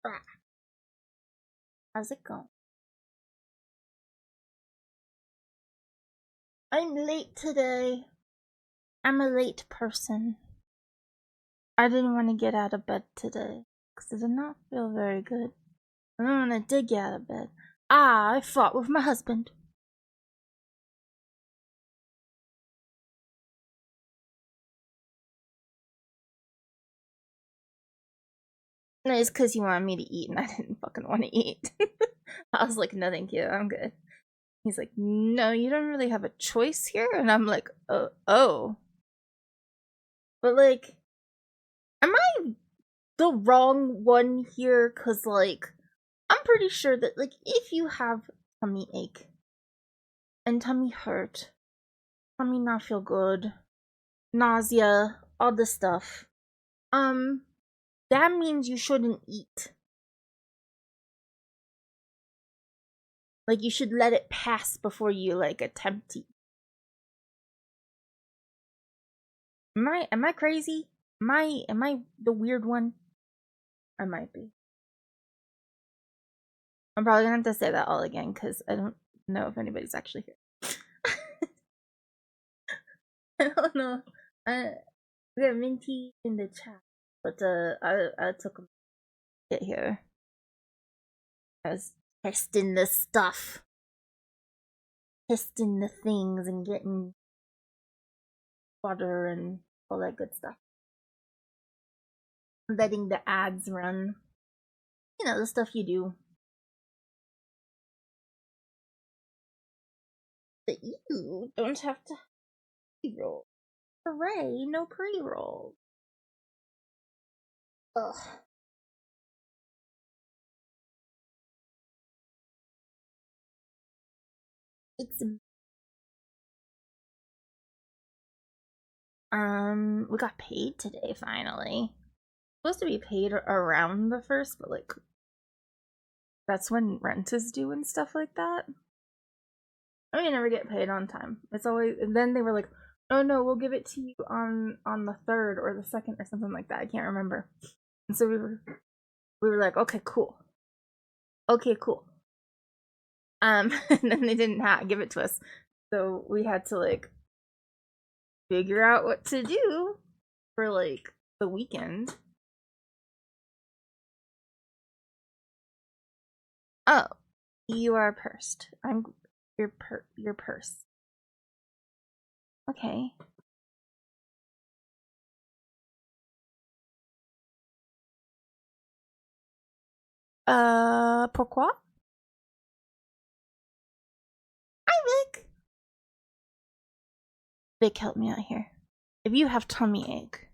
Ah, how's it going? I'm late today. I'm a late person. I didn't want to get out of bed today because I did not feel very good. And then when I did get out of bed, I fought with my husband. And it's because he wanted me to eat and I didn't fucking want to eat. I was like, no, thank you. I'm good. He's like, no, you don't really have a choice here. And I'm like, oh. But like, am I the wrong one here? Because like, I'm pretty sure that like if you have tummy ache and tummy hurt, tummy not feel good, nausea, all this stuff, um, that means you shouldn't eat. Like you should let it pass before you like attempt to eat. Am I crazy? Am I the weird one? I might be. I'm probably gonna have to say that all again because I don't know if anybody's actually here. I don't know. We got Minty in the chat, but I took a get here. I was testing the stuff, testing the things, and getting butter and all that good stuff. Letting the ads run. You know, the stuff you do. But you don't have to pre-roll. Hooray, no pre-roll. Ugh. It's we got paid today finally. Supposed to be paid around the first, but like that's when rent is due and stuff like that. I never get paid on time. It's always, and then they were like, "Oh no, we'll give it to you on the 3rd or the 2nd or something like that." I can't remember. And so we were like, "Okay, cool, okay, cool." And then they didn't give it to us, so we had to like figure out what to do for like the weekend. Oh, you are pursed. I'm your purse. Okay. Pourquoi? Hi, Vic. Vic, help me out here. If you have tummy ache,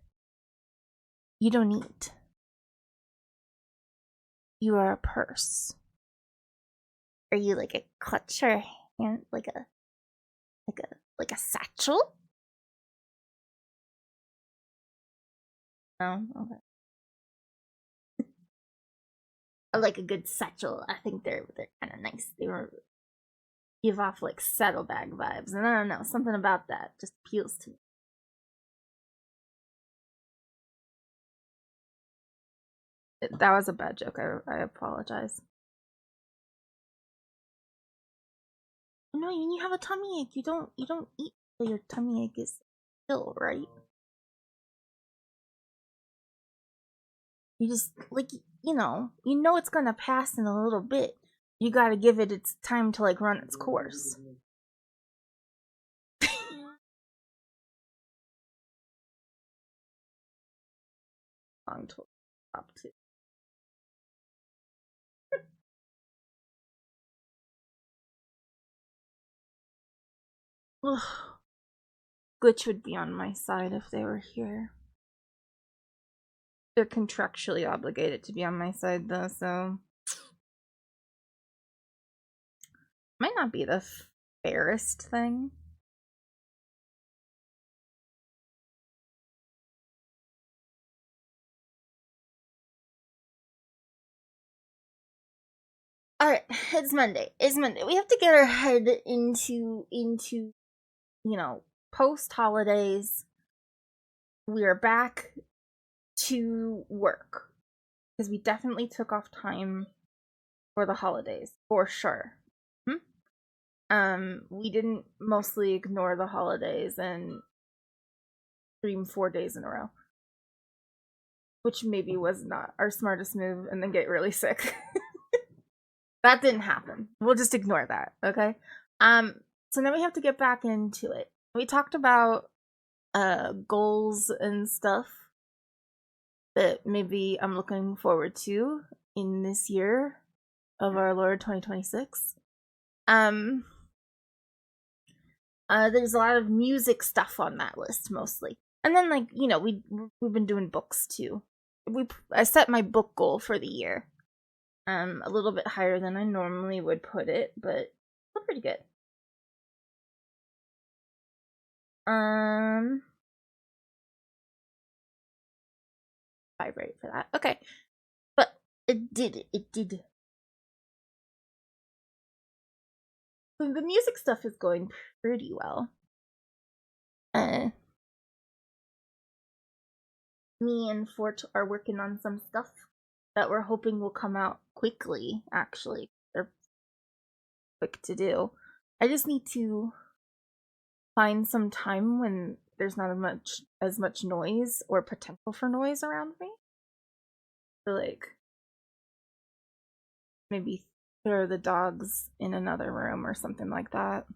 you don't eat. You are a purse. Are you like a clutch or hand, like a satchel? No, okay. I like a good satchel. I think they're kind of nice. They were give off like saddlebag vibes, and I don't know, something about that just appeals to me. That was a bad joke. I apologize. No, when you have a tummy ache, you don't eat till your tummy ache is ill, right? You just like you know it's gonna pass in a little bit. You gotta give it its time to like run its course. Long to top two. Glitch would be on my side if they were here. They're contractually obligated to be on my side though, so might not be the fairest thing. Alright, it's Monday. It's Monday. We have to get our head into post holidays. We are back to work. because we definitely took off time for the holidays, for sure. We didn't mostly ignore the holidays and stream 4 days in a row, which maybe was not our smartest move, and then get really sick. That didn't happen. We'll just ignore that, okay? So now we have to get back into it. We talked about goals and stuff that maybe I'm looking forward to in this year of our Lord 2026. There's a lot of music stuff on that list mostly. And then like, you know, we've been doing books too. I set my book goal for the year. A little bit higher than I normally would put it, but still pretty good. Vibrate for that. Okay. But it did. The music stuff is going pretty well. Me and Fort are working on some stuff that we're hoping will come out quickly, actually. They're quick to do. I just need to find some time when there's not as much noise or potential for noise around me. So like maybe throw the dogs in another room or something like that.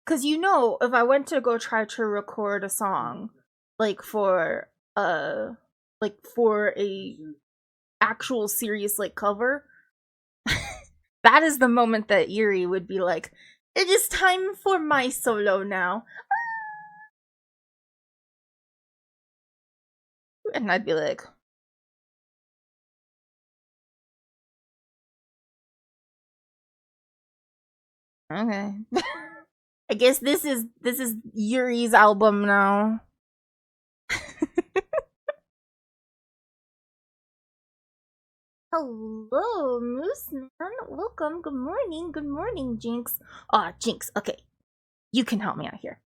Cause you know, if I went to go try to record a song, like for a actual serious like cover, that is the moment that Yuri would be like, "It is time for my solo now," and I'd be like, "Okay." I guess this is Yuri's album now. Hello, Moose Man. Welcome. Good morning, Jinx. Jinx. Okay, you can help me out here.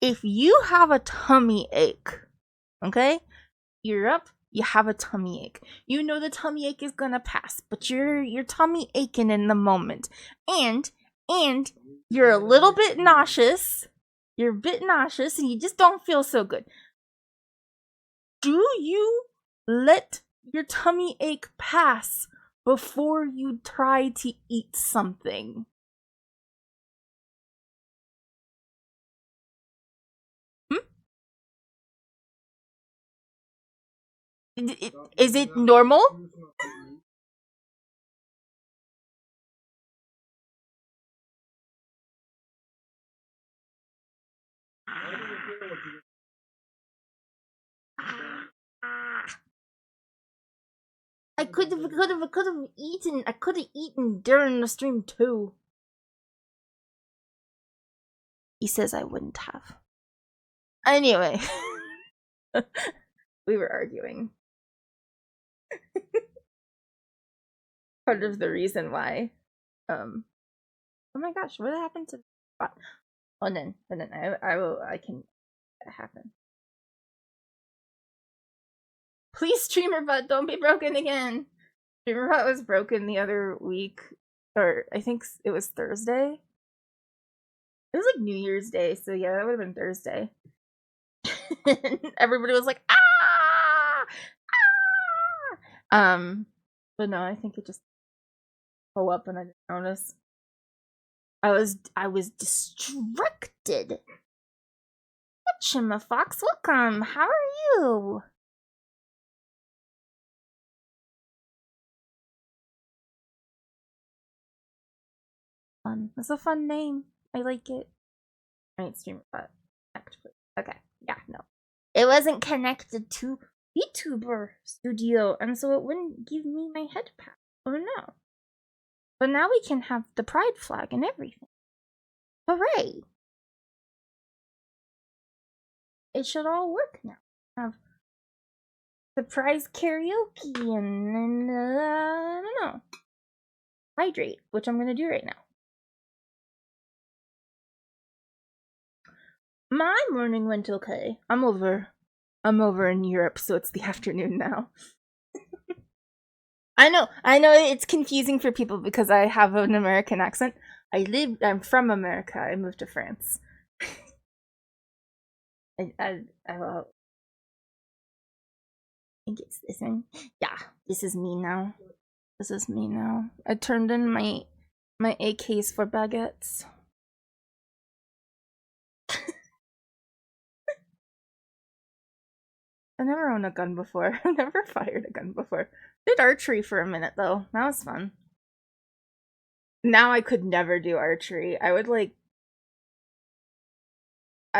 If you have a tummy ache, okay, you're up. You have a tummy ache. You know the tummy ache is gonna pass, but you're tummy aching in the moment, and you're a little bit nauseous. You're a bit nauseous, and you just don't feel so good. Do you let your tummy ache pass before you try to eat something? Is it normal? I could have eaten. I could have eaten during the stream too. He says I wouldn't have. Anyway, we were arguing. Part of the reason why. Oh my gosh, what happened to the spot? Oh, then I can happen. Please, StreamerBot, don't be broken again. StreamerBot was broken the other week, or I think it was Thursday. It was like New Year's Day, so yeah, that would have been Thursday. Everybody was like, ah! But no, I think it just pulled up and I didn't notice. I was distracted. Chima Fox, welcome. How are you? Fun. That's a fun name. I like it. Alright, streamer bot. Okay. Yeah, no. It wasn't connected to VTuber Studio, and so it wouldn't give me my head pass. Oh no. But now we can have the pride flag and everything. Hooray! It should all work now. Have surprise karaoke and I don't know. Hydrate, which I'm gonna do right now. My morning went okay. I'm over I'm over in Europe, so it's the afternoon now. I know it's confusing for people because I have an American accent. I'm from America. I moved to France. I think it's this one. Yeah, this is me now. This is me now. I turned in my AKs for baguettes. I never owned a gun before. I've never fired a gun before. Did archery for a minute though. That was fun. Now I could never do archery. I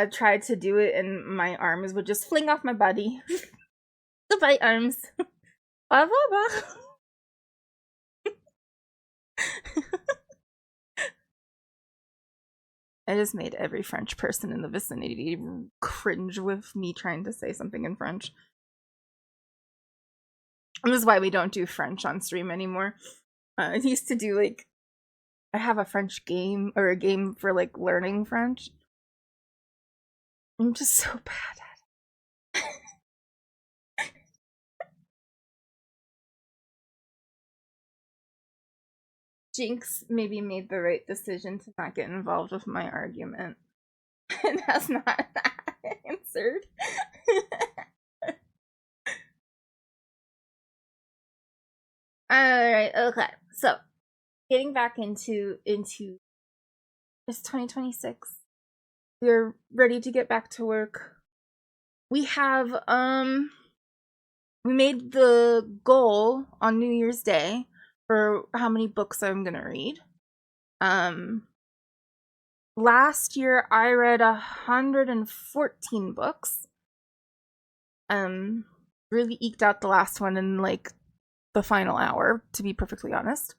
tried to do it and my arms would just fling off my body. The bite arms. Blah, blah, blah. I just made every French person in the vicinity cringe with me trying to say something in French. And this is why we don't do French on stream anymore. I used to do I have a French game, or a game for learning French. I'm just so bad at it. Jinx maybe made the right decision to not get involved with my argument. And has not answered. Alright, okay. So, getting back into it's 2026. We're ready to get back to work. We have we made the goal on New Year's Day for how many books I'm gonna read. Last year I read 114 books. Really eked out the last one in the final hour, to be perfectly honest.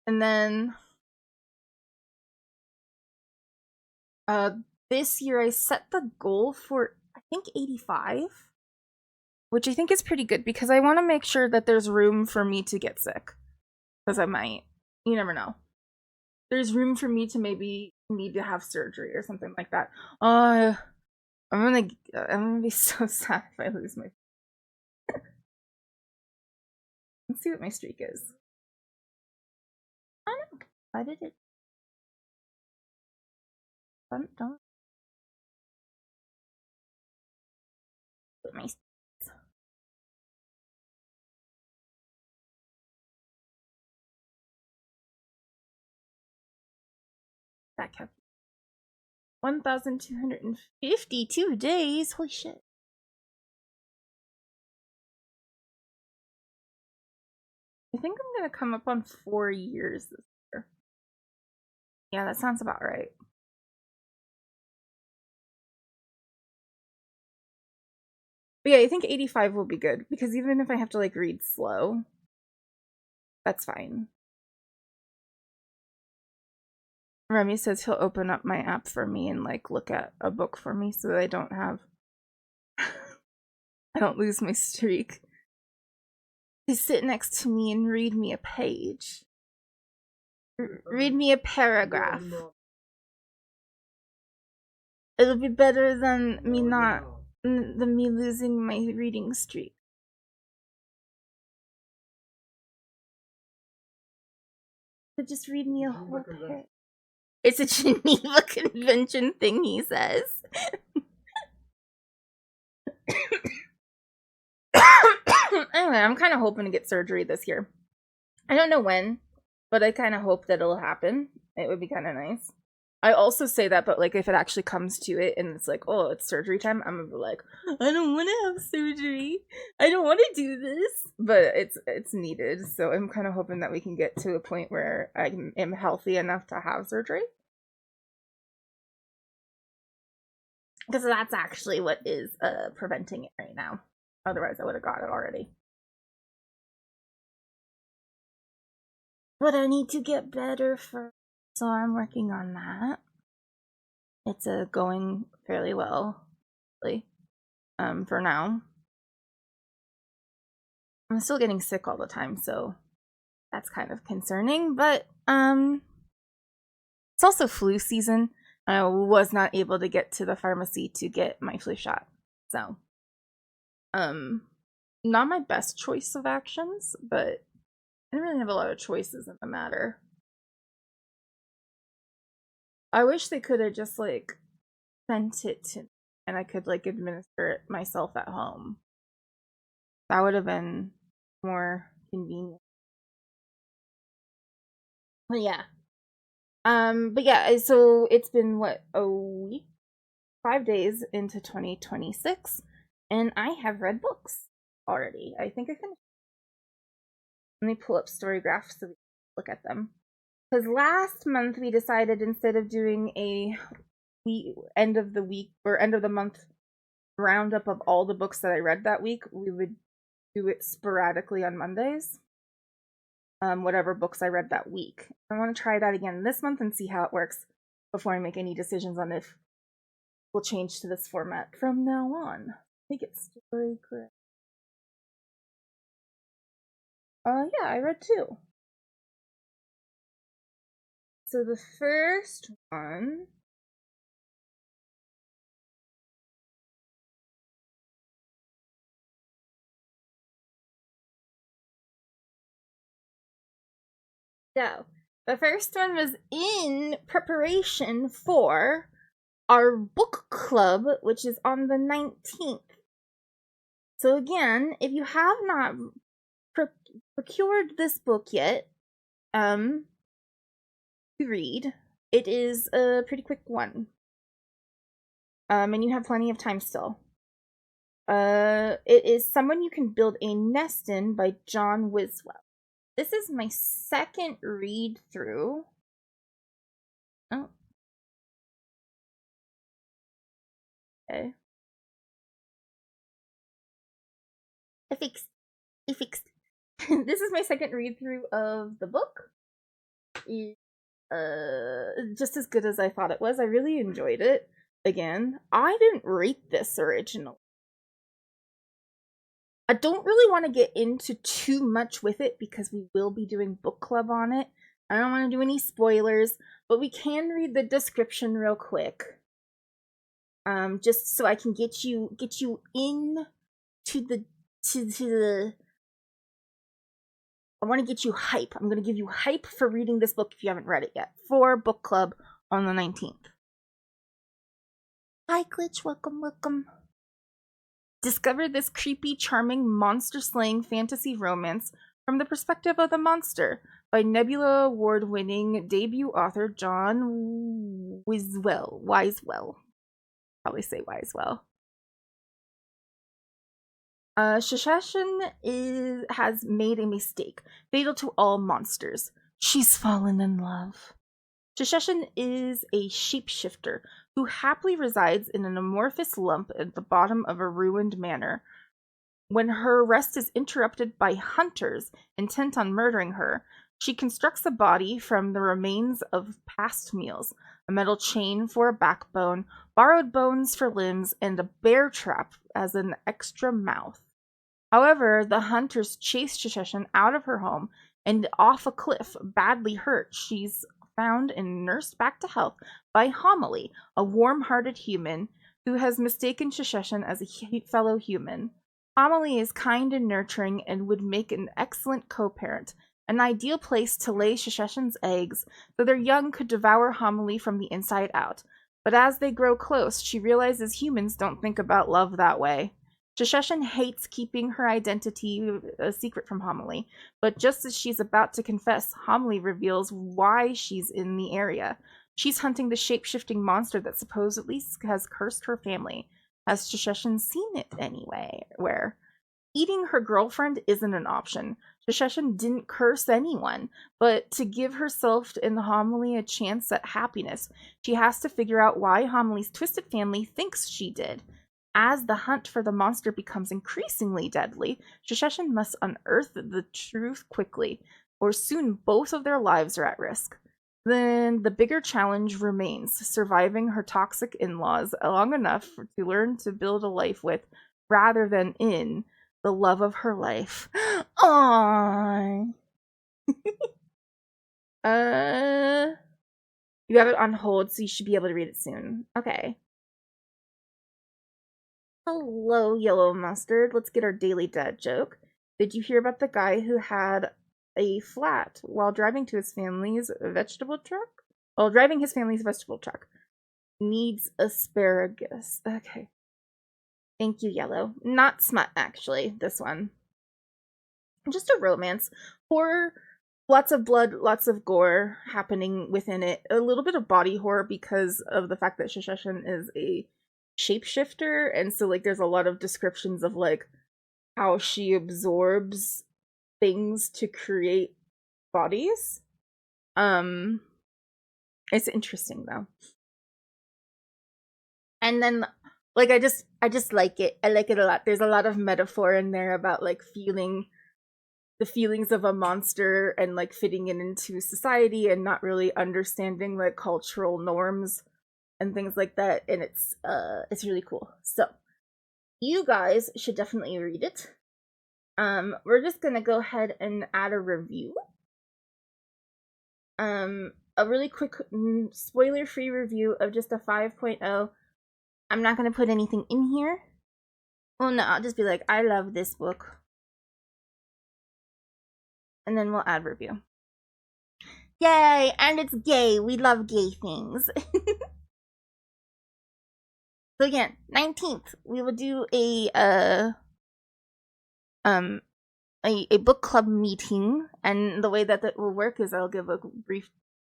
And then this year I set the goal for I think 85, which I think is pretty good because I want to make sure that there's room for me to get sick, because I might. You never know. There's room for me to maybe need to have surgery or something like that. I'm gonna be so sad if I lose my. Let's see what my streak is. I don't know. Why did it? Don't. Put my. That calculator. 1,252 days. Holy shit. I think I'm gonna come up on 4 years this year. Yeah, that sounds about right. But yeah, I think 85 will be good, because even if I have to read slow, that's fine. Remy says he'll open up my app for me and look at a book for me so that I don't have I don't lose my streak. Please sit next to me and read me a page. Read me a paragraph. It'll be better than me losing my reading streak. So just read me a whole paragraph. It's a Geneva Convention thing, he says. Anyway, I'm kind of hoping to get surgery this year. I don't know when, but I kind of hope that it'll happen. It would be kind of nice. I also say that, but if it actually comes to it and it's oh, it's surgery time, I'm gonna be I don't want to have surgery. I don't want to do this, but it's needed. So I'm kind of hoping that we can get to a point where I am healthy enough to have surgery. Because that's actually what is preventing it right now. Otherwise, I would have got it already. But I need to get better first, so I'm working on that. It's going fairly well, for now. I'm still getting sick all the time, so that's kind of concerning. But it's also flu season. I was not able to get to the pharmacy to get my flu shot, so Not my best choice of actions, but I didn't really have a lot of choices in the matter. I wish they could have just like sent it to me and I could like administer it myself at home. That would have been more convenient. But yeah. But yeah, so it's been what, a week? 5 days into 2026, and I have read books already. I think I finished. Let me pull up Storygraph so we can look at them. Because last month we decided instead of doing a end of the week or end of the month roundup of all the books that I read that week, we would do it sporadically on Mondays. Whatever books I read that week. I want to try that again this month and see how it works before I make any decisions on if we'll change to this format from now on. I think it's Storygraph. Yeah, I read two. So the first one the first one was in preparation for our book club, which is on the 19th. So again, if you have not procured this book yet, to read, it is a pretty quick one. And you have plenty of time still. It is Someone You Can Build a Nest In by John Wiswell. This is my second read through. Oh. Okay. I fixed. This is my second read through of the book. Just as good as I thought it was. I really enjoyed it. Again, I didn't rate this originally. I don't really want to get into too much with it because we will be doing book club on it. I don't want to do any spoilers, but we can read the description real quick. Just so I can get you in to the I want to get you hype. I'm going to give you hype for reading this book if you haven't read it yet. For book club on the 19th. Hi, Glitch. Welcome. Discover this creepy, charming, monster-slaying fantasy romance from the perspective of the monster by Nebula Award-winning debut author John Wiswell. Probably say Wisewell. Shashashin has made a mistake, fatal to all monsters. She's fallen in love. Shashashin is a shapeshifter who happily resides in an amorphous lump at the bottom of a ruined manor. When her rest is interrupted by hunters intent on murdering her, she constructs a body from the remains of past meals, a metal chain for a backbone, borrowed bones for limbs, and a bear trap as an extra mouth. However, the hunters chase Shashashin out of her home and off a cliff, badly hurt. She's found and nursed back to health by Homily, a warm-hearted human who has mistaken Shashashin as a fellow human. Homily is kind and nurturing and would make an excellent co-parent, an ideal place to lay Shashashin's eggs so their young could devour Homily from the inside out. But as they grow close, she realizes humans don't think about love that way. Shashashin hates keeping her identity a secret from Homily, but just as she's about to confess, Homily reveals why she's in the area. She's hunting the shape-shifting monster that supposedly has cursed her family. Has Shashashin seen it anywhere? Eating her girlfriend isn't an option. Shashashin didn't curse anyone, but to give herself and Homily a chance at happiness, she has to figure out why Homily's twisted family thinks she did. As the hunt for the monster becomes increasingly deadly, Shashashin must unearth the truth quickly, or soon both of their lives are at risk. Then the bigger challenge remains, surviving her toxic in-laws long enough to learn to build a life with, rather than in, the love of her life. Aww. You have it on hold, so you should be able to read it soon. Okay. Hello, yellow mustard. Let's get our daily dad joke. Did you hear about the guy who had a flat while driving to his family's vegetable truck? While driving his family's vegetable truck. Needs asparagus. Okay. Thank you, yellow. Not smut, actually, this one. Just a romance. Horror, lots of blood, lots of gore happening within it. A little bit of body horror because of the fact that Shisheshan is a shapeshifter, and so like there's a lot of descriptions of like how she absorbs things to create bodies. It's interesting though. And then like I just like it. I like it a lot. There's a lot of metaphor in there about like feeling the feelings of a monster and like fitting it into society and not really understanding like cultural norms and things like that, and it's really cool. So you guys should definitely read it. We're just gonna go ahead and add a review. A really quick spoiler-free review of just a 5.0. I'm not gonna put anything in here. Well, no, I'll just be like, I love this book. And then we'll add review. Yay! And it's gay. We love gay things. So again, 19th, we will do a book club meeting, and the way that will work is I'll give a brief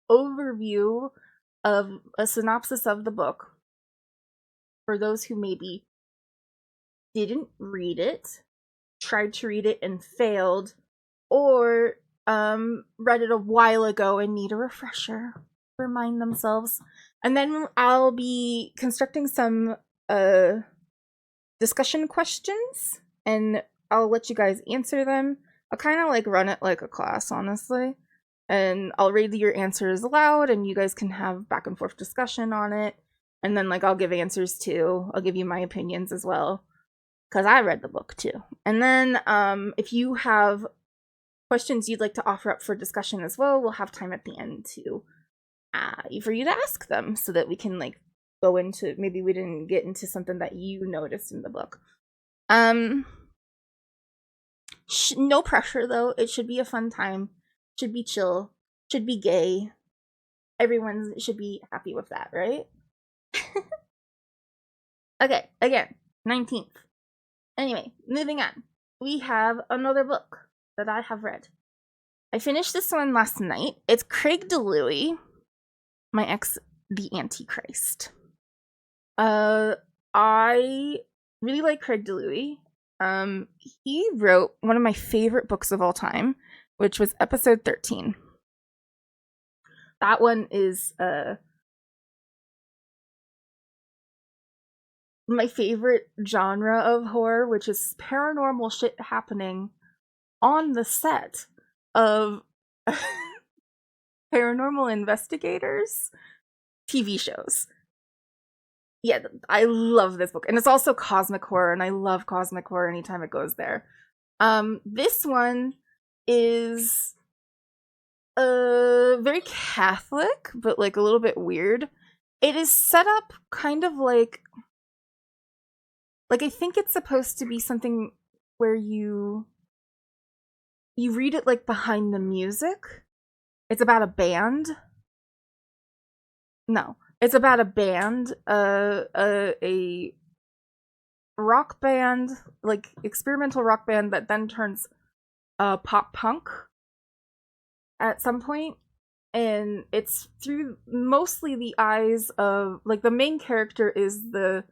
overview of a synopsis of the book for those who maybe didn't read it, tried to read it and failed, or read it a while ago and need a refresher, remind themselves. And then I'll be constructing some discussion questions, and I'll let you guys answer them. I'll kind of like run it like a class, honestly. And I'll read your answers aloud, and you guys can have back and forth discussion on it. And then like I'll give answers too. I'll give you my opinions as well, because I read the book too. And then if you have questions you'd like to offer up for discussion as well, we'll have time at the end to for you to ask them, so that we can like go into, maybe we didn't get into something that you noticed in the book. No pressure though. It should be a fun time. Should be chill. Should be gay. Everyone should be happy with that, right? Okay, again, 19th. Anyway, moving on. We have another book that I have read. I finished this one last night. It's Craig DeLuey, My Ex, the Antichrist. I really like Craig DeLuey. He wrote one of my favorite books of all time, which was Episode 13. That one is my favorite genre of horror, which is paranormal shit happening on the set of Paranormal Investigators TV shows. Yeah, I love this book. And it's also cosmic horror, and I love cosmic horror anytime it goes there. This one is very Catholic, but like a little bit weird. It is set up kind of like I think it's supposed to be something where you read it like behind the music. It's about a band. No, it's about a band, a rock band, like experimental rock band that then turns pop punk at some point, and it's through mostly the eyes of like the main character is the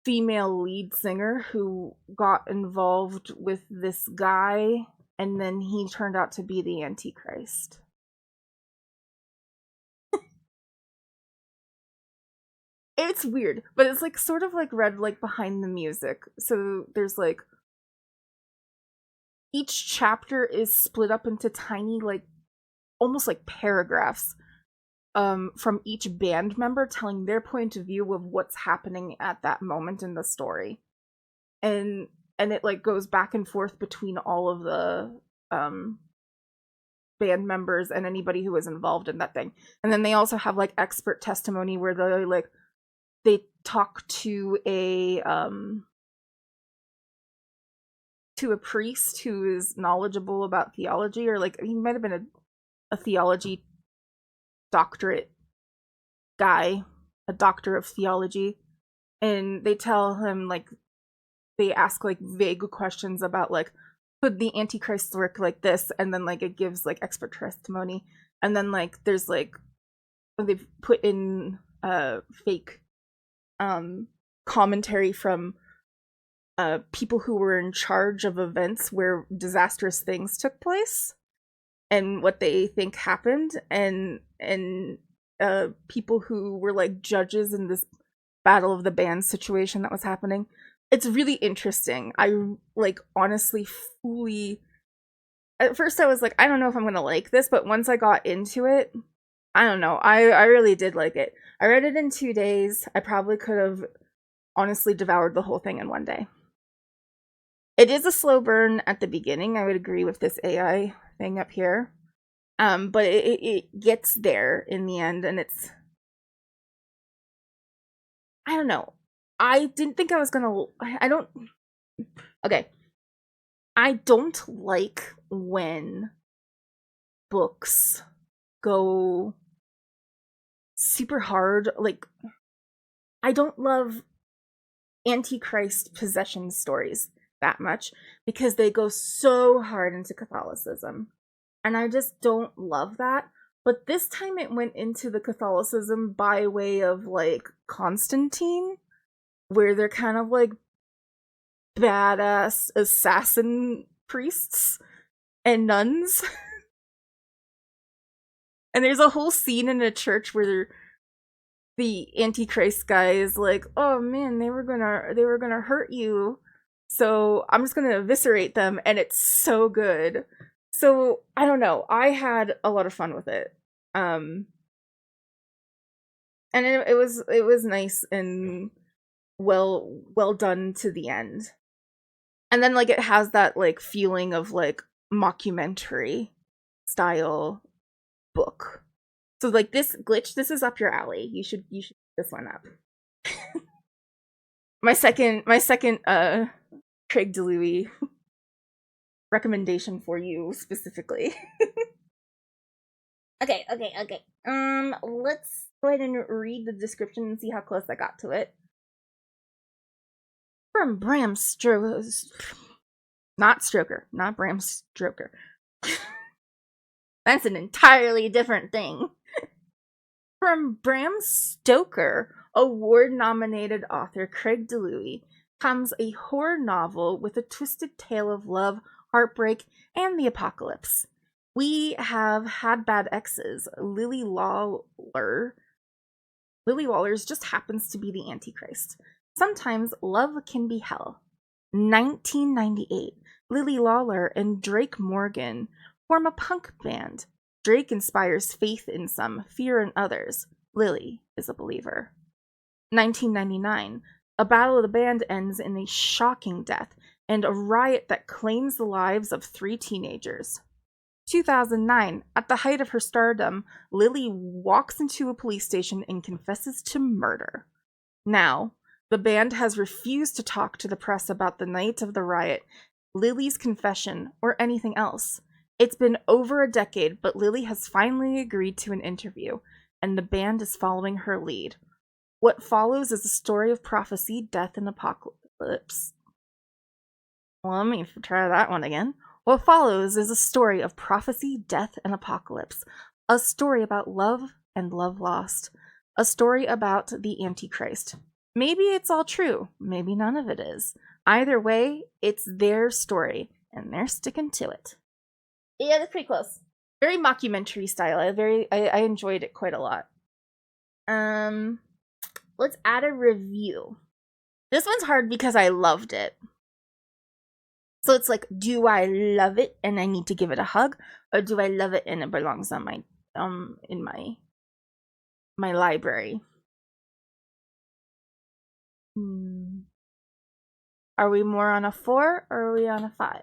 female lead singer who got involved with this guy, and then he turned out to be the Antichrist. It's weird, but it's like sort of like read like behind the music. So there's like each chapter is split up into tiny like almost like paragraphs from each band member telling their point of view of what's happening at that moment in the story. And it like goes back and forth between all of the band members and anybody who was involved in that thing. And then they also have like expert testimony where they talk to a priest who is knowledgeable about theology, or like he might have been a theology doctorate guy, a doctor of theology, and they tell him, like, they ask like vague questions about like, could the Antichrist work like this, and then like it gives like expert testimony, and then like there's like they've put in fake commentary from people who were in charge of events where disastrous things took place and what they think happened, and people who were like judges in this battle of the bands situation that was happening. It's really interesting. I like honestly fully, at first I was like, I don't know if I'm gonna like this, but once I got into it, I don't know, I really did like it. I read it in 2 days. I probably could have honestly devoured the whole thing in one day. It is a slow burn at the beginning. I would agree with this AI thing up here. But it gets there in the end, and it's, I don't know. I didn't think I was gonna, okay. I don't like when books go super hard. Like, I don't love Antichrist possession stories that much because they go so hard into Catholicism. And I just don't love that. But this time it went into the Catholicism by way of like Constantine, where they're kind of like badass assassin priests and nuns. And there's a whole scene in a church where the Antichrist guy is like, oh man, they were gonna hurt you, so I'm just gonna eviscerate them, and it's so good. So I don't know, I had a lot of fun with it. And it was nice and well done to the end. And then like it has that like feeling of like mockumentary style book. So like this Glitch, this is up your alley. You should pick this one up. my second Craig DeLuey recommendation for you specifically. Okay. Let's go ahead and read the description and see how close I got to it. From Bram Stoker, not Bram Stoker. That's an entirely different thing. From Bram Stoker, award-nominated author Craig DeLuey, comes a horror novel with a twisted tale of love, heartbreak, and the apocalypse. We have had bad exes. Lily Lawler's just happens to be the Antichrist. Sometimes love can be hell. 1998, Lily Lawler and Drake Morgan form a punk band. Drake inspires faith in some, fear in others. Lily is a believer. 1999, a battle of the band ends in a shocking death and a riot that claims the lives of 3 teenagers. 2009, at the height of her stardom, Lily walks into a police station and confesses to murder. Now, the band has refused to talk to the press about the night of the riot, Lily's confession, or anything else. It's been over a decade, but Lily has finally agreed to an interview, and the band is following her lead. What follows is a story of prophecy, death, and apocalypse. Well, let me try that one again. What follows is a story of prophecy, death, and apocalypse. A story about love and love lost. A story about the Antichrist. Maybe it's all true. Maybe none of it is. Either way, it's their story, and they're sticking to it. Yeah, that's pretty close. Very mockumentary style. I enjoyed it quite a lot. Let's add a review. This one's hard because I loved it. So it's like, do I love it and I need to give it a hug, or do I love it and it belongs on my in my library? Are we more on a 4 or are we on a 5?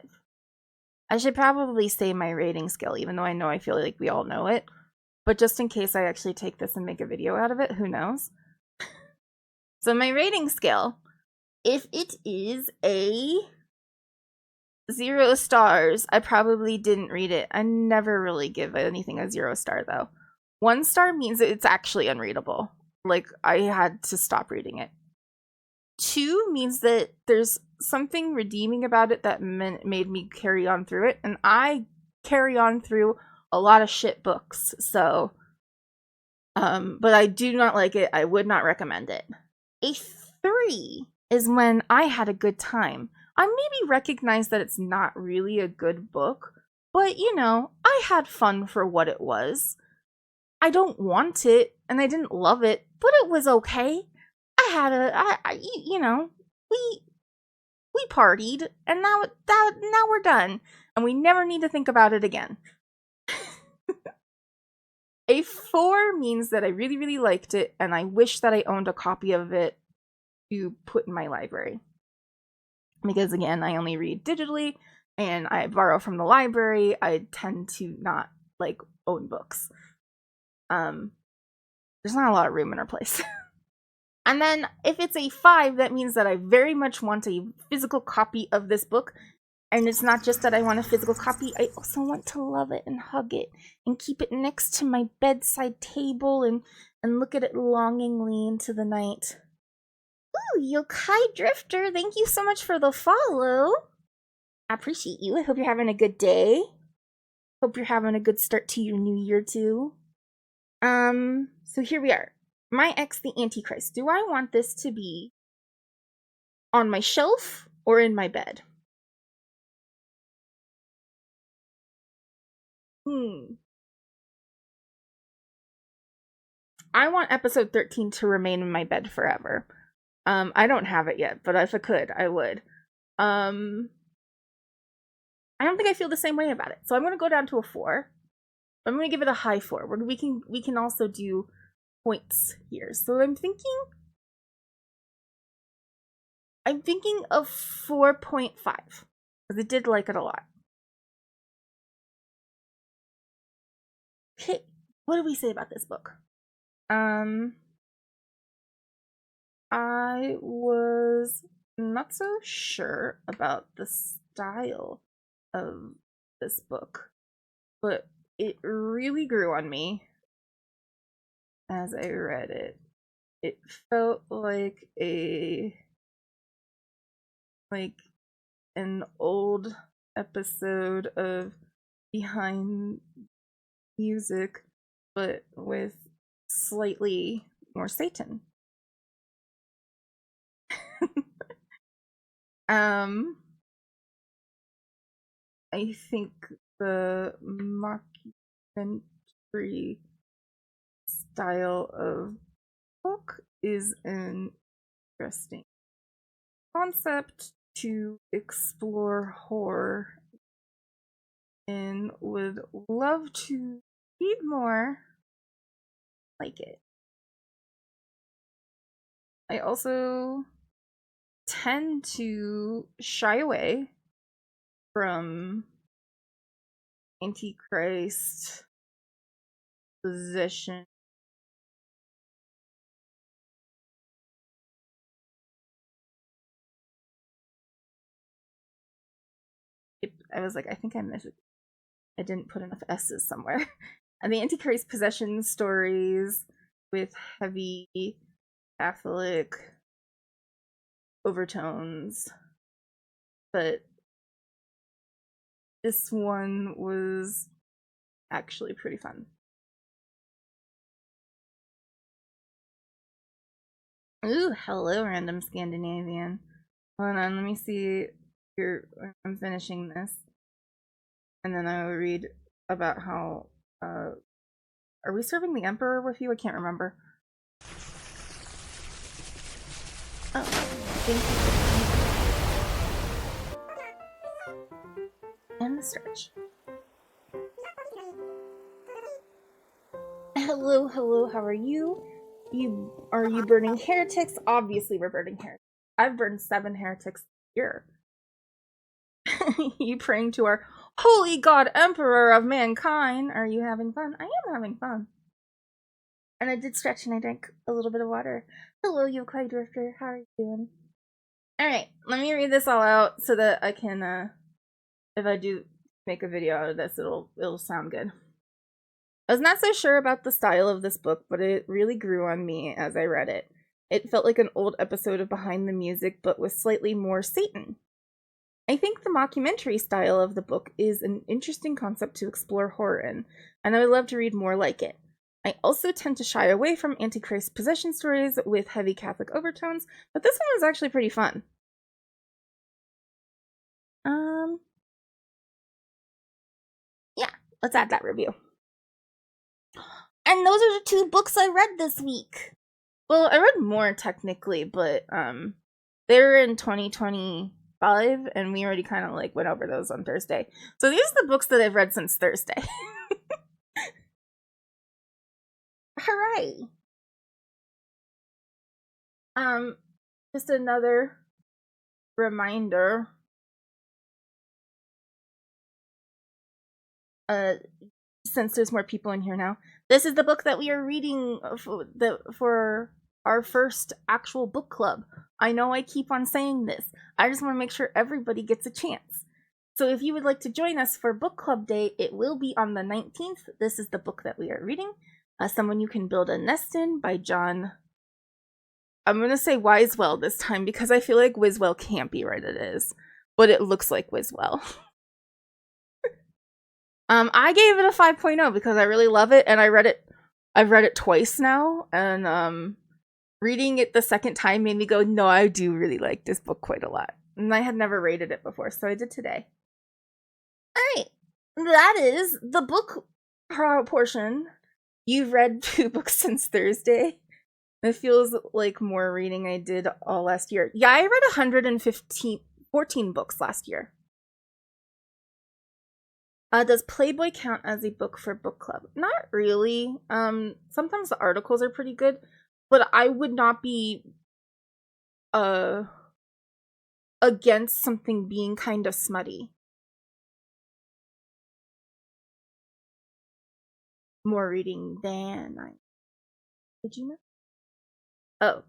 I should probably say my rating scale, even though I know I feel like we all know it. But just in case I actually take this and make a video out of it, who knows? So my rating scale, if it is a 0 stars, I probably didn't read it. I never really give anything a 0 star though. 1 star means it's actually unreadable. Like, I had to stop reading it. 2 means that there's something redeeming about it that made me carry on through it, and I carry on through a lot of shit books, so but I do not like it. I would not recommend it. A 3 is when I had a good time. I maybe recognize that it's not really a good book, but you know, I had fun for what it was. I don't want it, and I didn't love it, but it was okay. I had you know, we partied, and now we're done, and we never need to think about it again. A 4 means that I really, really liked it, and I wish that I owned a copy of it to put in my library. Because again, I only read digitally, and I borrow from the library. I tend to not like own books. There's not a lot of room in our place. And then if it's a 5, that means that I very much want a physical copy of this book. And it's not just that I want a physical copy, I also want to love it and hug it and keep it next to my bedside table and look at it longingly into the night. Ooh, Yokai Drifter, thank you so much for the follow. I appreciate you. I hope you're having a good day. Hope you're having a good start to your new year too. So here we are. My Ex the Antichrist. Do I want this to be on my shelf or in my bed? I want episode 13 to remain in my bed forever. I don't have it yet, but if I could, I would. I don't think I feel the same way about it. So I'm going to go down to a 4. I'm going to give it a high 4. We can also do points here. So I'm thinking of 4.5 because I did like it a lot. Okay, what do we say about this book? I was not so sure about the style of this book, but it really grew on me as I read it. It felt like an old episode of Behind Music, but with slightly more Satan. I think the mockumentary style of book is an interesting concept to explore horror, and would love to read more like it. I also tend to shy away from Antichrist possession. I was like, I think I missed it. I didn't put enough S's somewhere. And the Antichrist possession stories with heavy Catholic overtones. But this one was actually pretty fun. Ooh, hello, random Scandinavian. Hold on, let me see here. I'm finishing this. And then I will read about how, are we serving the Emperor with you? I can't remember. Oh, thank you. And the stretch. Hello, how are you? Are you burning heretics? Obviously we're burning heretics. I've burned 7 heretics here. You praying to our holy god emperor of mankind. Are you having fun? I am having fun. And I did stretch and I drank a little bit of water. Hello, yokai drifter. How are you doing? Alright, let me read this all out so that I can, if I do make a video out of this, it'll sound good. I was not so sure about the style of this book, but it really grew on me as I read it. It felt like an old episode of Behind the Music, but with slightly more Satan. I think the mockumentary style of the book is an interesting concept to explore horror in, and I would love to read more like it. I also tend to shy away from Antichrist possession stories with heavy Catholic overtones, but this one was actually pretty fun. Yeah, let's add that review. And those are the 2 books I read this week. Well, I read more technically, but they were in 2025, and we already kind of like went over those on Thursday. So these are the books that I've read since Thursday. Hooray! Just another reminder. Since there's more people in here now, this is the book that we are reading for our first actual book club. I know I keep on saying this. I just want to make sure everybody gets a chance. So if you would like to join us for book club day, it will be on the 19th. This is the book that we are reading. Someone You Can Build a Nest In by John. I'm going to say Wisewell this time because I feel like Wiswell can't be right. It is, but it looks like Wiswell. I gave it a 5.0 because I really love it, and I've read it twice now, and reading it the second time made me go, no, I do really like this book quite a lot. And I had never rated it before, so I did today. Alright, that is the book portion. You've read 2 books since Thursday. It feels like more reading I did all last year. Yeah, I read 14 books last year. Does Playboy count as a book for book club? Not really. Sometimes the articles are pretty good, but I would not be against something being kind of smutty. More reading than I... Did you know? Oh.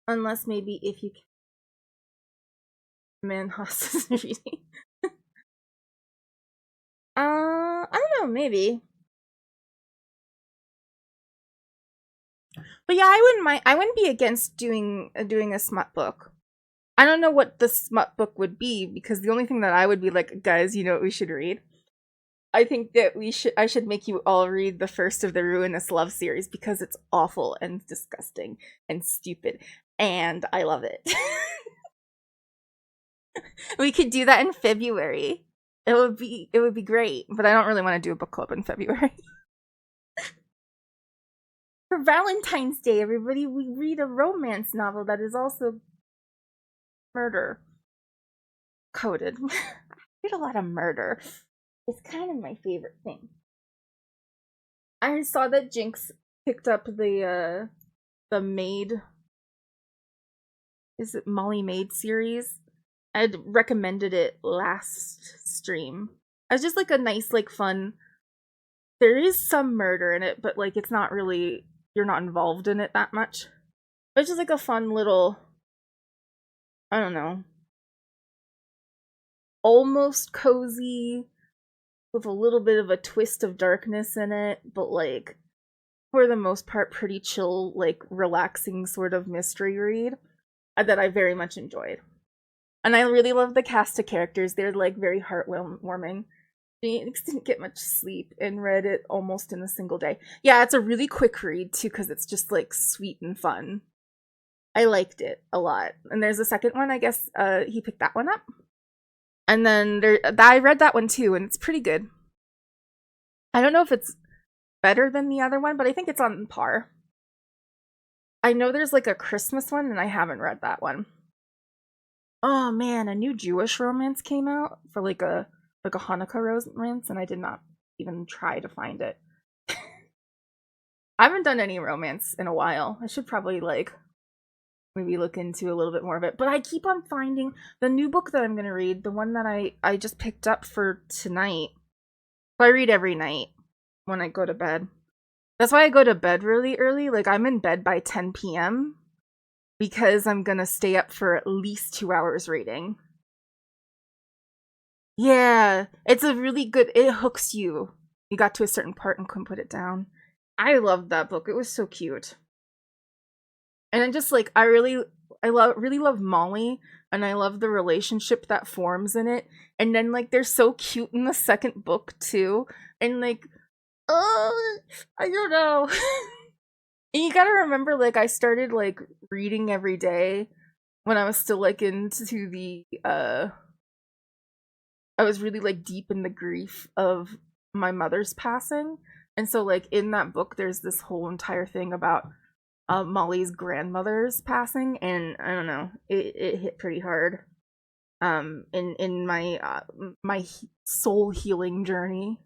Unless maybe if you can... Man Hoss is reading. I don't know, maybe. But yeah, I wouldn't be against doing a smut book. I don't know what the smut book would be, because the only thing that I would be like, guys, you know what we should read? I think that I should make you all read the first of the Ruinous Love series, because it's awful and disgusting and stupid, and I love it. We could do that in February. It would be great, but I don't really want to do a book club in February. For Valentine's Day, everybody, we read a romance novel that is also murder coded. I read a lot of murder. It's kind of my favorite thing. I saw that Jinx picked up the Maid. Is it Molly Maid series? I'd recommended it last stream. It's just like a nice, like, fun. There is some murder in it, but like it's not really, you're not involved in it that much. But it's just like a fun little, I don't know, almost cozy with a little bit of a twist of darkness in it, but like for the most part pretty chill, like relaxing sort of mystery read that I very much enjoyed. And I really love the cast of characters. They're like very heartwarming. Phoenix didn't get much sleep and read it almost in a single day. Yeah, it's a really quick read too, because it's just like sweet and fun. I liked it a lot. And there's a second one, I guess he picked that one up. And then I read that one too, and it's pretty good. I don't know if it's better than the other one, but I think it's on par. I know there's like a Christmas one, and I haven't read that one. Oh man, a new Jewish romance came out for like a Hanukkah romance, and I did not even try to find it. I haven't done any romance in a while. I should probably like maybe look into a little bit more of it. But I keep on finding the new book that I'm gonna read, the one that I just picked up for tonight. So I read every night when I go to bed. That's why I go to bed really early. Like, I'm in bed by 10 p.m. because I'm gonna stay up for at least 2 hours reading. Yeah, it's a really good, it hooks you. You got to a certain part and couldn't put it down. I loved that book. It was so cute. And I just like really love Molly, and I love the relationship that forms in it. And then like they're so cute in the second book too. And like, oh, I don't know. And you gotta remember, like, I started like reading every day when I was still like into the I was really like deep in the grief of my mother's passing. And so like in that book there's this whole entire thing about Molly's grandmother's passing, and I don't know, it hit pretty hard in my my soul healing journey.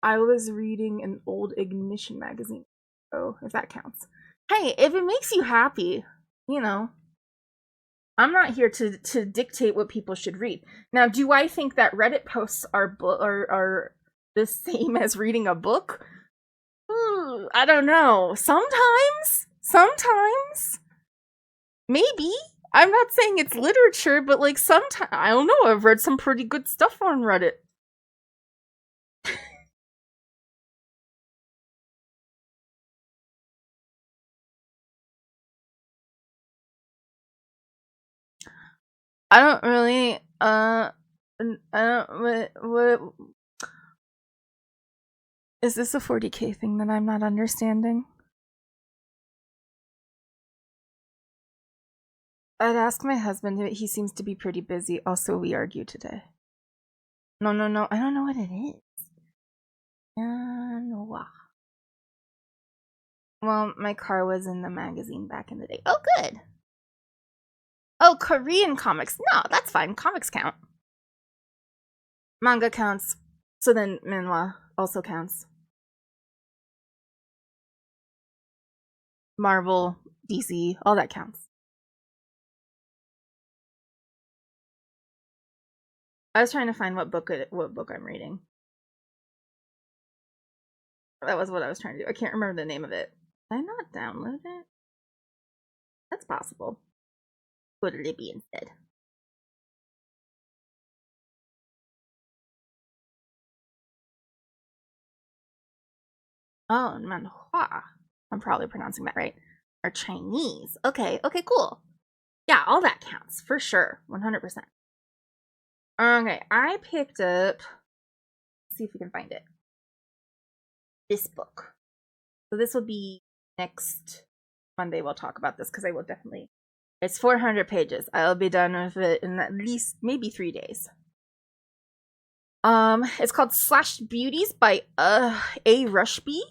I was reading an old Ignition magazine. Oh, if that counts. Hey, if it makes you happy, you know, I'm not here to dictate what people should read. Now, do I think that Reddit posts are the same as reading a book? Ooh, I don't know. Sometimes, maybe. I'm not saying it's literature, but like sometimes, I don't know. I've read some pretty good stuff on Reddit. I don't really. I don't. What is this a 40K thing that I'm not understanding? I'd ask my husband. He seems to be pretty busy. Also, we argue today. No, no, no. I don't know what it is. No. Well, my car was in the magazine back in the day. Oh, good. Oh, Korean comics. No, that's fine. Comics count. Manga counts. So then manhwa also counts. Marvel, DC, all that counts. I was trying to find what book I'm reading. That was what I was trying to do. I can't remember the name of it. Did I not download it? That's possible. Go to Libby instead. Oh, manhua. I'm probably pronouncing that right. Or Chinese. Okay, okay, cool. Yeah, all that counts for sure. 100%. Okay, I picked up. Let's see if we can find it. This book. So this will be next Monday. We'll talk about this because I will definitely. It's 400 pages. I'll be done with it in at least maybe 3 days. It's called Slashed Beauties by A. Rushby.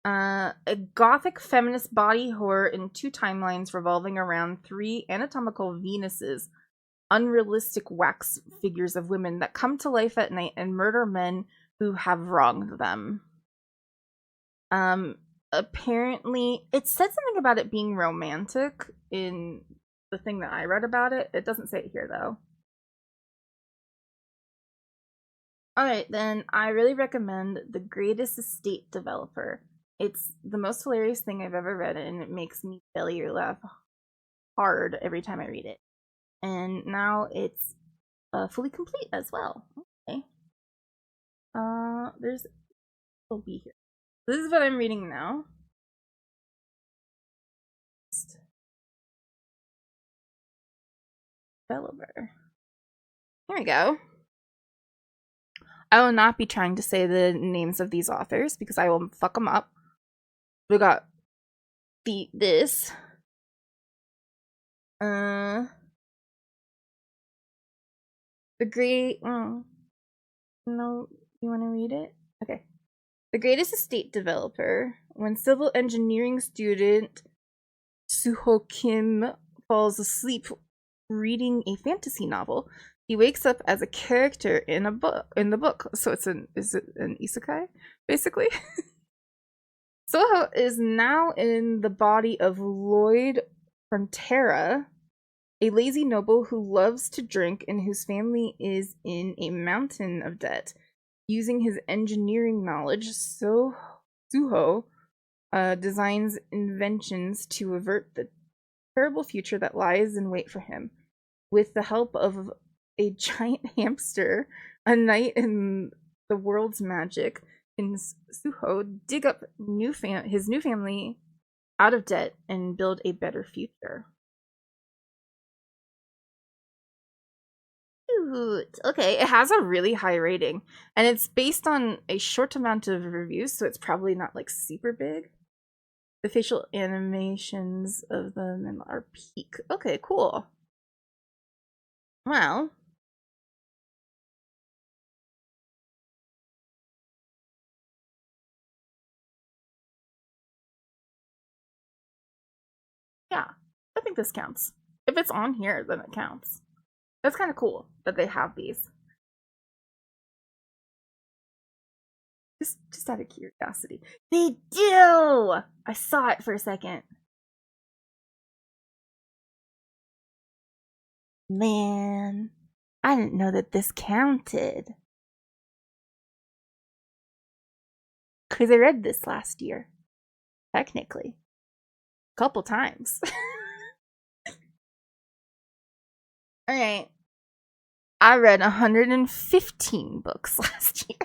A gothic feminist body horror in 2 timelines revolving around 3 anatomical Venuses, unrealistic wax figures of women that come to life at night and murder men who have wronged them. Apparently, it said something about it being romantic in the thing that I read about it. It doesn't say it here, though. Alright, then I really recommend The Greatest Estate Developer. It's the most hilarious thing I've ever read, and it makes me belly or laugh hard every time I read it. And now it's fully complete as well. Okay. There's will be here. This is what I'm reading now. Developer. Here we go. I will not be trying to say the names of these authors because I will fuck them up. We got this. The great. Oh, no, you want to read it? Okay. The Greatest Estate Developer. When civil engineering student Suho Kim falls asleep reading a fantasy novel, he wakes up as a character in the book. So is it an isekai, basically? Soho is now in the body of Lloyd Frontera, a lazy noble who loves to drink and whose family is in a mountain of debt. Using his engineering knowledge, Suho designs inventions to avert the terrible future that lies in wait for him. With the help of a giant hamster, a knight in the world's magic, can Suho dig up his new family out of debt and build a better future. Cute. Okay, it has a really high rating, and it's based on a short amount of reviews, so it's probably not like super big. The facial animations of them are peak. Okay, cool. Well, yeah, I think this counts. If it's on here, then it counts. That's kind of cool that they have these. Just out of curiosity. They do! I saw it for a second. Man, I didn't know that this counted. Because I read this last year. Technically. A couple times. Alright. I read 115 books last year.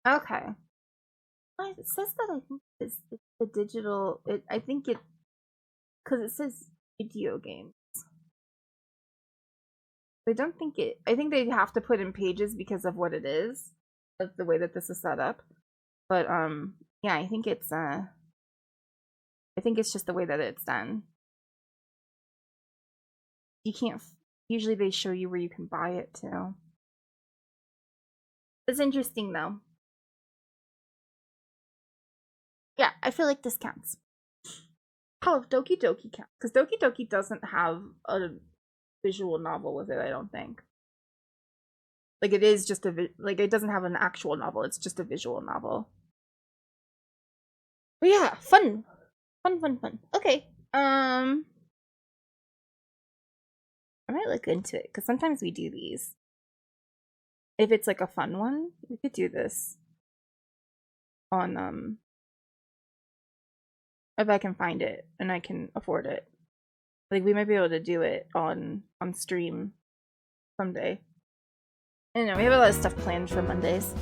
Okay. It says that I think it's the digital. I think it because it says video games. I don't think it. I think they have to put in pages because of what it is, of the way that this is set up. But yeah, I think it's just the way that it's done. You can't. Usually they show you where you can buy it too. It's interesting though. Yeah, I feel like this counts. How if Doki Doki counts? Because Doki Doki doesn't have a visual novel with it, I don't think. Like it is just like it doesn't have an actual novel, it's just a visual novel. But yeah, fun. Fun. Okay. I might look into it because sometimes we do these. If it's like a fun one, we could do this on if I can find it and I can afford it. Like we might be able to do it on stream someday. I don't know, we have a lot of stuff planned for Mondays.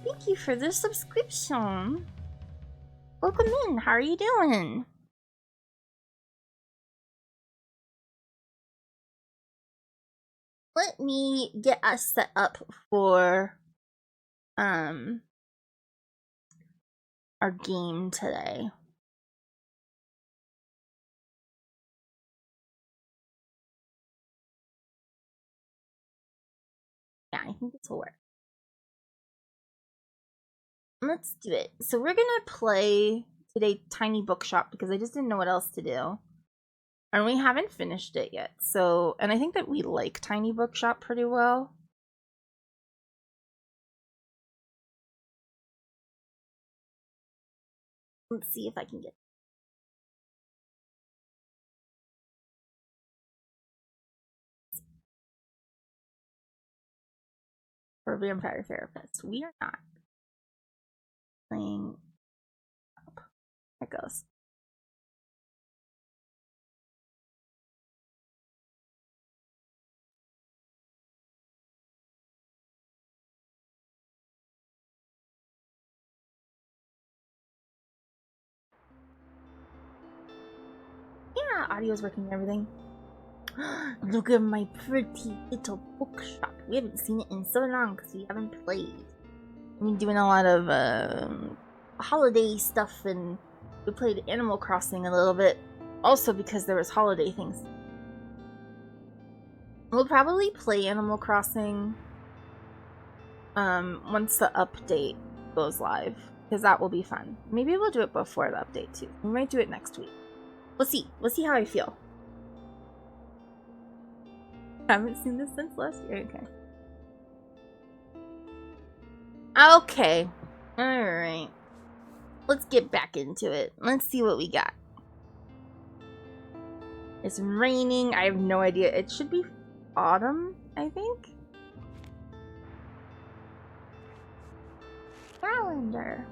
Thank you for the subscription. Welcome in. How are you doing? Let me get us set up for our game today. Yeah, I think this will work. Let's do it. So we're gonna play today Tiny Bookshop because I just didn't know what else to do. And we haven't finished it yet. So, and I think that we like Tiny Bookshop pretty well. Let's see if I can get for Vampire Therapist. We are not playing. There it goes. Yeah, audio's working and everything. Look at my pretty little bookshop. We haven't seen it in so long because we haven't played. We've been doing a lot of holiday stuff, and we played Animal Crossing a little bit. Also because there was holiday things. We'll probably play Animal Crossing once the update goes live, because that will be fun. Maybe we'll do it before the update too. We might do it next week. We'll see. We'll see how I feel. I haven't seen this since last year. Okay. Alright. let's get back into it. Let's see what we got. It's raining. I have no idea. It should be autumn, I think. Calendar.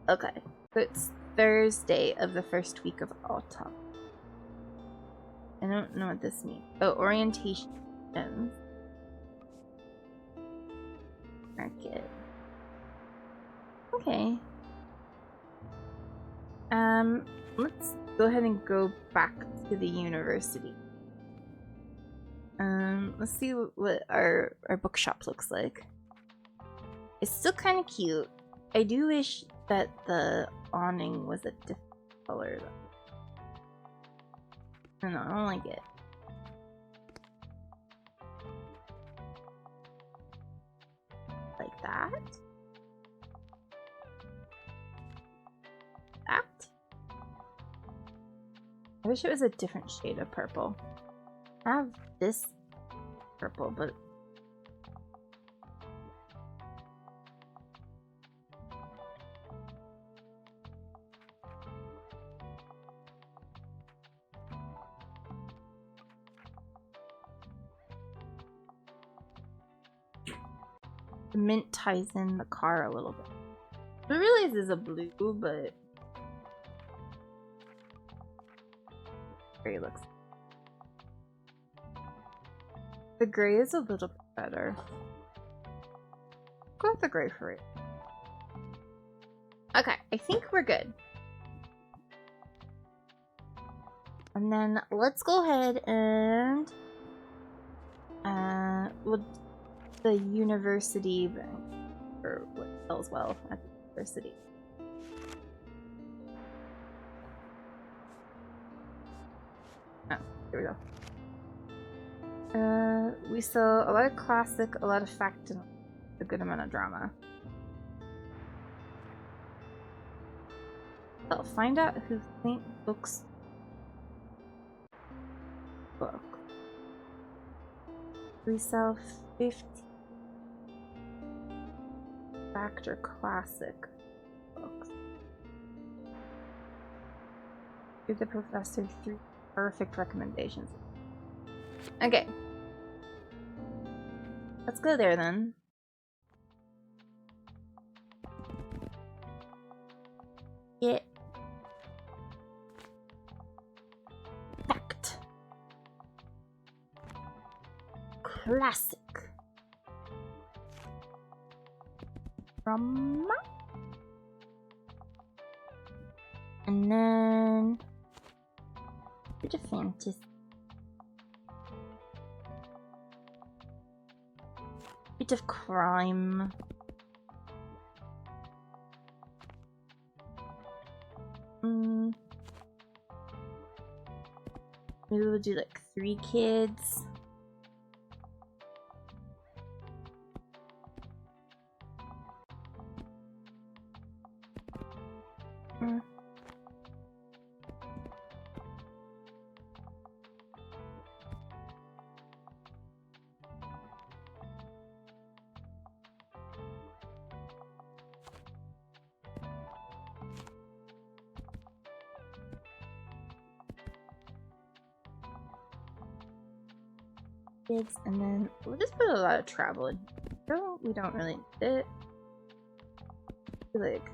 Okay, so it's Thursday of the first week of autumn. I don't know what this means. Oh, orientation. Market. Okay. Let's go ahead and go back to the university. Let's see what our bookshop looks like. It's still kind of cute. I do wish that the awning was a different color though. I don't like it. Like that. That. I wish it was a different shade of purple. I have this purple, but the mint ties in the car a little bit. I realize it's a blue, but gray looks. The gray is a little bit better. Go with the gray for it. Okay, I think we're good. And then let's go ahead and we'll the university bank, or what sells well at the university. Oh, here we go. We sell a lot of classic, a lot of fact, and a good amount of drama. So find out who Saint Books book. We sell 50 fact or classic books. Give the professor 3 perfect recommendations. Okay. Let's go there then. Get fact. Classic. Drama. And then bit of fantasy. Bit of crime. Maybe we'll do like 3 kids. Kids, and then we'll just put a lot of travel in. We don't really need it. Like,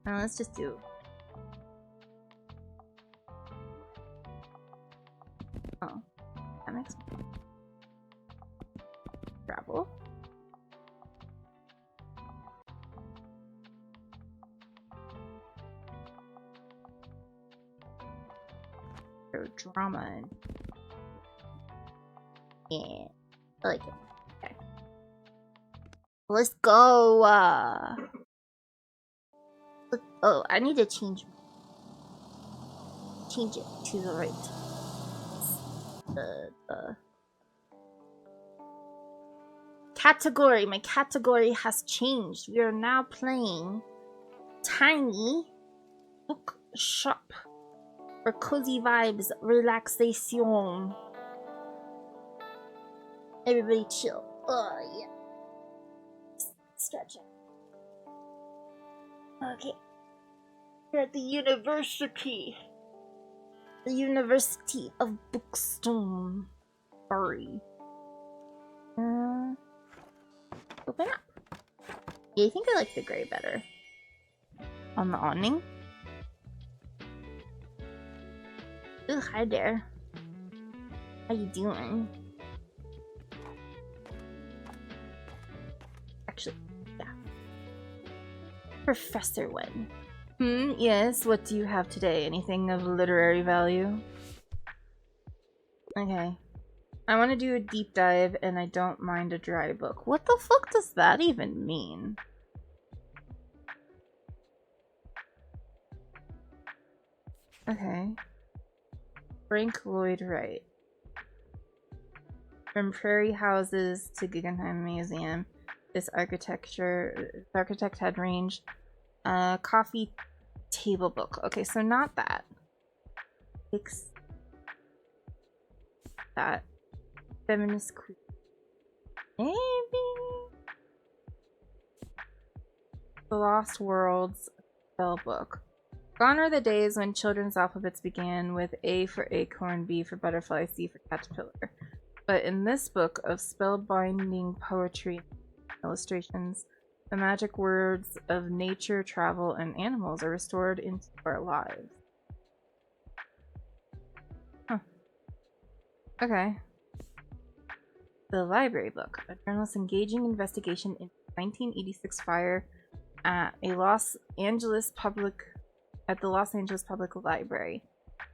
let's just do. Oh, that makes sense. Travel. Throw drama in. Yeah, I like it. Okay. Let's go. Oh, I need to change it to the right. The category. My category has changed. We are now playing Tiny Bookshop for cozy vibes, relaxation. Everybody chill. Oh, yeah. Stretching. Okay. We're at the university. The University of Bookstone. Sorry. Open up. Yeah, I think I like the gray better. On the awning. Ooh, hi there. How you doing? Actually, yeah. Professor Wen. Yes, what do you have today? Anything of literary value? Okay. I want to do a deep dive and I don't mind a dry book. What the fuck does that even mean? Okay. Frank Lloyd Wright. From prairie houses to Guggenheim Museum, this architect had range. Coffee table book. Okay, so not that. Fix that. Feminist queen. Maybe. The Lost Worlds spell book. Gone are the days when children's alphabets began with A for acorn, B for butterfly, C for caterpillar. But in this book of spellbinding poetry and illustrations, the magic words of nature, travel, and animals are restored into our lives. Huh. Okay. The Library Book, a journalist's engaging investigation into 1986 fire at the Los Angeles Public Library.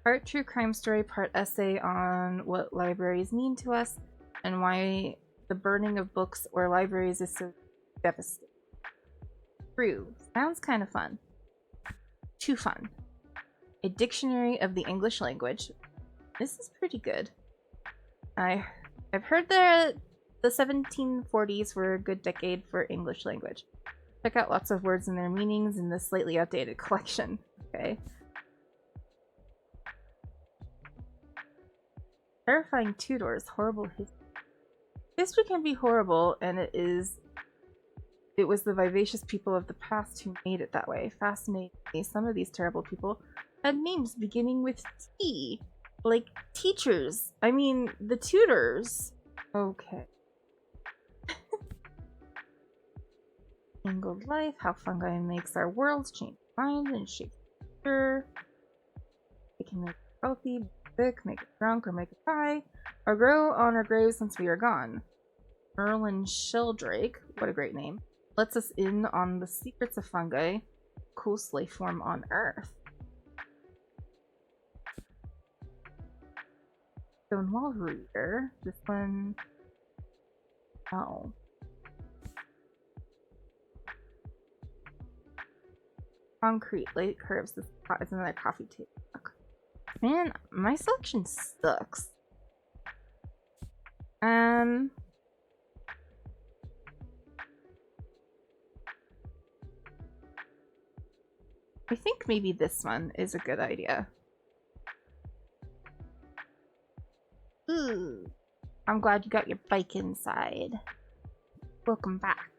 Part true crime story, part essay on what libraries mean to us and why the burning of books or libraries is so devastating. True. Sounds kind of fun. Too fun. A dictionary of the English language. This is pretty good. I've heard that the 1740s were a good decade for English language. Check out lots of words and their meanings in this slightly outdated collection. Okay. Terrifying Tudors, horrible history. History can be horrible, and it was the vivacious people of the past who made it that way. Fascinatingly, some of these terrible people had names beginning with T. Like teachers. I mean, the Tudors. Okay. Angled life, how fungi makes our worlds change minds and shape future. It can make it healthy, sick, make it drunk, or make it die, or grow on our graves since we are gone. Merlin Sheldrake, what a great name, lets us in on the secrets of fungi, coolest life form on Earth. Stonewall Reader. This one. Oh. Concrete Late Curves. This is another coffee table book. Man, my selection sucks. I think maybe this one is a good idea. Ooh. I'm glad you got your bike inside. Welcome back.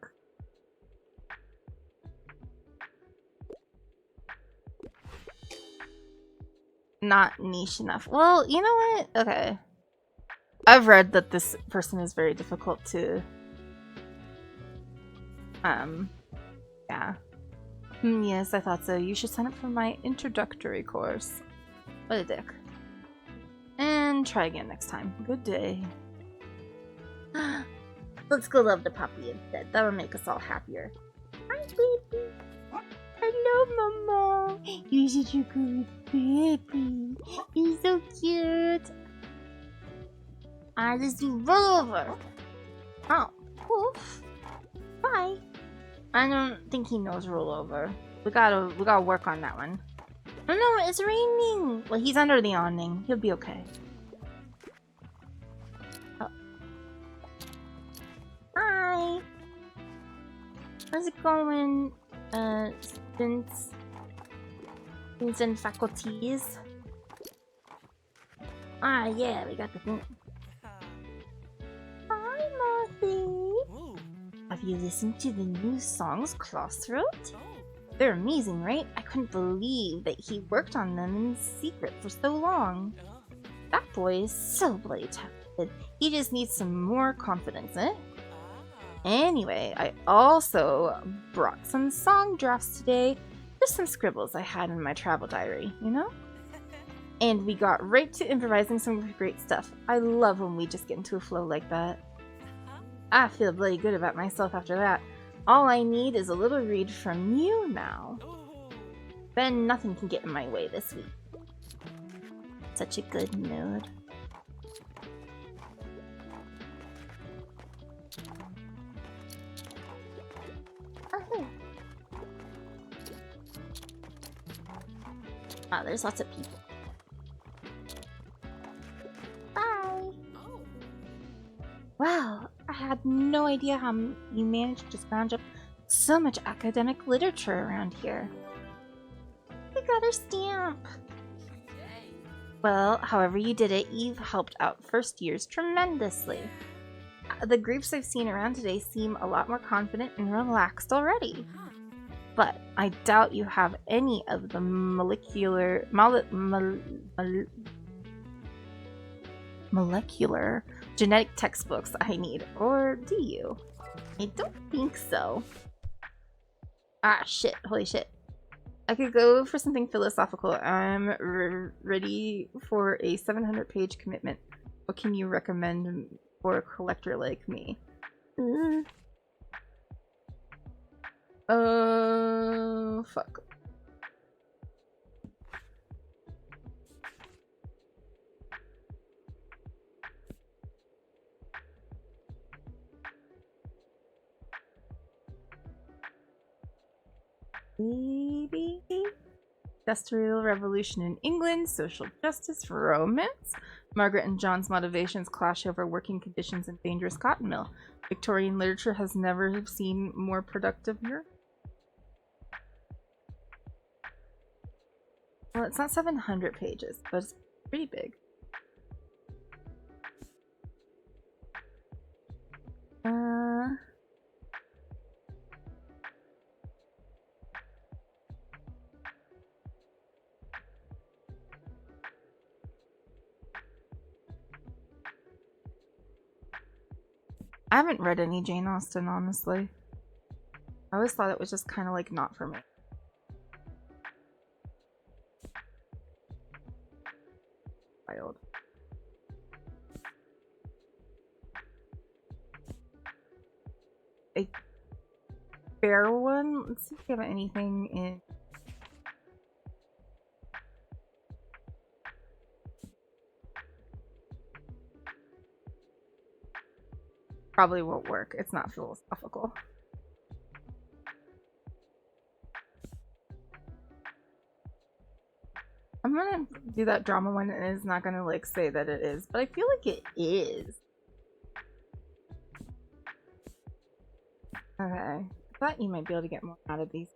Not niche enough. Well, you know what? Okay. I've read that this person is very difficult to... yeah. Yes, I thought so. You should sign up for my introductory course. What a dick. And try again next time. Good day. Let's go love the puppy instead. That'll make us all happier. Hi, baby. Hello, Mama. You're such a good baby. You're so cute. Let's do roll over. Oh, poof. Bye. I don't think he knows roll over. We gotta work on that one. Oh no, it's raining. Well, he's under the awning. He'll be okay. Oh. Hi. How's it going, students and faculties? Ah, yeah, we got the thing. Hi, Marthy. Have you listened to the new songs Crossroad? They're amazing, right? I couldn't believe that he worked on them in secret for so long. That boy is so bloody talented. He just needs some more confidence, eh? Anyway, I also brought some song drafts today. Just some scribbles I had in my travel diary, you know? And we got right to improvising some great stuff. I love when we just get into a flow like that. I feel bloody good about myself after that. All I need is a little read from you now. Then nothing can get in my way this week. Such a good mood. Oh, hey. Wow, there's lots of people. Bye! Wow, I had no idea how you managed to scrounge up so much academic literature around here. I got her stamp! Well, however you did it, you've helped out first years tremendously. The groups I've seen around today seem a lot more confident and relaxed already. But I doubt you have any of the molecular genetic textbooks I need, or do you? I don't think so. Ah, shit. Holy shit. I could go for something philosophical. I'm ready for a 700-page commitment. What can you recommend for a collector like me? Fuck. Maybe? Industrial Revolution in England, social justice, romance. Margaret and John's motivations clash over working conditions and dangerous cotton mill. Victorian literature has never seen more productive here. Well, it's not 700 pages, but it's pretty big. I haven't read any Jane Austen, honestly. I always thought it was just kind of like not for me. Wild. A fair one? Let's see if we have anything in... Probably won't work. It's not philosophical. I'm gonna do that drama one and it's not gonna like say that it is, but I feel like it is. Okay. I thought you might be able to get more out of these.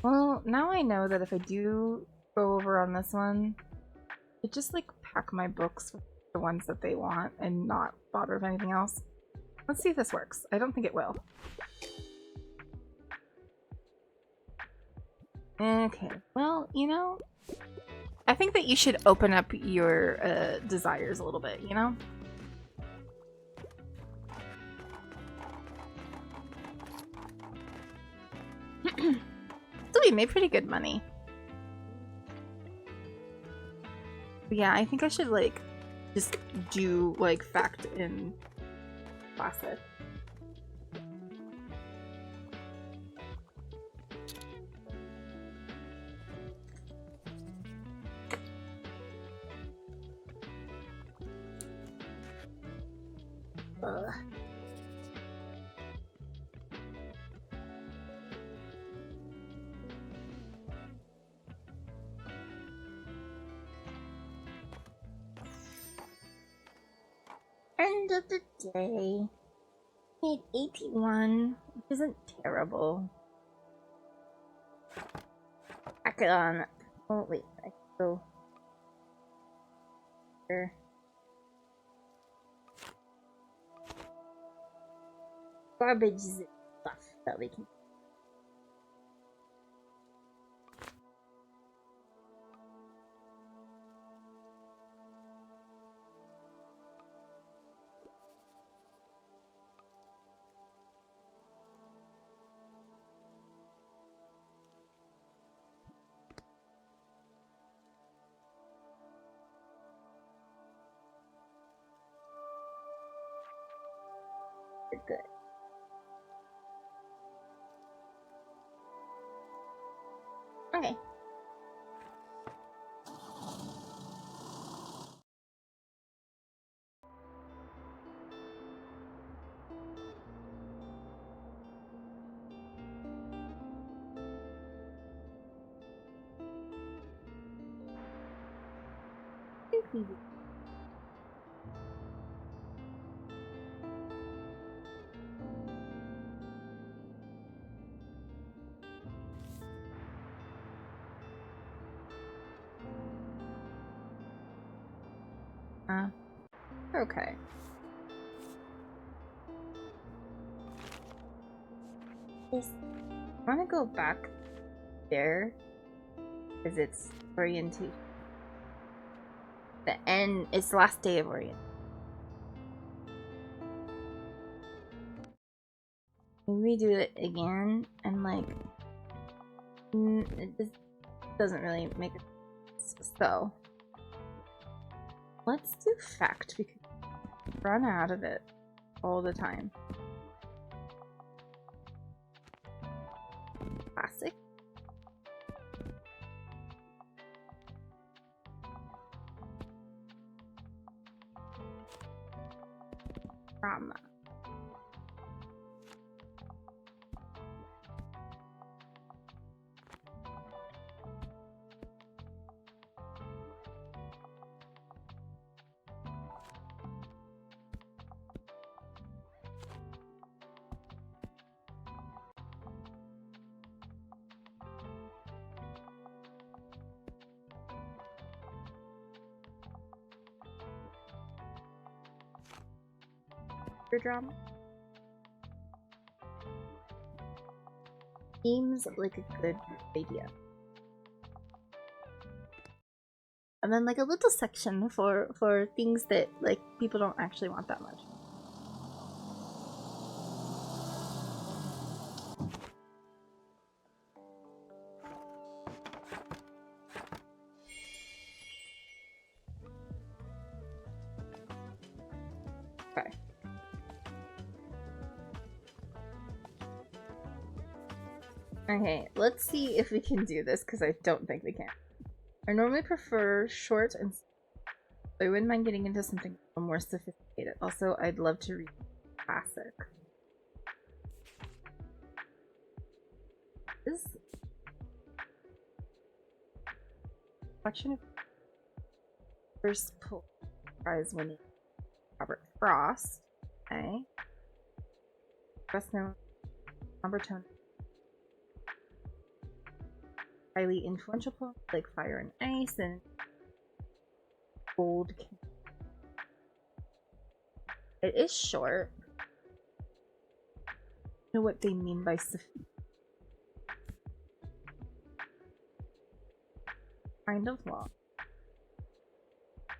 Well, now I know that if I do go over on this one, I just like pack my books with the ones that they want and not bother with anything else. Let's see if this works. I don't think it will. Okay, well, you know, I think that you should open up your desires a little bit, you know? So we made pretty good money. But yeah, I think I should like just do like fact in classic. End of the day. Made 81, which isn't terrible. Back it on. Oh wait, I can go here. Garbage stuff that we can. You're good. Okay. Okay. Just want to go back there because it's orientation. The end. It's the last day of orientation. Maybe do it again and like it just doesn't really make sense. So let's do fact because we run out of it all the time. Classic. Drama. Drama seems like a good idea, and then like a little section for things that like people don't actually want that much. Okay. Okay, let's see if we can do this, because I don't think we can. I normally prefer short and I wouldn't mind getting into something a little more sophisticated. Also, I'd love to read classic. This collection of first prize winning Robert Frost. Okay. Best known Umbertone. Highly influential poems like Fire and Ice and Gold. It is short. I don't know what they mean by kind of long.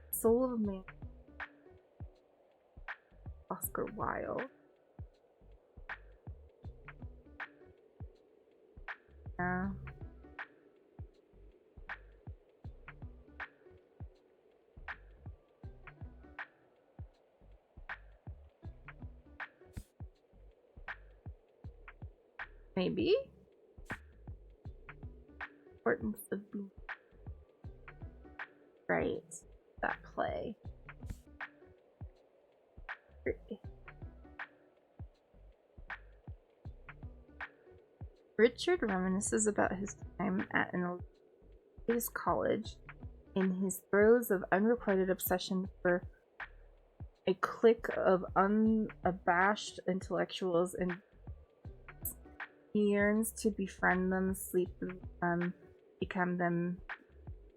Soul of Man. Oscar Wilde. Yeah. Maybe? Importance of being right. That play. Richard reminisces about his time at an elite college in his throes of unrequited obsession for a clique of unabashed intellectuals, and he yearns to befriend them, sleep with them, become them,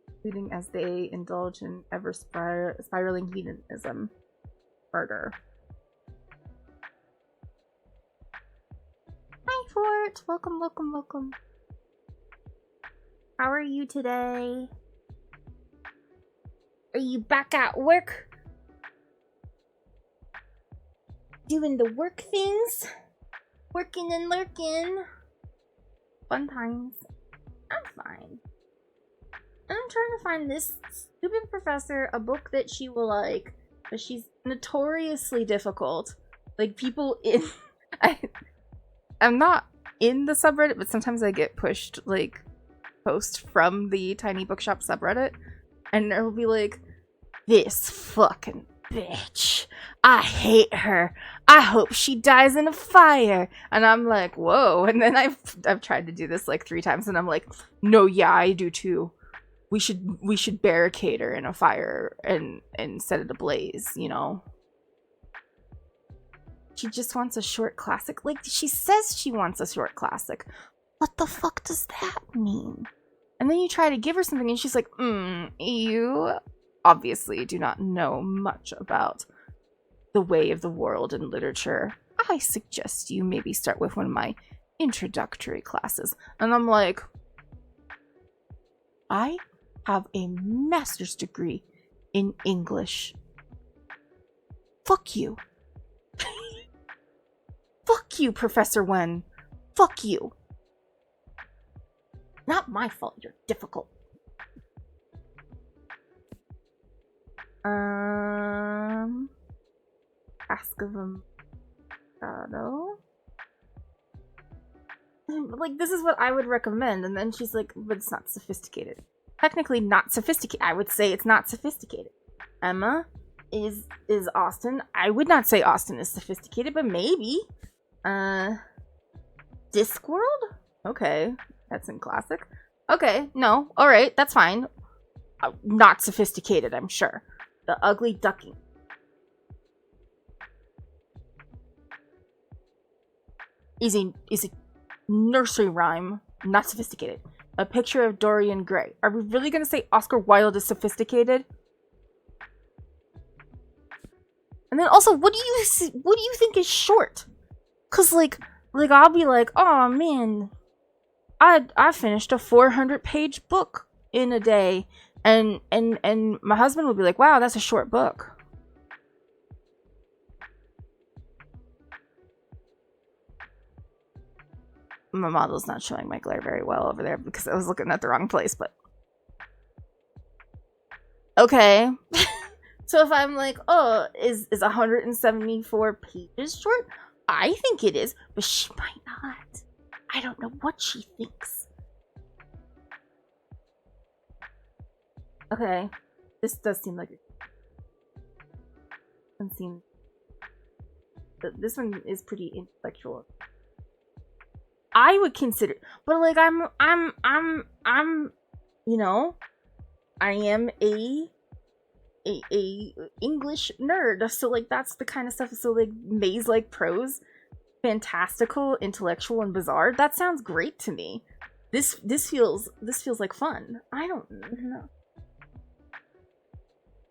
including as they indulge in ever spiraling hedonism. Murder. Hi, Fort! Welcome, welcome, welcome. How are you today? Are you back at work? Doing the work things? Working and lurking? Fun times. I'm fine. And I'm trying to find this stupid professor a book that she will like, but she's notoriously difficult. Like, people in... I'm not in the subreddit, but sometimes I get pushed, like, posts from the Tiny Bookshop subreddit, and it'll be like, this fucking bitch. I hate her. I hope she dies in a fire. And I'm like, whoa. And then I've tried to do this like 3 times, and I'm like, no, yeah, I do too. We should barricade her in a fire and set it ablaze, you know? She just wants a short classic. Like, she says she wants a short classic. What the fuck does that mean? And then you try to give her something, and she's like, you obviously do not know much about the way of the world and literature. I suggest you maybe start with one of my introductory classes. And I'm like, I have a master's degree in English. Fuck you. Fuck you, Professor Wen. Fuck you. Not my fault you're difficult. Ask of a Shadow. Like, this is what I would recommend, and then she's like, but it's not sophisticated. Technically not sophisticated. I would say it's not sophisticated. Emma is Austin. I would not say Austin is sophisticated, but maybe. Discworld? Okay. That's in classic. Okay, no. Alright, that's fine. Not sophisticated, I'm sure. The Ugly Duckling. Is a nursery rhyme. Not sophisticated. A Picture of Dorian Gray. Are we really gonna say Oscar Wilde is sophisticated? And then also, what do you think is short? Cause like I'll be like, oh man, I finished a 400-page book in a day, and my husband will be like, wow, that's a short book. My model's not showing my glare very well over there because I was looking at the wrong place, but okay. So if I'm like, oh, is 174 pages short? I think it is, but she might not. I don't know what she thinks. Okay. This does seem like this one is pretty intellectual. I would consider, but like I'm you know, I am a English nerd, so like that's the kind of stuff. So like maze-like prose, fantastical, intellectual, and bizarre. That sounds great to me. This feels like fun. I don't know.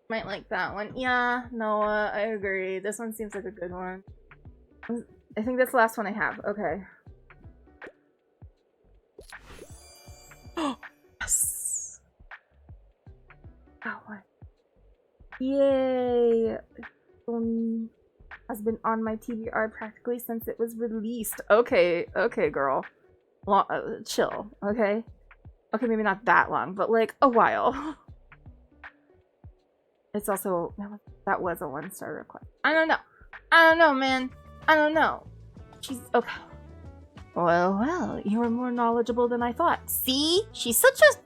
Might like that one. Yeah, Noah, I agree. This one seems like a good one. I think that's the last one I have. Okay. Yes. That one. Yay! Has been on my TBR practically since it was released. Okay, girl. Chill, okay? Okay, maybe not that long, but like a while. It's also, that was a 1-star request. I don't know, man. I don't know. She's, okay. Well, you are more knowledgeable than I thought. See? She's such a...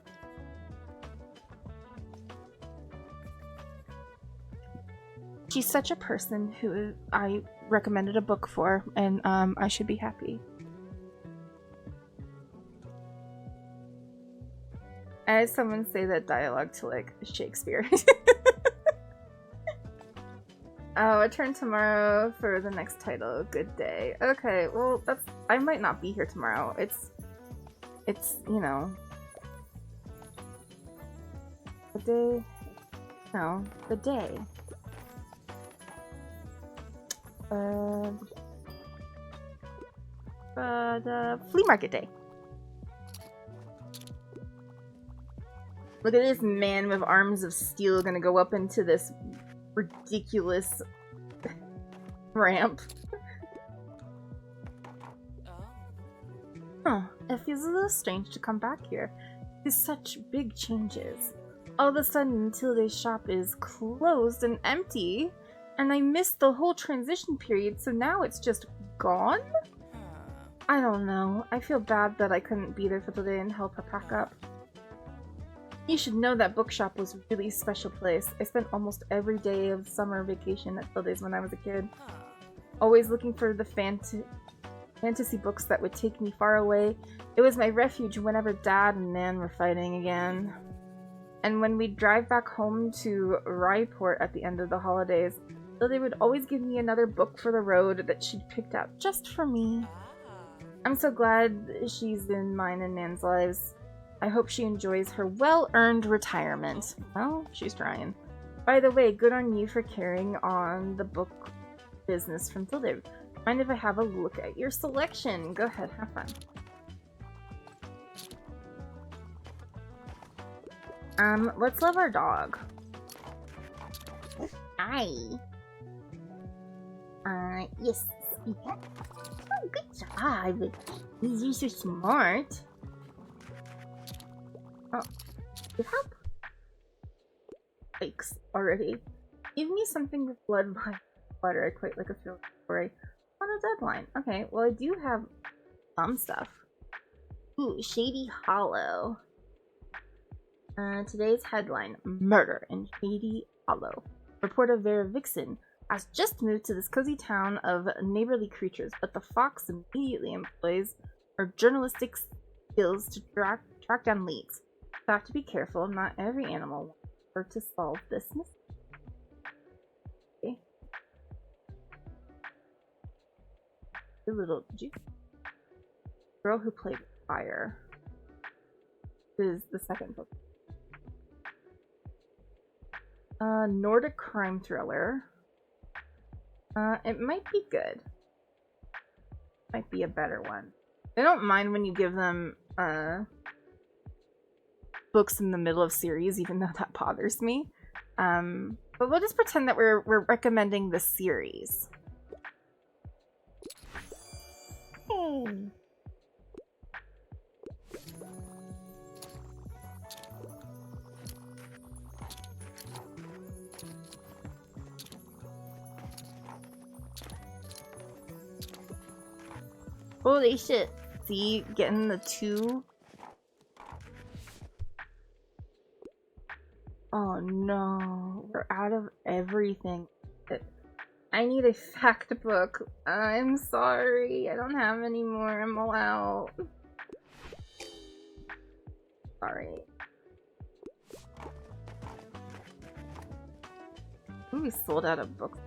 She's such a person who I recommended a book for, and I should be happy. I had someone say that dialogue to, like, Shakespeare. Oh, a turn tomorrow for the next title. Good day. Okay, well, that's... I might not be here tomorrow. It's, you know... The day... No, the day. The flea market day. Look at this man with arms of steel gonna go up into this ridiculous ramp. Huh, it feels a little strange to come back here. There's such big changes. All of a sudden, Tilde's shop is closed and empty, And I missed the whole transition period, so now it's just gone? I don't know. I feel bad that I couldn't be there for the day and help her pack up. You should know that bookshop was a really special place. I spent almost every day of summer vacation at Tilde's when I was a kid. Always looking for the fantasy books that would take me far away. It was my refuge whenever Dad and Nan were fighting again. And when we'd drive back home to Raiport at the end of the holidays, Tilde would always give me another book for the road that she'd picked out just for me. I'm so glad she's in mine and Nan's lives. I hope she enjoys her well-earned retirement. Well, she's trying. By the way, good on you for carrying on the book business from Tilde. Mind if I have a look at your selection? Go ahead, have fun. Let's love our dog. Hi. Yes. Oh, good job. You're so smart. Oh, you help? Thanks already. Give me something with blood by water. I quite like a field story on a deadline. Okay, well I do have some stuff. Ooh, Shady Hollow. Today's headline: Murder in Shady Hollow. Report of Vera Vixen has just moved to this cozy town of neighborly creatures, but the fox immediately employs her journalistic skills to track down leads. You have to be careful. Not every animal wants her to solve this mystery. Okay. The little girl who played with fire. This is the second book. Nordic crime thriller. It might be good. Might be a better one. I don't mind when you give them books in the middle of series, even though that bothers me. But we'll just pretend that we're recommending the series. Hey. Holy shit. See, getting the 2. Oh no, we're out of everything. I need a fact book. I'm sorry, I don't have any more. I'm all out. Sorry. Ooh, we sold out of books.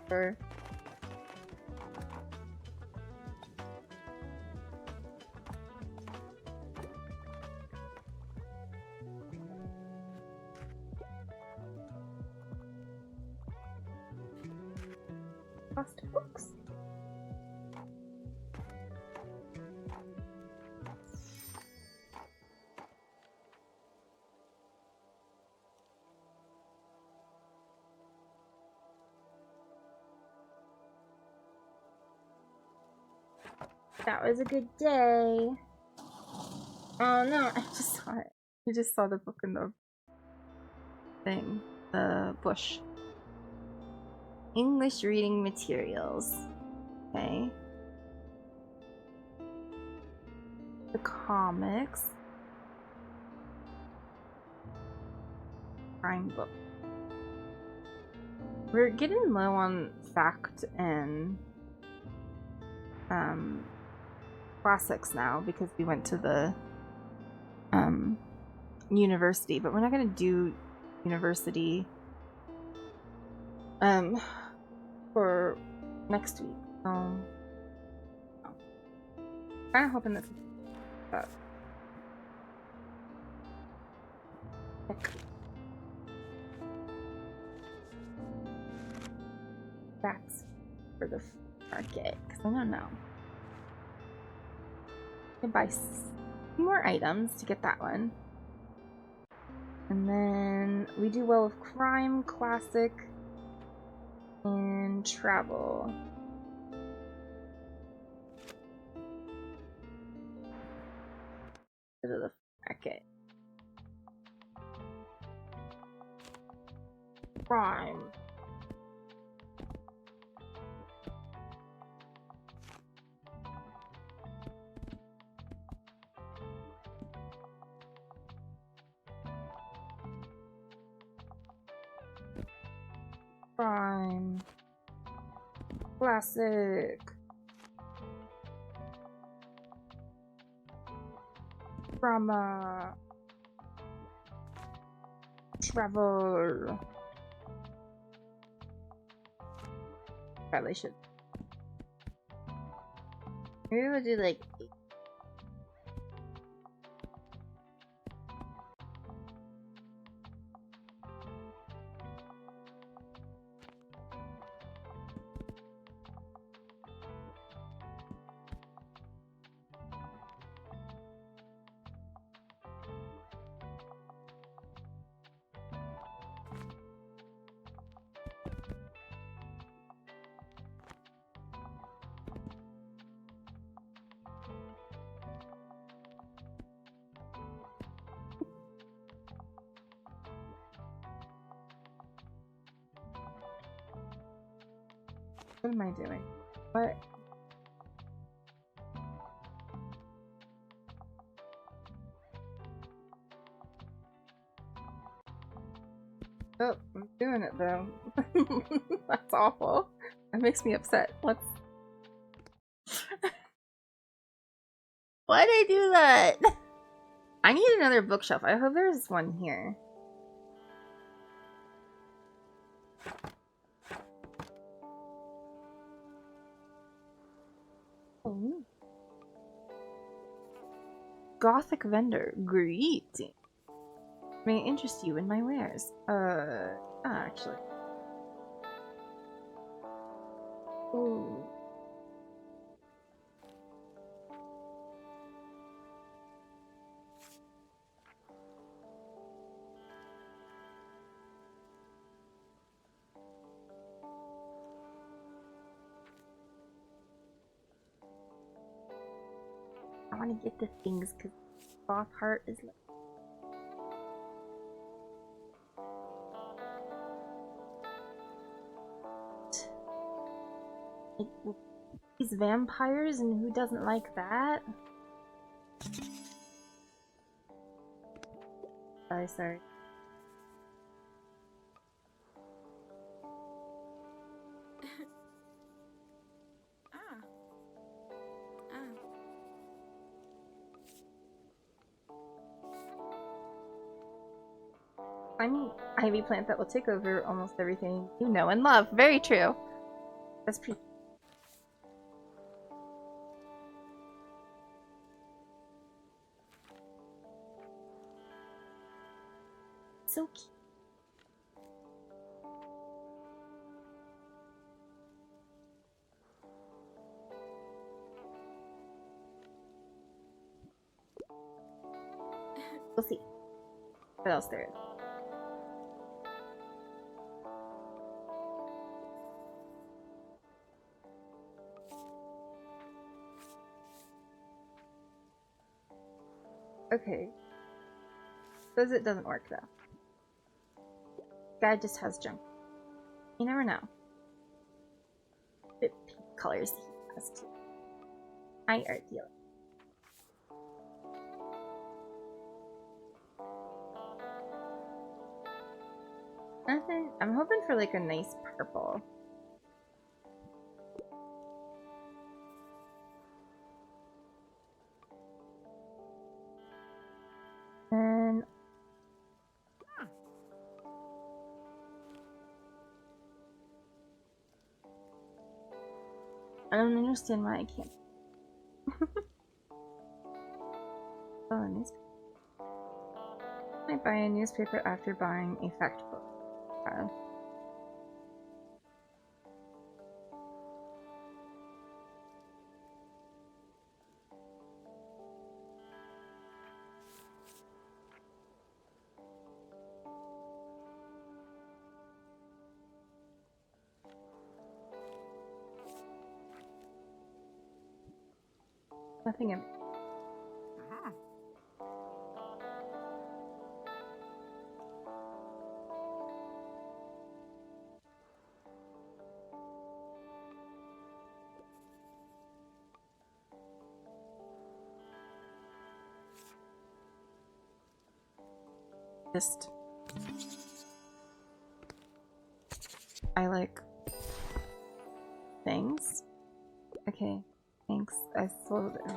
Sure. Cost books. That was a good day. Oh no, I just saw it. I just saw the book in the thing. The bush. English reading materials. Okay. The comics. Crime book. We're getting low on fact and classics now because we went to the university, but we're not gonna do university for next week. I'm kind of hoping that that's for the market, because I don't know. I can buy more items to get that one. And then we do well with crime, classic, and travel. Go to the market. Prime. Prime. Classic. Drama. Travel. Probably should. Maybe we'll do like 8. What am I doing? What? Oh, I'm doing it though. That's awful. That makes me upset. What's... Why'd I do that? I need another bookshelf. I hope there's one here. Oh. Gothic vendor. Greeting. May I interest you in my wares? Actually. Ooh. I want to get the things because Both Heart is like... These vampires, and who doesn't like that? Sorry. I'm ivy plant that will take over almost everything you know and love. Very true. That's pretty. So cute. We'll see what else there is. Okay. Says it doesn't work though. Guy just has junk. You never know. It pink colors he has too. I art dealer. Nothing. I'm hoping for like a nice purple. And I don't understand why I can't. Oh, a newspaper. I might buy a newspaper after buying a fact book. Nothing in. Just... I like... things. Okay, thanks. I sold it.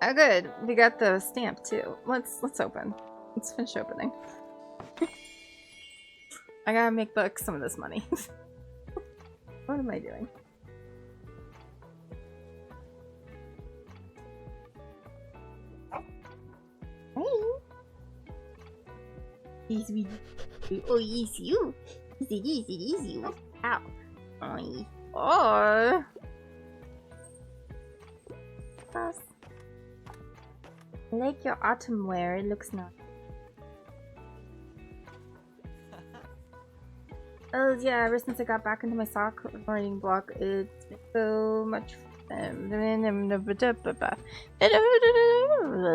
Oh good, we got the stamp too. Let's open. Let's finish opening. I gotta make back some of this money. What am I doing? Hey! Oh, yes, you! Yes, it is you! Ow! Oh! Plus, I like your autumn wear, it looks nice. Oh yeah, ever since I got back into my sock recording block, it's been so much fun.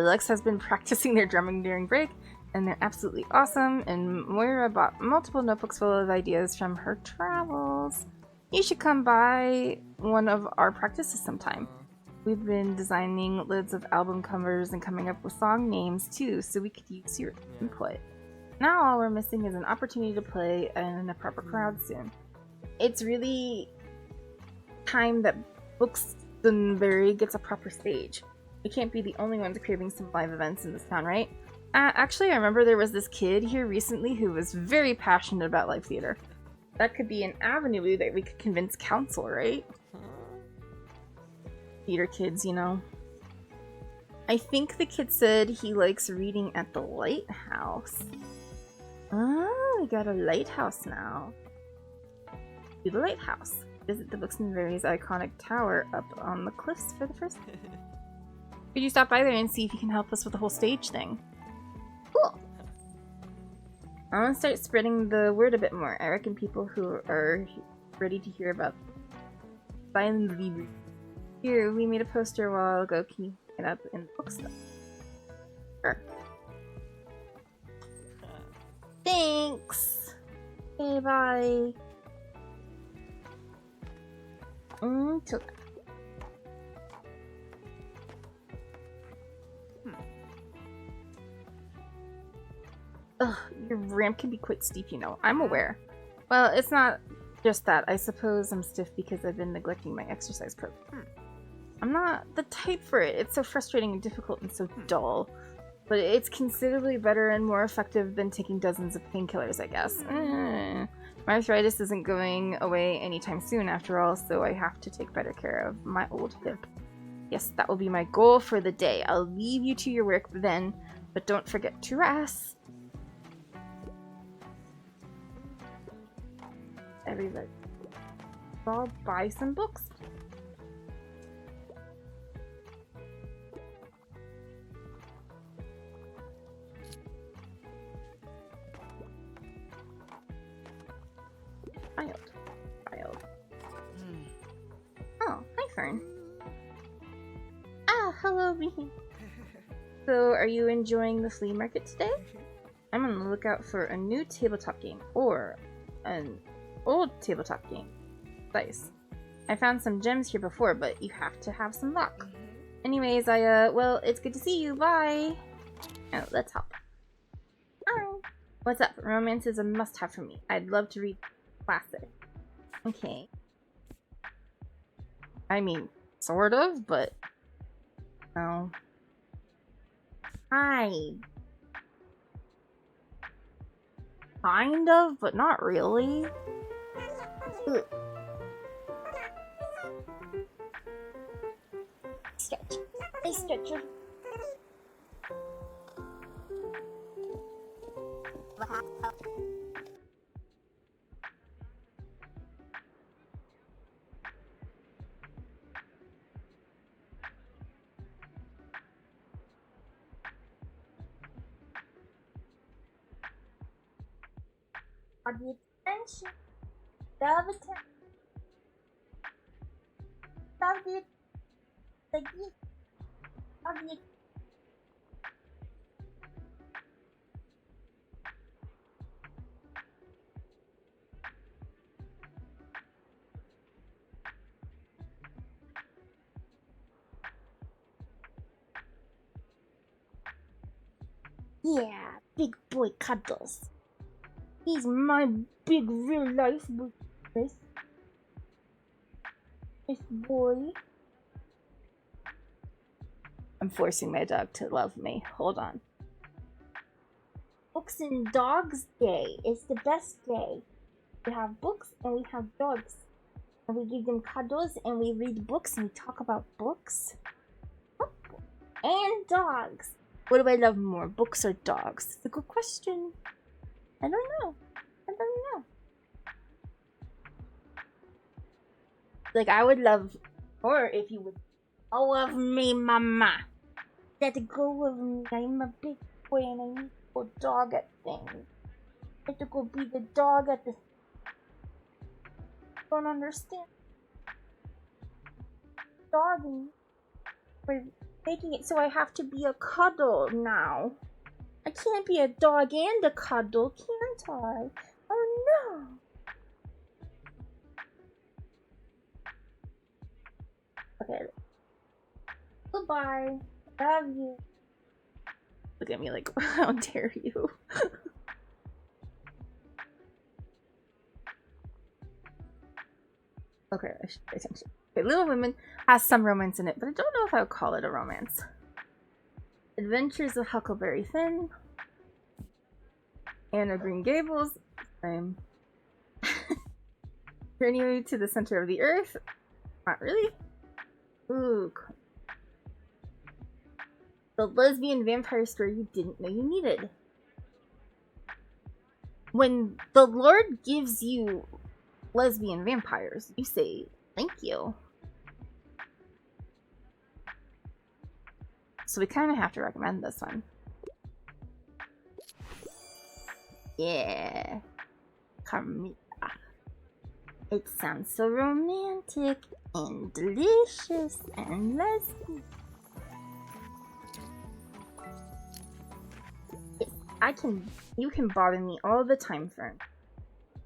Lex has been practicing their drumming during break, and they're absolutely awesome, and Moira bought multiple notebooks full of ideas from her travels. You should come by one of our practices sometime. We've been designing lids of album covers and coming up with song names too, so we could use your input. Now all we're missing is an opportunity to play in a proper crowd soon. It's really time that Bookstonbury gets a proper stage. We can't be the only ones craving some live events in this town, right? Actually, I remember there was this kid here recently who was very passionate about live theater. That could be an avenue that we could convince council, right? Theater kids, you know. I think the kid said he likes reading at the lighthouse. Oh, we got a lighthouse now. To the lighthouse. Visit the Bookstonbury's iconic tower up on the cliffs for the first time. Could you stop by there and see if you can help us with the whole stage thing? Cool. I want to start spreading the word a bit more. I reckon people who are ready to hear about finally. Here, we made a poster a while ago. Can you get up in the bookstore? Sure. Thanks. Okay, bye. Took. Ugh, your ramp can be quite steep, you know. I'm aware. Well, it's not just that. I suppose I'm stiff because I've been neglecting my exercise program. I'm not the type for it. It's so frustrating and difficult and so dull. But it's considerably better and more effective than taking dozens of painkillers, I guess. My arthritis isn't going away anytime soon, after all, so I have to take better care of my old hip. Yes, that will be my goal for the day. I'll leave you to your work then, but don't forget to rest. Everybody, I'll buy some books. Child. Oh, hi Fern. Ah, hello me. So, are you enjoying the flea market today? I'm on the lookout for a new tabletop game, or an old tabletop game. Dice. I found some gems here before, but you have to have some luck. Anyways, well, it's good to see you. Bye. Oh, let's hop. Hi. What's up? Romance is a must-have for me. I'd love to read classic. Okay. I mean, sort of, but no. Hi. Kind of, but not really. Ugh. Stretch. Hey, stretcher. On the attention. Love attention. Love it. The gift. Love it. Yeah, big boy cuddles. He's my big real life boy. This boy. I'm forcing my dog to love me. Hold on. Books and Dogs Day is the best day. We have books and we have dogs. And we give them cuddles and we read books and we talk about books. And dogs. What do I love more, books or dogs? It's a good question. I don't know. Like, I would love, or if you would go with me, mama. That to go with me. I'm a big boy and I need to go dog at things. I have to go be the dog at the... Don't understand. Dogging. We're making it so I have to be a cuddle now. I can't be a dog and a cuddle, can't I? Oh no. Okay. Goodbye. Love you. Look at me like, how dare you? Okay, I should pay attention. Okay, Little Women has some romance in it, but I don't know if I would call it a romance. Adventures of Huckleberry Finn. Anne of Green Gables. Same. Journey to the Center of the Earth. Not really. Ooh. The lesbian vampire story you didn't know you needed. When the Lord gives you lesbian vampires, you say thank you. So we kind of have to recommend this one. Yeah. Carmita. It sounds so romantic and delicious and lesbian. You can bother me all the time, Fern.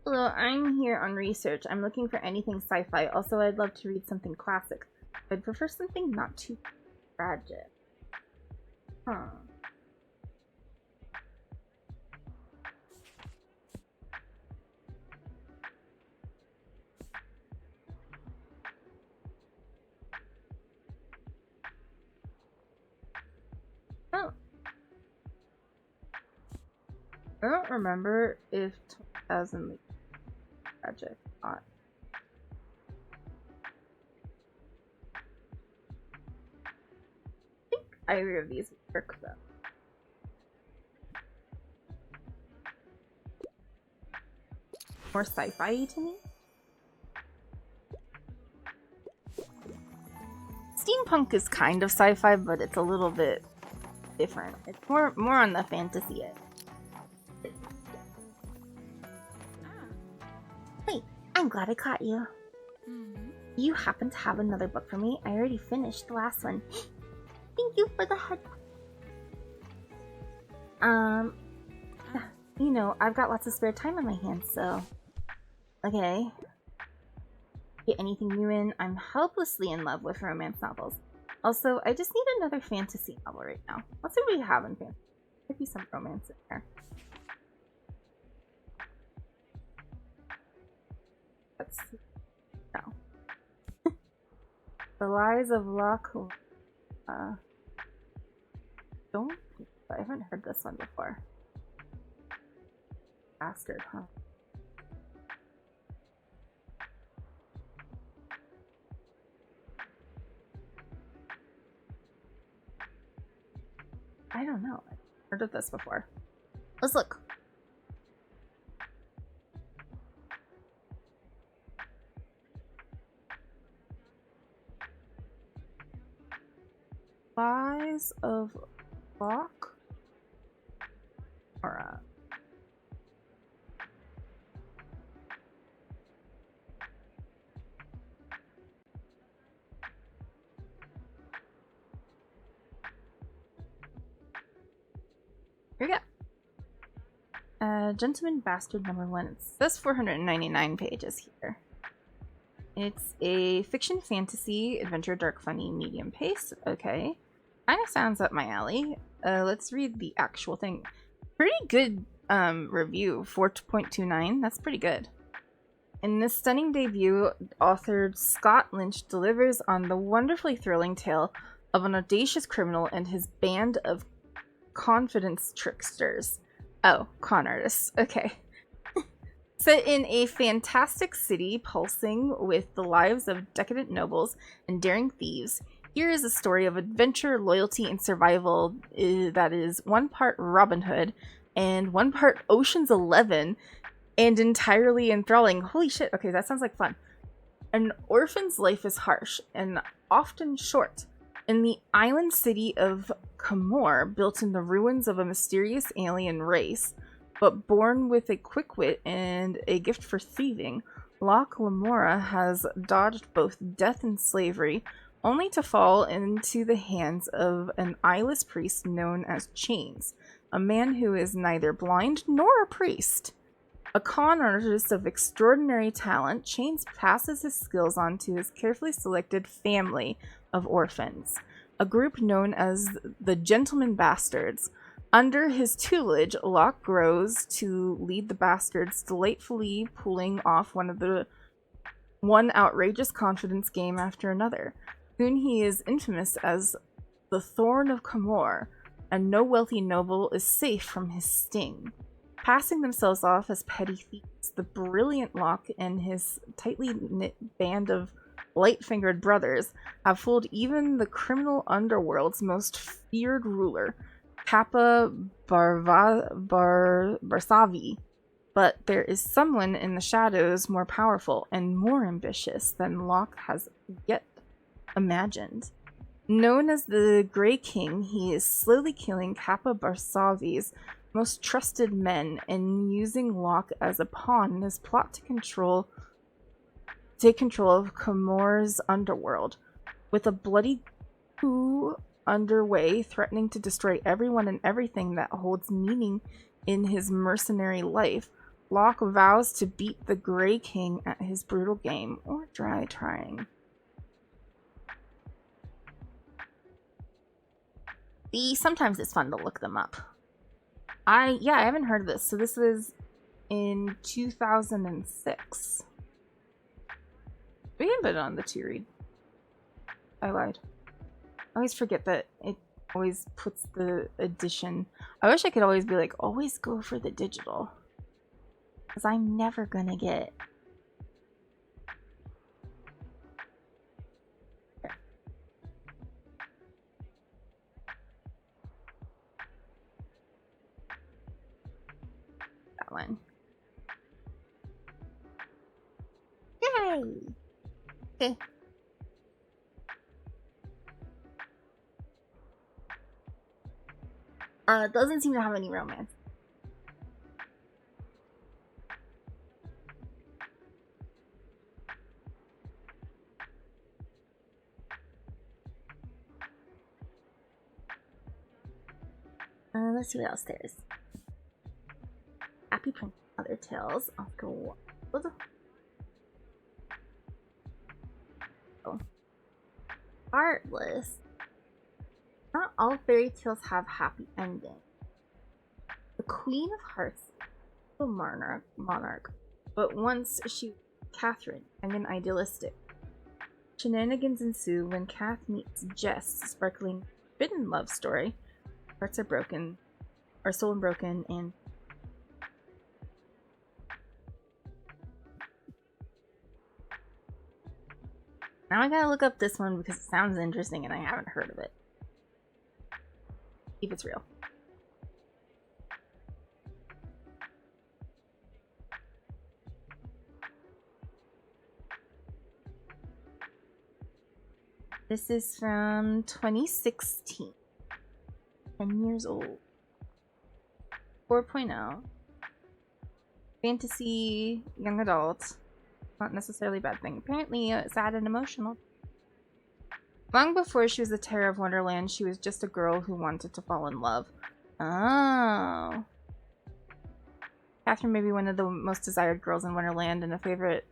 Hello, I'm here on research. I'm looking for anything sci-fi. Also, I'd love to read something classic. I'd prefer something not too tragic. Huh. Oh. I don't remember if 2000 tragic or not. I think either of these work though. More sci-fi to me. Steampunk is kind of sci-fi, but it's a little bit different. It's more on the fantasy edge. Hey, I'm glad I caught you. You happen to have another book for me? I already finished the last one. Thank you for the head. You know, I've got lots of spare time on my hands, so... Okay. Get anything new in? I'm helplessly in love with romance novels. Also, I just need another fantasy novel right now. Let's see what we have in fantasy. Could be some romance in there. Let's see. No. The Lies of Locke. I haven't heard this one before. Bastard, huh? I don't know. I've heard of this before. Let's look. Lies of Locke? Or, here we go. Gentleman Bastard #1. It says 499 pages here. It's a fiction, fantasy, adventure, dark, funny, medium pace. Okay. Kind of sounds up my alley. Let's read the actual thing. Pretty good review, 4.29. That's pretty good. In this stunning debut, author Scott Lynch delivers on the wonderfully thrilling tale of an audacious criminal and his band of confidence tricksters. Oh, con artists. Okay. Set in a fantastic city pulsing with the lives of decadent nobles and daring thieves, here is a story of adventure, loyalty, and survival that is one part Robin Hood and one part Ocean's 11 and entirely enthralling. Holy shit, okay, that sounds like fun. An orphan's life is harsh and often short. In the island city of Comore, built in the ruins of a mysterious alien race, but born with a quick wit and a gift for thieving, Locke Lamora has dodged both death and slavery, only to fall into the hands of an eyeless priest known as Chains, a man who is neither blind nor a priest. A con artist of extraordinary talent, Chains passes his skills on to his carefully selected family of orphans, a group known as the Gentleman Bastards. Under his tutelage, Locke grows to lead the bastards, delightfully pulling off one outrageous confidence game after another. Soon he is infamous as the Thorn of Comore, and no wealthy noble is safe from his sting. Passing themselves off as petty thieves, the brilliant Locke and his tightly knit band of light-fingered brothers have fooled even the criminal underworld's most feared ruler, Kappa Barsavi. But there is someone in the shadows more powerful and more ambitious than Locke has yet imagined. Known as the Grey King, he is slowly killing Kappa Barsavi's most trusted men and using Locke as a pawn in his plot to take control of Comore's underworld. With a bloody coup underway, threatening to destroy everyone and everything that holds meaning in his mercenary life, Locke vows to beat the Grey King at his brutal game, or try trying. Sometimes it's fun to look them up. I haven't heard of this. So this was in 2006. We can put it on the to-read. I lied. I always forget that it always puts the edition. I wish I could always be like, always go for the digital. Because I'm never gonna get... that one. Yay! Okay. It doesn't seem to have any romance. Let's see what else there is. Happy Prince, Other Tales. I'll go. Oh. Heartless. Not all fairy tales have happy endings. The Queen of Hearts is a monarch, but once she was Catherine and an idealistic. Shenanigans ensue when Kath meets Jess, sparkling forbidden love story. Hearts are broken, are stolen, broken, and now I gotta look up this one because it sounds interesting and I haven't heard of it. See if it's real. This is from 2016. 10 years old. 4.0. Fantasy, young adult. Not necessarily a bad thing. Apparently sad and emotional. Long before she was the terror of Wonderland, she was just a girl who wanted to fall in love. Oh. Catherine may be one of the most desired girls in Wonderland and a favorite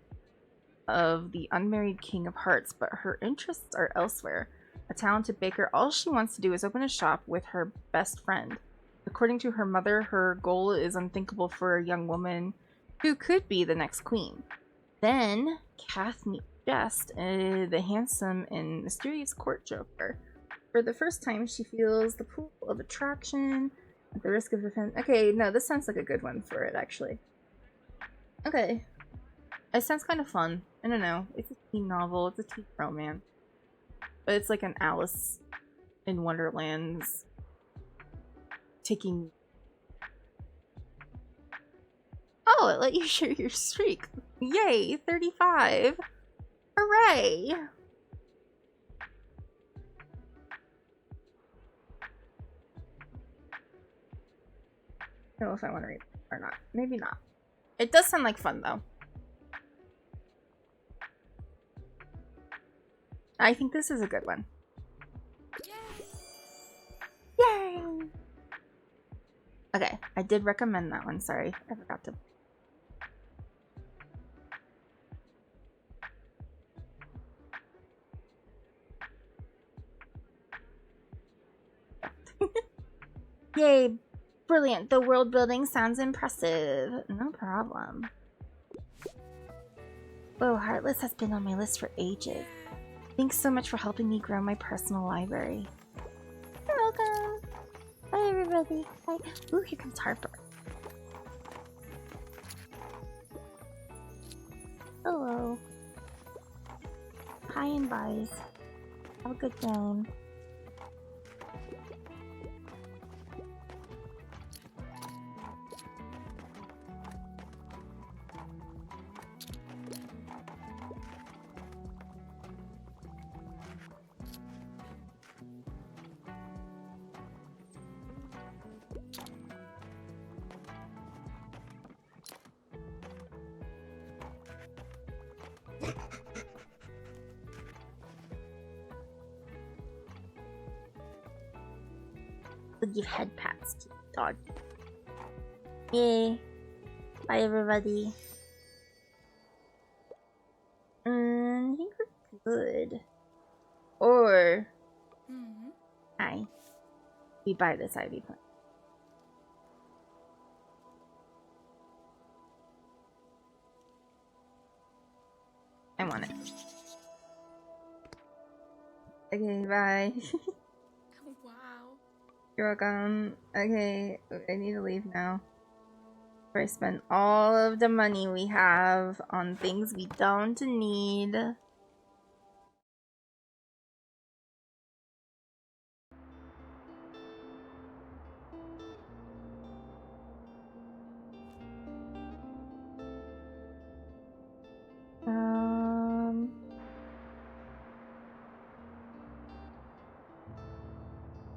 of the unmarried King of Hearts, but her interests are elsewhere. a talented baker. All she wants to do is open a shop with her best friend. According to her mother, her goal is unthinkable for a young woman who could be the next queen. Then, Kath meets Jest, the handsome and mysterious court joker. For the first time, she feels the pull of attraction at the risk of offense. Okay, no, this sounds like a good one for it, actually. Okay. It sounds kind of fun. I don't know. It's a teen novel. It's a teen romance. But it's like an Alice in Wonderland's taking... Oh, it let you share your streak. Yay, 35. Hooray! I don't know if I want to read it or not. Maybe not. It does sound like fun, though. I think this is a good one. Yay! Okay, I did recommend that one. Sorry, I forgot to. Yay! Brilliant. The world building sounds impressive. No problem. Whoa, Heartless has been on my list for ages. Thanks so much for helping me grow my personal library. You're welcome. Bye, everybody. Bye. Ooh, here comes Harper. Hello. Hi and byes. Have a good game. We'll give head pats to the dog. Yay. Bye, everybody. I think we're good. Or... Hi. We buy this ivy plant. I want it. Okay, bye. Wow. You're welcome. Okay, I need to leave now. I spent all of the money we have on things we don't need.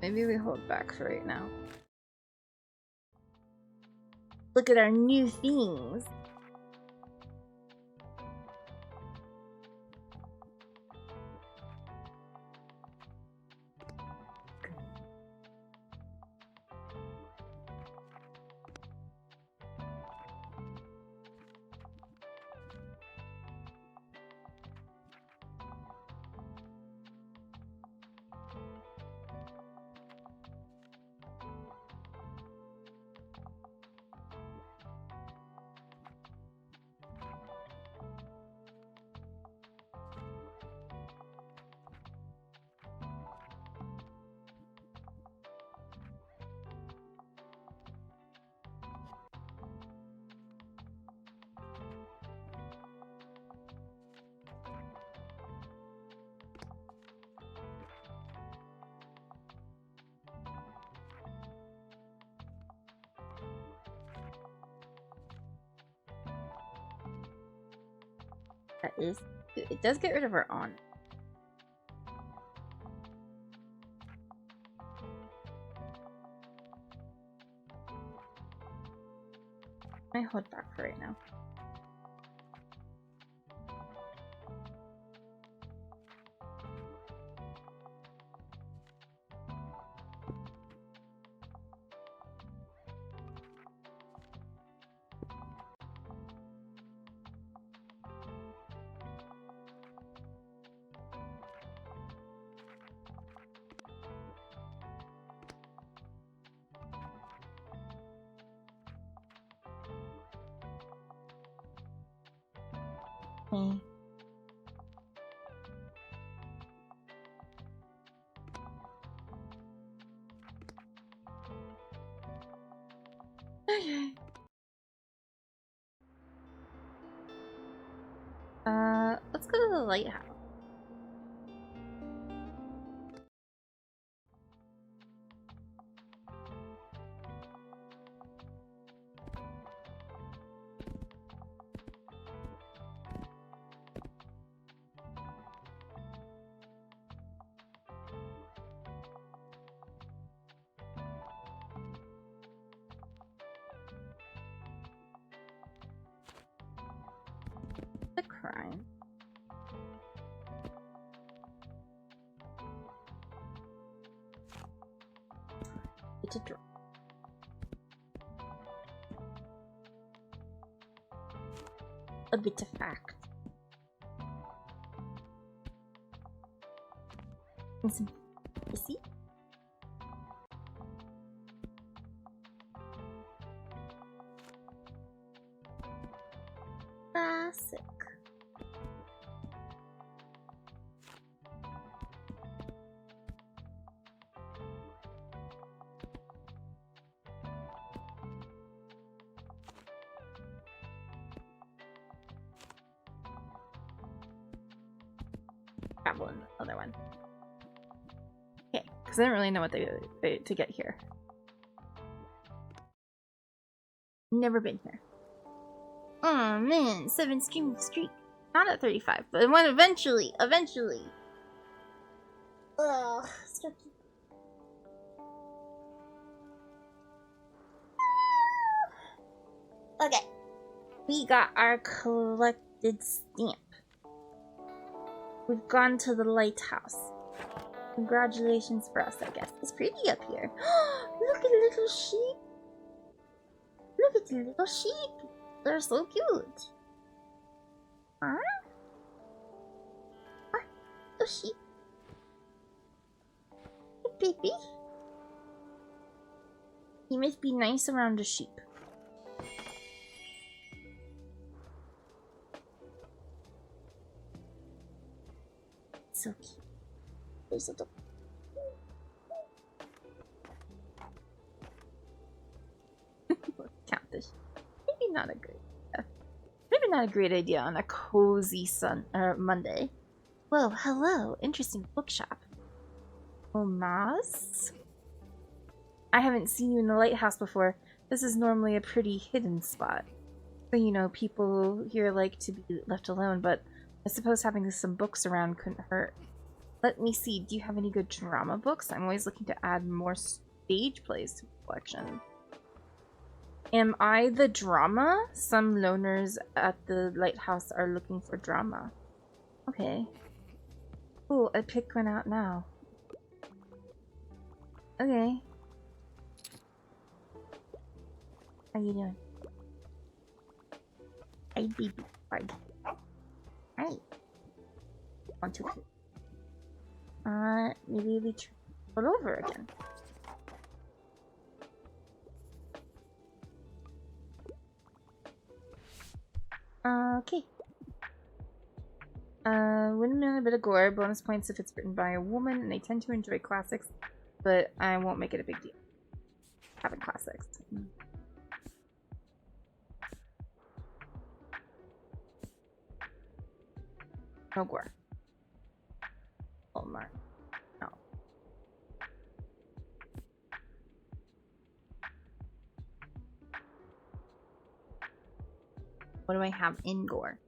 Maybe we hold back for right now. Look at our new things. That is, it does get rid of our on. I hold back for right now. Okay. Okay. Let's go to the lighthouse. The crime. It's a draw. A bit of fact. And some kissy. Classic. Travel in the other one. Okay, because I don't really know what they to get here. Never been here. Oh man, 7 streak. Not at 35, but one eventually. Ugh, so cute. Okay. We got our collected stamp. We've gone to the lighthouse. Congratulations for us, I guess. It's pretty up here. Look at the little sheep. Look at the little sheep. They're so cute. Huh? Huh? Little sheep. Hey, baby. You must be nice around a sheep. So cute. There's a dog. Count this. Maybe not a great idea. Maybe not a great idea on a cozy Monday. Whoa, hello. Interesting bookshop. Omas? I haven't seen you in the lighthouse before. This is normally a pretty hidden spot. So, you know, people here like to be left alone, but I suppose having some books around couldn't hurt. Let me see, do you have any good drama books? I'm always looking to add more stage plays to the collection. Am I the drama? Some loners at the lighthouse are looking for drama. Okay. Oh, I pick one out now. Okay. How you doing? Hey, baby. Bye. Hi. 1, 2, 3. Maybe we try it over again. Okay. Windmill, a bit of gore. Bonus points if it's written by a woman, and I tend to enjoy classics, but I won't make it a big deal. Having classics. No gore. Walmart. No. What do I have in gore?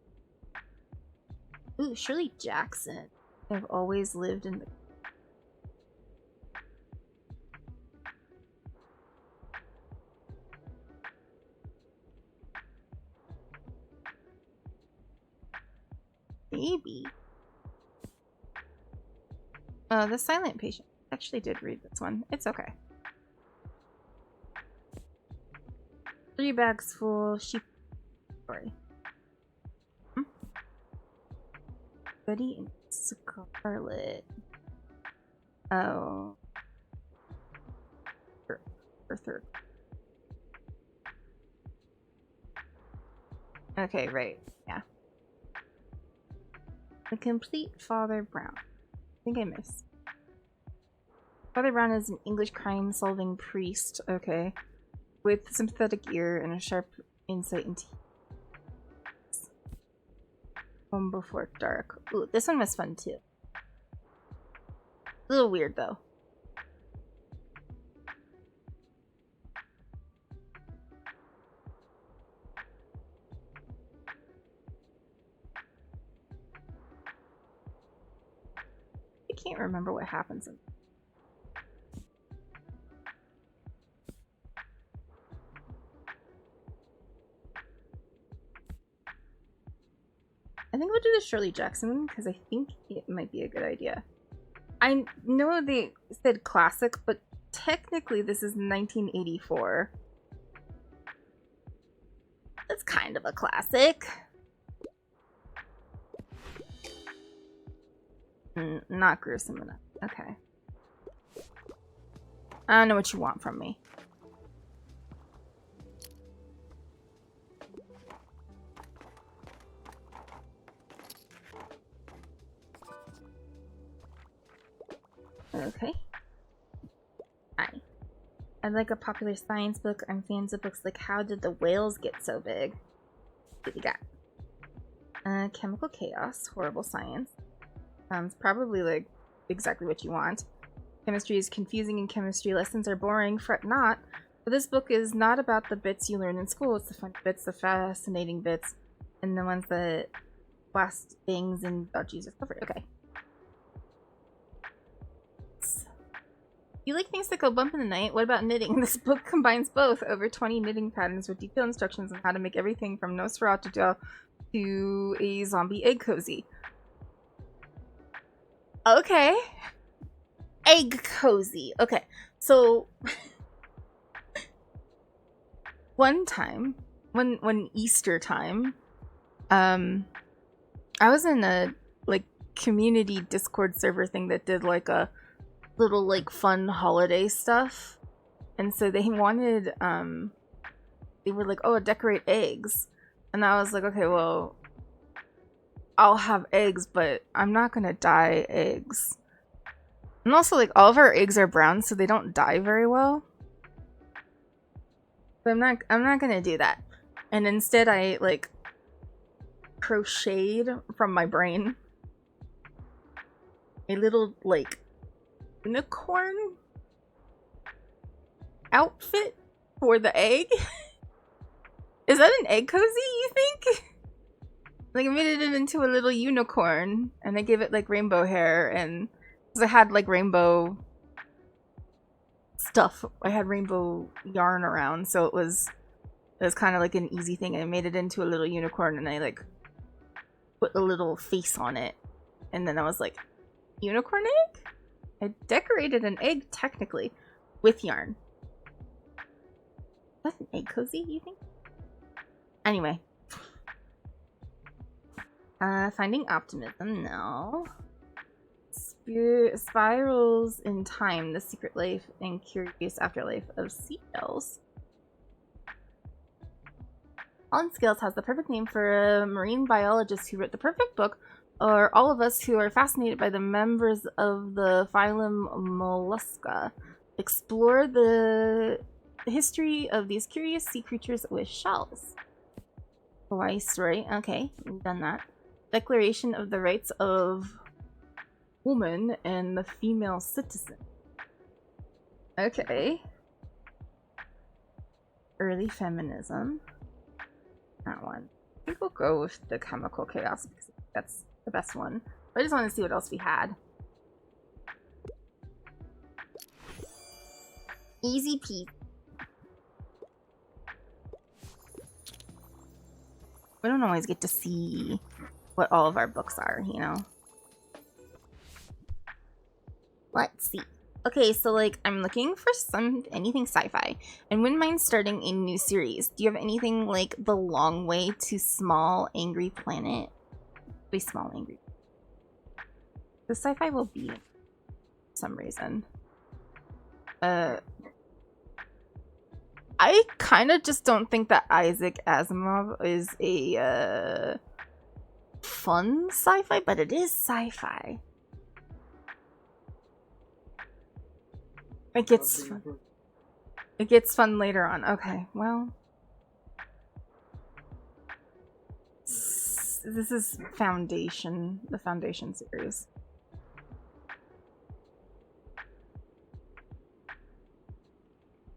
Ooh, Shirley Jackson. I've always lived in the... Maybe. The Silent Patient. I actually did read this one. It's okay. 3 bags full sheep story. Betty and Scarlet. Oh. Third. Okay, right. Yeah. The complete Father Brown. I think I missed. Father Brown is an English crime-solving priest, okay, with a sympathetic ear and a sharp insight into Home Before Dark. Ooh, this one was fun too. A little weird though. I can't remember what happens in. I think we'll do the Shirley Jackson one because I think it might be a good idea. I know they said classic, but technically this is 1984. That's kind of a classic. Not gruesome enough. Okay. I don't know what you want from me. Okay. Hi. I like a popular science book. I'm fans of books like How Did the Whales Get So Big? What do you got? Chemical Chaos. Horrible Science. Sounds probably like exactly what you want. Chemistry is confusing and chemistry lessons are boring. Fret not. But this book is not about the bits you learn in school. It's the fun bits, the fascinating bits, and the ones that blast things and oh Jesus. Okay. You like things that go bump in the night? What about knitting? This book combines both. Over 20 knitting patterns with detailed instructions on how to make everything from Nosferatu to a zombie egg cozy. Okay. Egg cozy. Okay. So one time, when Easter time, I was in a like community Discord server thing that did like a little like fun holiday stuff, and so they wanted they were like, oh, decorate eggs, and I was like, okay, well, I'll have eggs, but I'm not gonna dye eggs. And also, like, all of our eggs are brown, so they don't dye very well. But I'm not gonna do that. And instead I like crocheted from my brain a little like unicorn outfit for the egg. Is that an egg cozy, you think? Like, I made it into a little unicorn, and I gave it like rainbow hair, and because I had like rainbow stuff, I had rainbow yarn around, so it was kind of like an easy thing. I made it into a little unicorn, and I like put a little face on it, and then I was like, unicorn egg? I decorated an egg technically with yarn. Is that an egg cozy, you think? Anyway. Finding optimism, no. Spirals in Time, The Secret Life and Curious Afterlife of Seashells. Alan Scales has the perfect name for a marine biologist who wrote the perfect book, or all of us who are fascinated by the members of the phylum Mollusca. Explore the history of these curious sea creatures with shells. Hawaii story. Okay, we've done that. Declaration of the Rights of Woman and the Female Citizen. Okay. Early feminism. That one. I think we'll go with the Chemical Chaos because that's the best one. But I just want to see what else we had. Easy peasy. We don't always get to see what all of our books are, you know? Let's see. Okay, so like I'm looking for anything sci-fi, and wouldn't mind starting a new series. Do you have anything like The Long Way to Small Angry Planet? Be Small Angry. The sci-fi will be for some reason. I kind of just don't think that Isaac Asimov is a fun sci-fi, but it is sci-fi. It gets fun. It gets fun later on. Okay, well. This is Foundation, the Foundation series.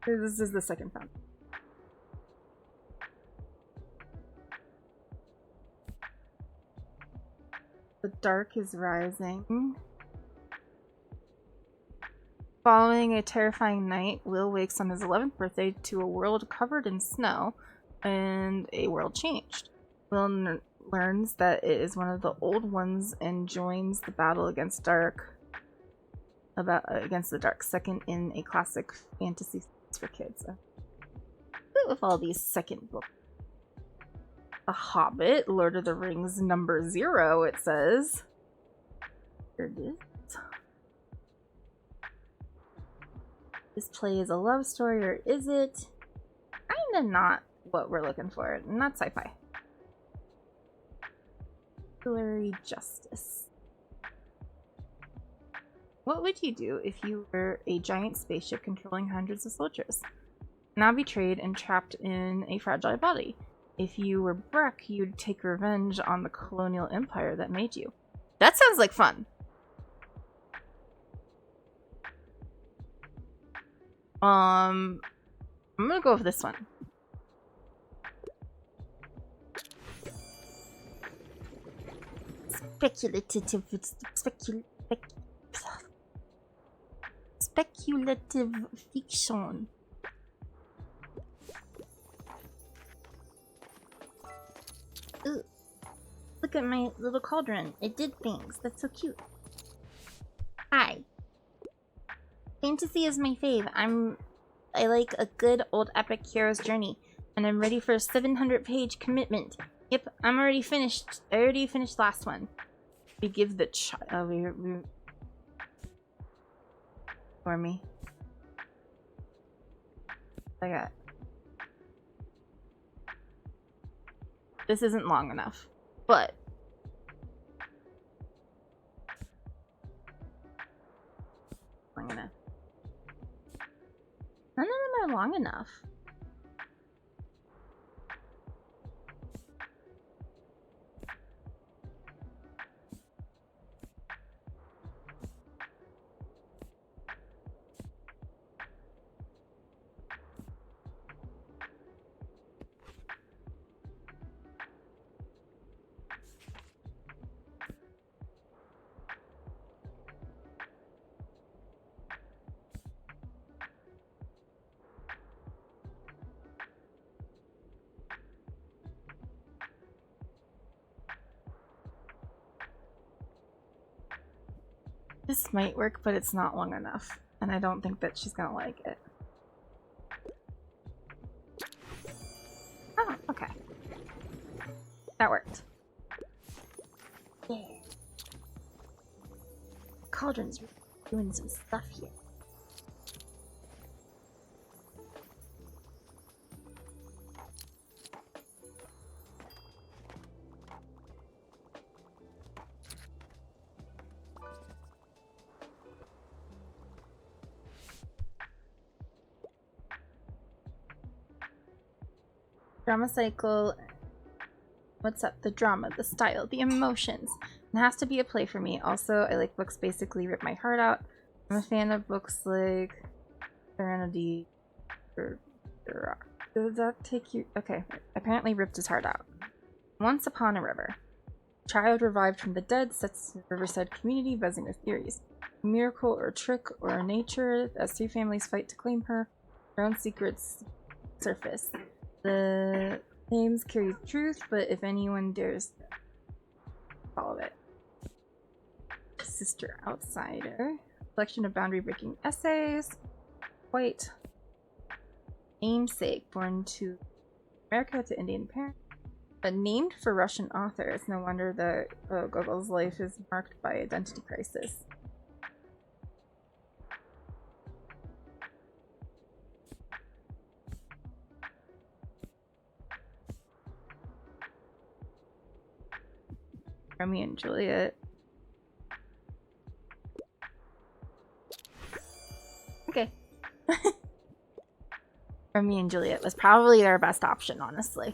This is the second Foundation. The dark is rising. Following a terrifying night, Will wakes on his 11th birthday to a world covered in snow and a world changed. Will learns that it is one of the old ones and joins the battle against against the dark, second in a classic fantasy for kids. With all these second books. The Hobbit, Lord of the Rings #0, it says. Here it is. This play is a love story, or is it? Kinda not what we're looking for. Not sci-fi. Hillary Justice. What would you do if you were a giant spaceship controlling hundreds of soldiers? Now betrayed and trapped in a fragile body. If you were Breck, you'd take revenge on the colonial empire that made you. That sounds like fun. I'm gonna go with this one. Speculative fiction. Ooh, look at my little cauldron. It did things. That's so cute. Hi. Fantasy is my fave. I like a good old epic hero's journey, and I'm ready for a 700-page commitment. Yep, I'm already finished. I already finished last one. We give the for me. I got. This isn't long enough, but I'm gonna. None of them are long enough. This might work, but it's not long enough. And I don't think that she's gonna like it. Oh, okay. That worked. Yeah. Cauldron's doing some stuff here. Drama cycle. What's up? The drama, the style, the emotions. It has to be a play for me. Also, I like books basically rip my heart out. I'm a fan of books like Serenity. Does that take you? Okay, apparently ripped his heart out. Once upon a river. A child revived from the dead sets the riverside community buzzing with theories. A miracle or trick or nature as three families fight to claim her. Their own secrets surface. The names carry truth, but if anyone dares follow it. Sister Outsider. Collection of boundary-breaking essays. White. Namesake, born to America to Indian parents. But named for Russian author. It's no wonder that Gogol's life is marked by identity crisis. Romeo and Juliet. Okay. Romeo and Juliet was probably their best option, honestly.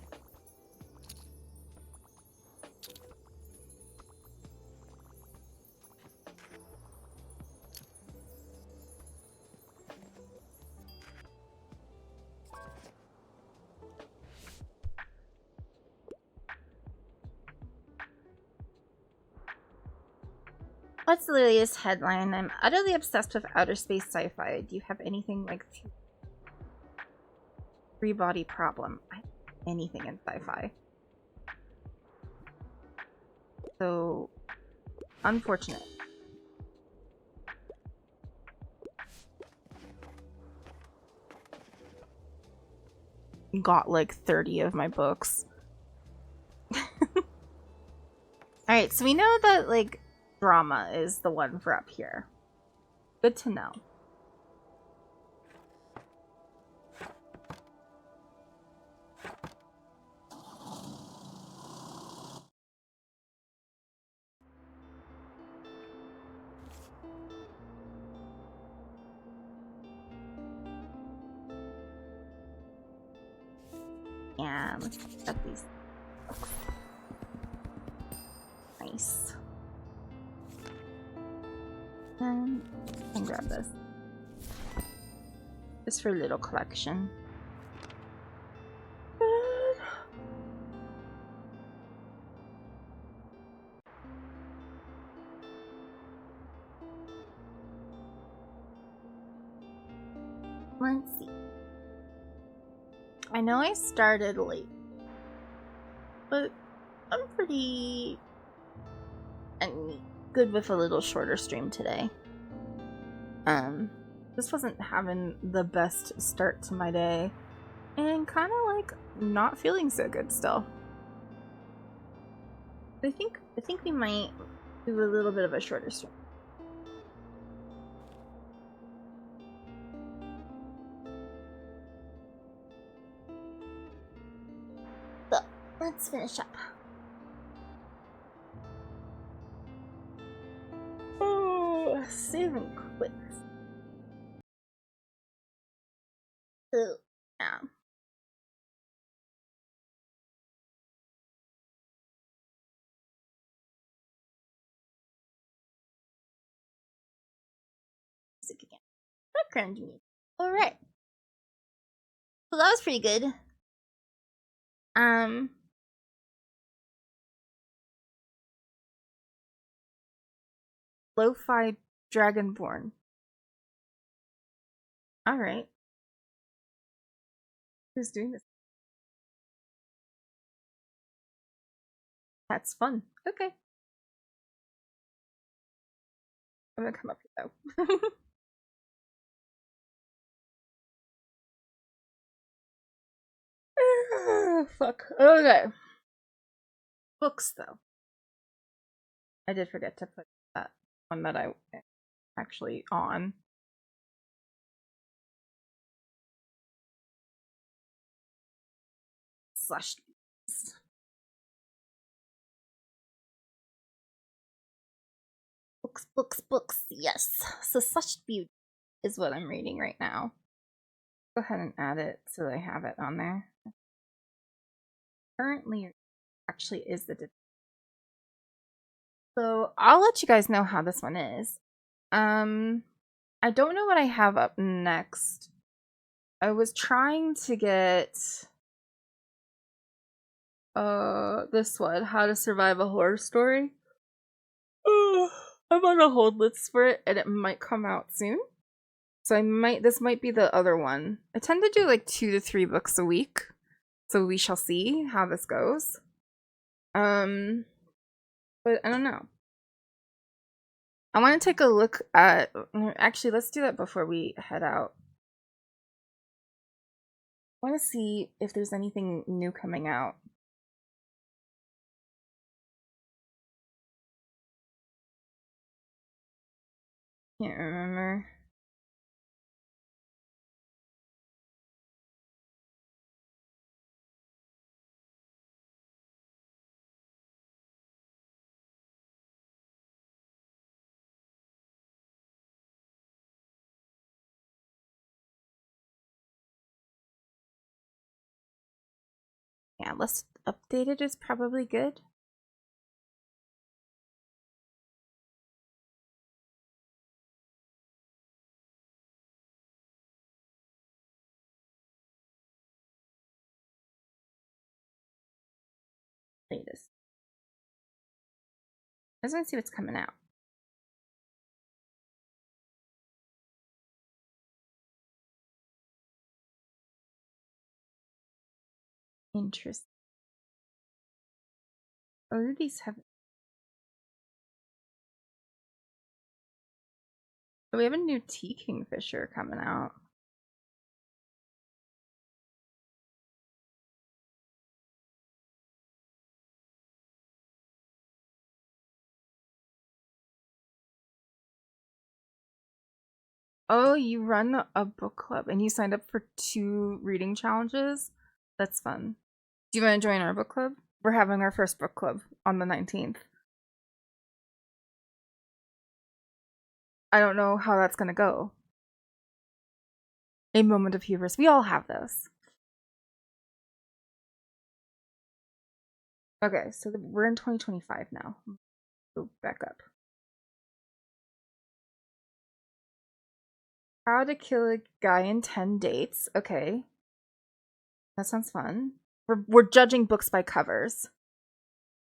What's the latest headline? I'm utterly obsessed with outer space sci-fi. Do you have anything like Three Body Problem? Anything in sci-fi. So, unfortunate. Got like 30 of my books. Alright, so we know that like drama is the one for up here. Good to know. Yeah, let's get these books. Nice. And I can grab this. Just for a little collection. Let's see. I know I started late, but I'm pretty good with a little shorter stream today. This wasn't having the best start to my day, and kind of like not feeling so good still. I think we might do a little bit of a shorter stream. So let's finish up. Oh, saving quick. Oh, yeah. Music again. Background music. All right. So that was pretty good. Lo-fi Dragonborn. All right. Who's doing this? That's fun. Okay. I'm gonna come up here though. Fuck. Okay. Books though. I did forget to put that one that I actually on. Slash. Books. Yes. So Such Beauty is what I'm reading right now. Go ahead and add it so I have it on there. Currently, actually is the. So I'll let you guys know how this one is. I don't know what I have up next. I was trying to get this one, How to Survive a Horror Story. I'm on a hold list for it and it might come out soon. So this might be the other one. I tend to do like 2 to 3 books a week. So we shall see how this goes. But I don't know. I want to take a look at, actually let's do that before we head out. I want to see if there's anything new coming out. Can't remember. Yeah, less updated is probably good. Latest. I just want to see what's coming out. Interesting. Oh, these have. We have a new Tea Kingfisher coming out. Oh, you run a book club and you signed up for 2 reading challenges? That's fun. Do you want to join our book club? We're having our first book club on the 19th. I don't know how that's going to go. A moment of hubris. We all have those. Okay, so we're in 2025 now. Go back up. How to Kill a Guy in 10 Dates. Okay. That sounds fun. We're judging books by covers.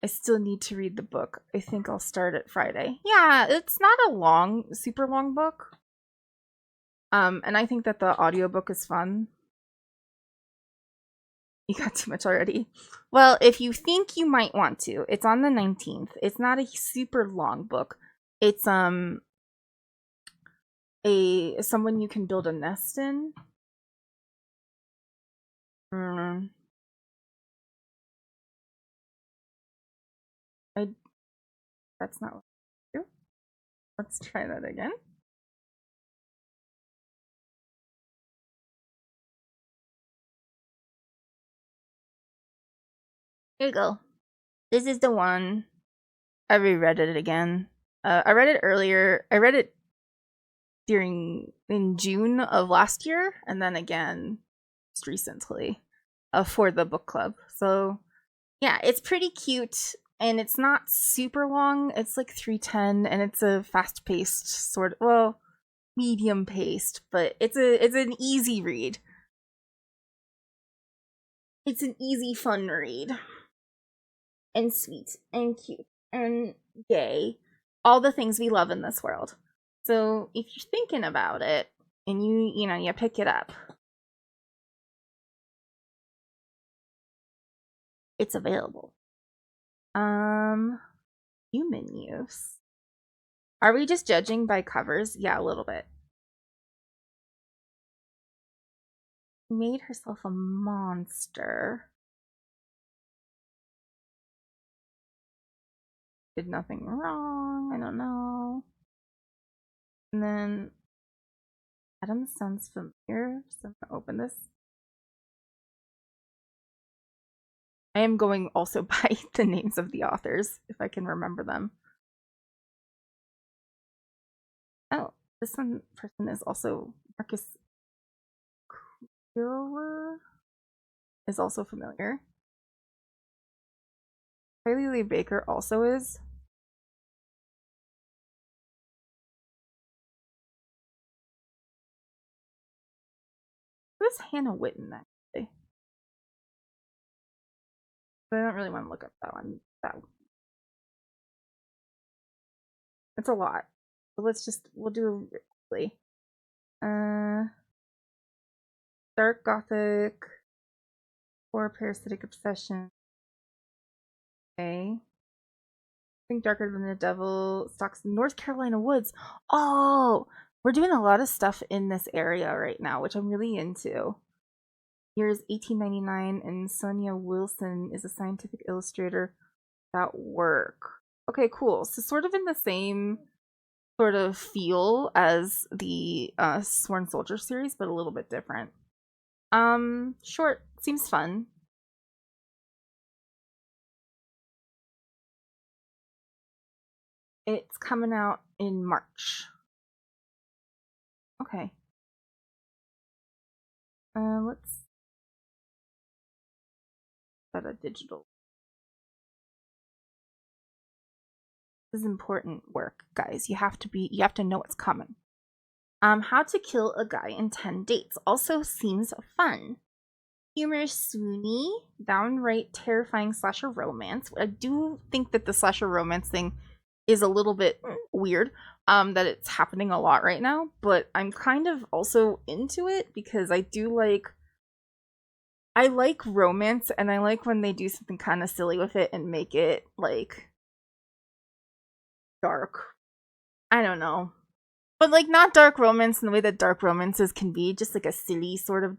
I still need to read the book. I think I'll start it Friday. Yeah, it's not a long, super long book. And I think that the audiobook is fun. You got too much already. Well, if you think you might want to, it's on the 19th. It's not a super long book. It's someone you can build a nest in. That's not what I do. Let's try that again. Here you go. This is the one. I reread it again. I read it earlier. I read it in June of last year, and then again just recently for the book club. So yeah, it's pretty cute, and it's not super long. It's like 310, and it's a fast-paced sort of, well, medium-paced, but it's an easy read. It's an easy, fun read. And sweet and cute and gay. All the things we love in this world. So if you're thinking about it and you pick it up, it's available. Human use. Are we just judging by covers? Yeah, a little bit. Made herself a monster. Did nothing wrong. I don't know. And then Adam sounds familiar, so I'm gonna open this. I am going also by the names of the authors, if I can remember them. Oh, this one person is also Marcus Kilwer is also familiar. Kylie Lee Baker also is. Who's Hannah Witten actually? But I don't really want to look up that one. It's a lot. But we'll do it quickly. Dark Gothic or Parasitic Obsession. Okay. I think Darker Than the Devil stalks North Carolina woods. Oh, we're doing a lot of stuff in this area right now, which I'm really into. Year's 1899, and Sonia Wilson is a scientific illustrator at work. Okay, cool. So sort of in the same sort of feel as the Sworn Soldier series, but a little bit different. Short. Seems fun. It's coming out in March. Okay. Let's at a digital. This is important work, guys. You have to know what's coming. How to Kill a Guy in 10 Dates also seems fun. Humorous, swoony, downright terrifying slasher romance. I do think that the slasher romance thing is a little bit weird, that it's happening a lot right now, but I'm kind of also into it because I like romance, and I like when they do something kind of silly with it and make it, like, dark. I don't know. But, like, not dark romance in the way that dark romances can be, just like a silly sort of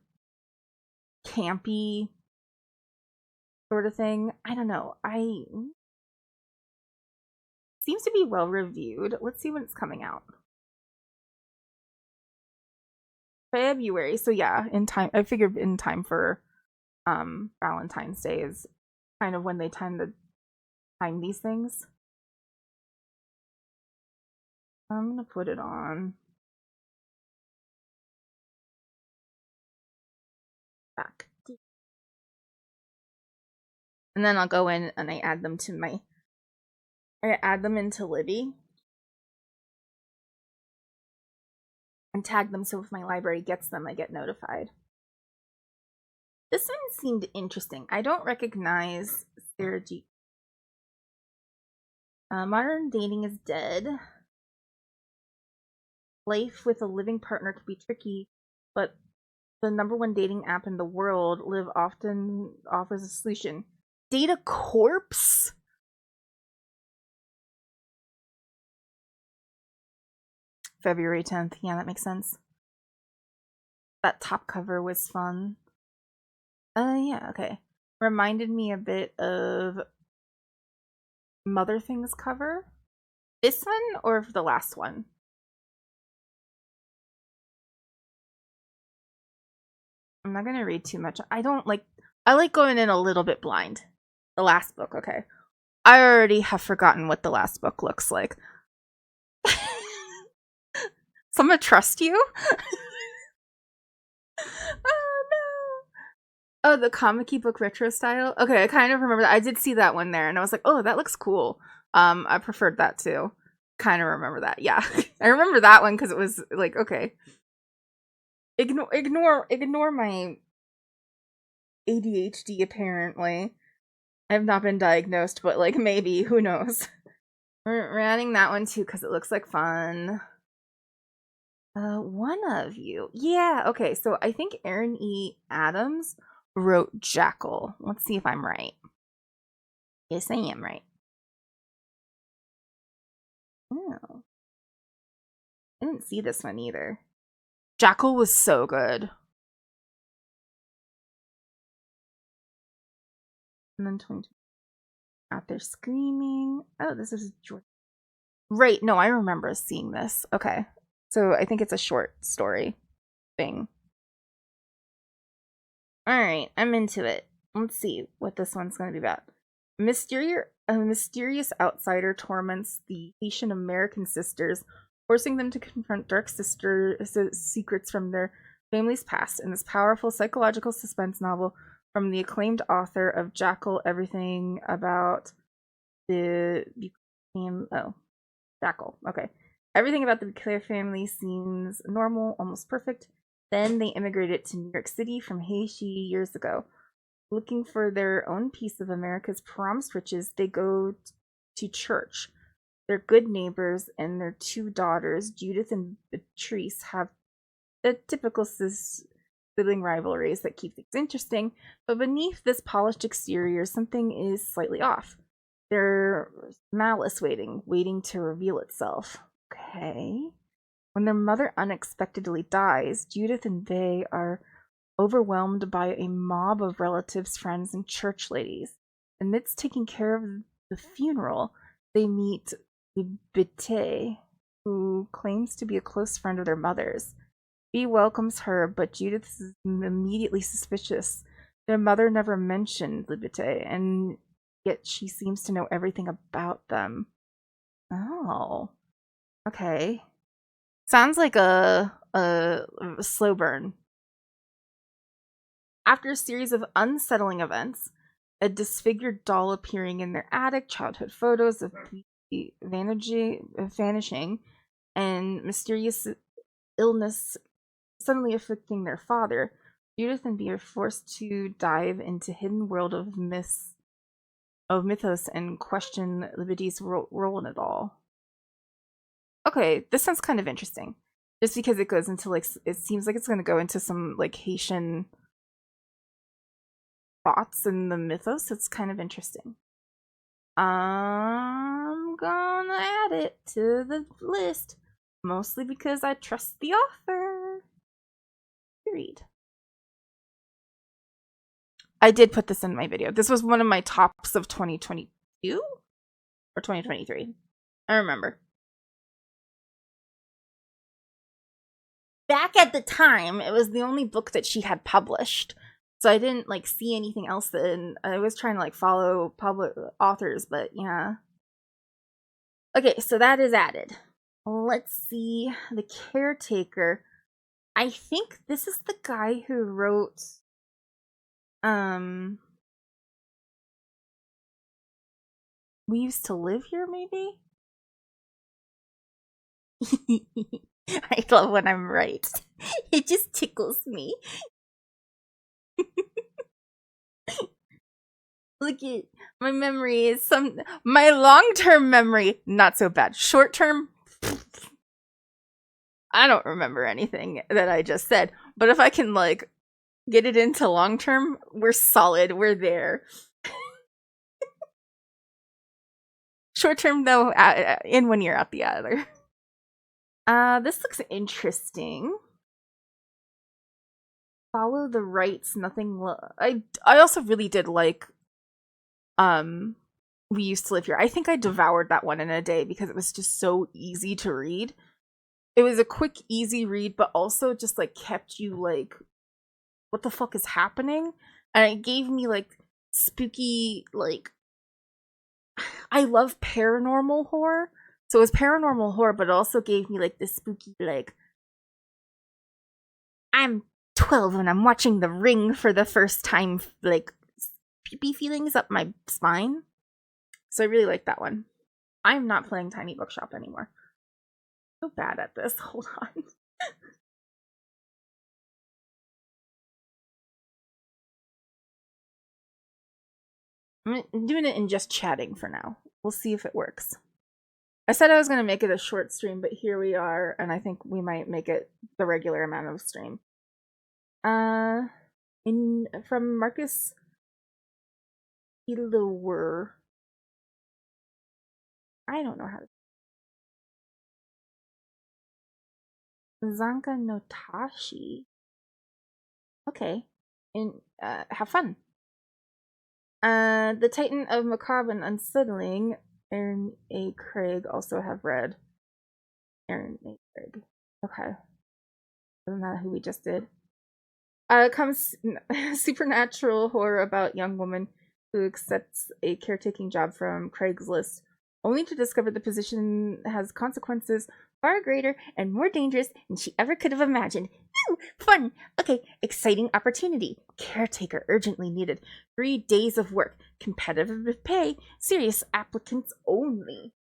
campy sort of thing. I don't know. Seems to be well reviewed. Let's see when it's coming out. February. So yeah, in time. I figured in time for Valentine's Day is kind of when they time these things. I'm gonna put it on back. And then I'll go in and I add them into Libby and tag them so if my library gets them, I get notified. This one seemed interesting. I don't recognize Sarah G. Modern dating is dead. Life with a living partner can be tricky, but the #1 dating app in the world, Live, often offers a solution. Data Corpse? February 10th. Yeah, that makes sense. That top cover was fun. Yeah, okay. Reminded me a bit of Mother Things cover. This one or the last one? I'm not gonna read too much. I like going in a little bit blind. The last book, okay. I already have forgotten what the last book looks like. So I'm gonna trust you? Oh no. Oh, the comic book retro style? Okay, I kind of remember that. I did see that one there and I was like, oh, that looks cool. I preferred that too. Kind of remember that. Yeah. I remember that one because it was like, okay. Ignore my ADHD apparently. I have not been diagnosed, but like maybe, who knows. We're adding that one too because it looks like fun. One of you. Yeah, okay, so I think Aaron E. Adams wrote Jackal. Let's see if I'm right. Yes, I am right. Oh. I didn't see this one either. Jackal was so good. And then 20 out there screaming. Oh, this is right. No, I remember seeing this. Okay. So I think it's a short story thing. Alright, I'm into it. Let's see what this one's going to be about. A mysterious outsider torments the Haitian American sisters, forcing them to confront dark secrets from their family's past in this powerful psychological suspense novel from the acclaimed author of Jackal, Everything About the Jackal. Okay. Everything about the Buclair family seems normal, almost perfect. Then they immigrated to New York City from Haiti years ago. Looking for their own piece of America's promised riches, they go to church. Their good neighbors and their 2 daughters, Judith and Beatrice, have the typical sibling rivalries that keep things interesting, but beneath this polished exterior, something is slightly off. There's malice waiting to reveal itself. Okay. When their mother unexpectedly dies, Judith and they are overwhelmed by a mob of relatives, friends, and church ladies. Amidst taking care of the funeral, they meet Bite, who claims to be a close friend of their mother's. Bee welcomes her, but Judith is immediately suspicious. Their mother never mentioned Libite, and yet she seems to know everything about them. Oh. Okay. Sounds like a slow burn. After a series of unsettling events, a disfigured doll appearing in their attic, childhood photos of vanishing, and mysterious illness suddenly afflicting their father. Judith and Bee are forced to dive into hidden world of mythos and question Libby's role in it all. Okay, this sounds kind of interesting. Just because it goes into, like, it seems like it's going to go into some, like, Haitian thoughts in the mythos. It's kind of interesting. I'm gonna add it to the list, mostly because I trust the author. Read. I did put this in my video. This was one of my tops of 2022 or 2023. I remember. Back at the time, it was the only book that she had published. So I didn't, like, see anything else that I was trying to, like, follow public authors, but yeah. Okay, so that is added. Let's see. The Caretaker. I think this is the guy who wrote We Used to Live Here, maybe? I love when I'm right. It just tickles me. Look at my memory is my long-term memory, not so bad. Short-term, I don't remember anything that I just said. But if I can, like, get it into long-term, we're solid. We're there. Short-term, though, in one year, out the other. This looks interesting. Follow the Rights, nothing. I also really did like We Used to Live Here. I think I devoured that one in a day because it was just so easy to read. It was a quick, easy read, but also just, like, kept you, like, what the fuck is happening? And it gave me, like, spooky, like, I love paranormal horror. So it was paranormal horror, but it also gave me, like, this spooky, like, I'm 12 and I'm watching The Ring for the first time, like, creepy feelings up my spine. So I really like that one. I'm not playing Tiny Bookshop anymore. I'm so bad at this. Hold on. I'm doing it in just chatting for now. We'll see if it works. I said I was going to make it a short stream, but here we are, and I think we might make it the regular amount of stream. From Marcus Ilower. I don't know how to. Zanka Notashi. Okay. Have fun. The Titan of Macabre and Unsettling, Aaron A. Craig, also have read. Aaron A. Craig. Okay. Isn't that who we just did? Comes supernatural horror about young woman who accepts a caretaking job from Craigslist, only to discover the position has consequences far greater and more dangerous than she ever could have imagined. Ooh, fun! Okay, exciting opportunity. Caretaker urgently needed. 3 days of work. Competitive pay. Serious applicants only.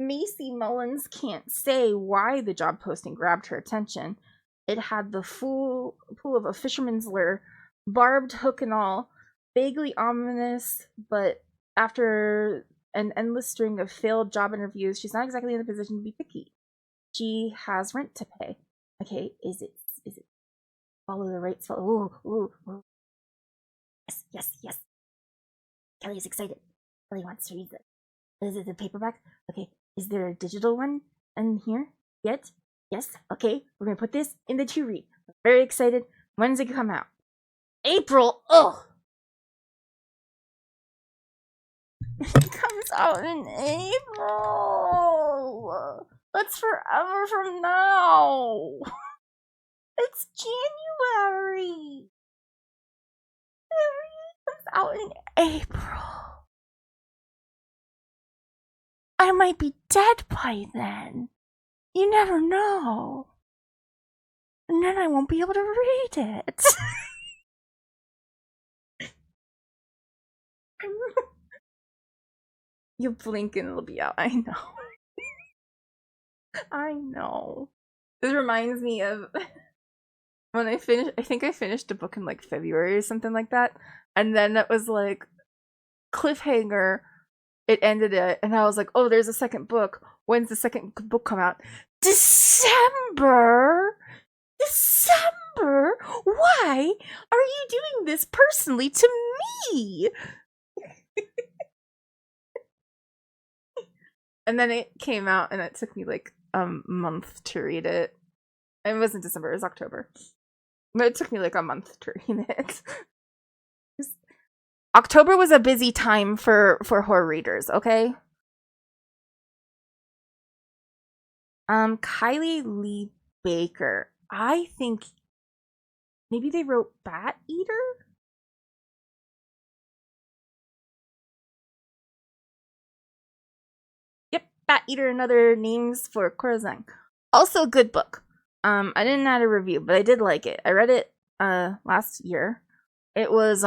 Macy Mullins can't say why the job posting grabbed her attention. It had the full pool of a fisherman's lure, barbed hook and all, vaguely ominous, but after an endless string of failed job interviews, she's not exactly in the position to be picky. She has rent to pay. Okay, is it follow the rights? Ooh. Yes. Kelly is excited. Kelly wants to read this. Is it the paperback? Okay, is there a digital one in here yet? Yes? Okay, we're gonna put this in the to read. Very excited. When does it come out? April! Ugh! It comes out in April! That's forever from now! It's January! It comes out in April. I might be dead by then. You never know. And then I won't be able to read it. You blink and it'll be out. I know. I know. This reminds me of when I finished. I think I finished a book in like February or something like that, and then it was like cliffhanger. It ended it, and I was like, "Oh, there's a second book. When's the second book come out?" December. December. Why are you doing this personally to me? And then it came out, and it took me like a month to read it. It wasn't December; it was October. But it took me like a month to read it. October was a busy time for horror readers. Okay. Kylie Lee Baker. I think maybe they wrote Bat Eater. Yep, Bat Eater and Other Names for Corazon. Also a good book. I didn't add a review, but I did like it. I read it last year. It was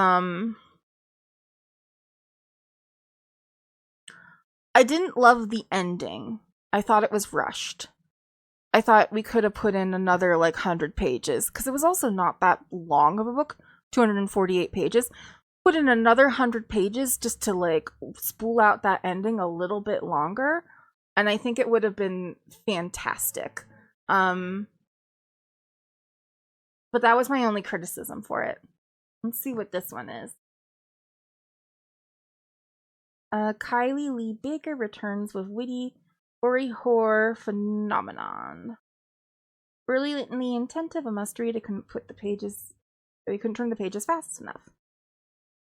I didn't love the ending. I thought it was rushed. I thought we could have put in another like 100 pages because it was also not that long of a book, 248 pages. Put in another 100 pages just to like spool out that ending a little bit longer, and I think it would have been fantastic. But that was my only criticism for it. Let's see what this one is. Kylie Lee Baker returns with witty, gory horror phenomenon. Brilliantly intentive, a must-read. I couldn't put the pages. We couldn't turn the pages fast enough.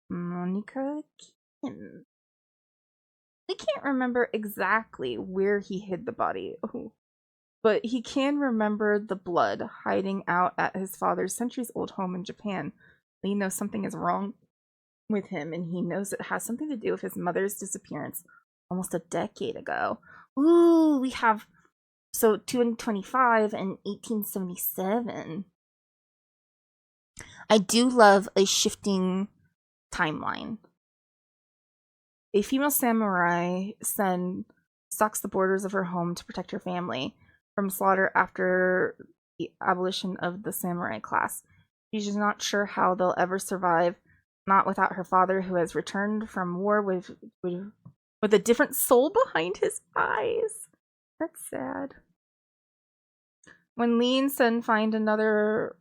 Monica Kim. We can't remember exactly where he hid the body. Oh. But he can remember the blood hiding out at his father's centuries-old home in Japan. Lee knows something is wrong with him, and he knows it has something to do with his mother's disappearance almost a decade ago. Ooh, we have 225 and 1877. I do love a shifting timeline. A female samurai son stalks the borders of her home to protect her family from slaughter after the abolition of the samurai class. She's not sure how they'll ever survive, not without her father, who has returned from war with a different soul behind his eyes. That's sad. When Lee and Sun find one another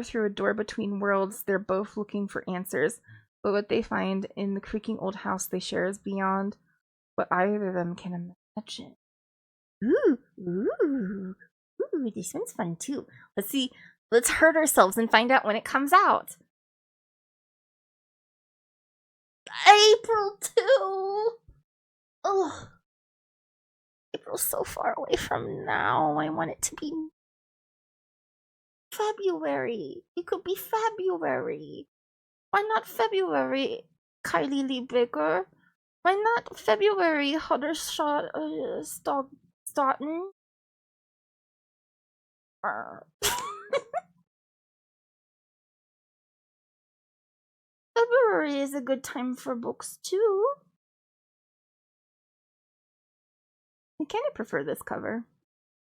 through a door between worlds, they're both looking for answers. But what they find in the creaking old house they share is beyond what either of them can imagine. Ooh, this one's fun too. Let's see. Let's hurt ourselves and find out when it comes out. April 2! Ugh. April's so far away from now. I want it to be February. It could be February. Why not February, Kylie Lee Baker? Why not February, Huddershaw Stoughton? February is a good time for books too. I kind of prefer this cover.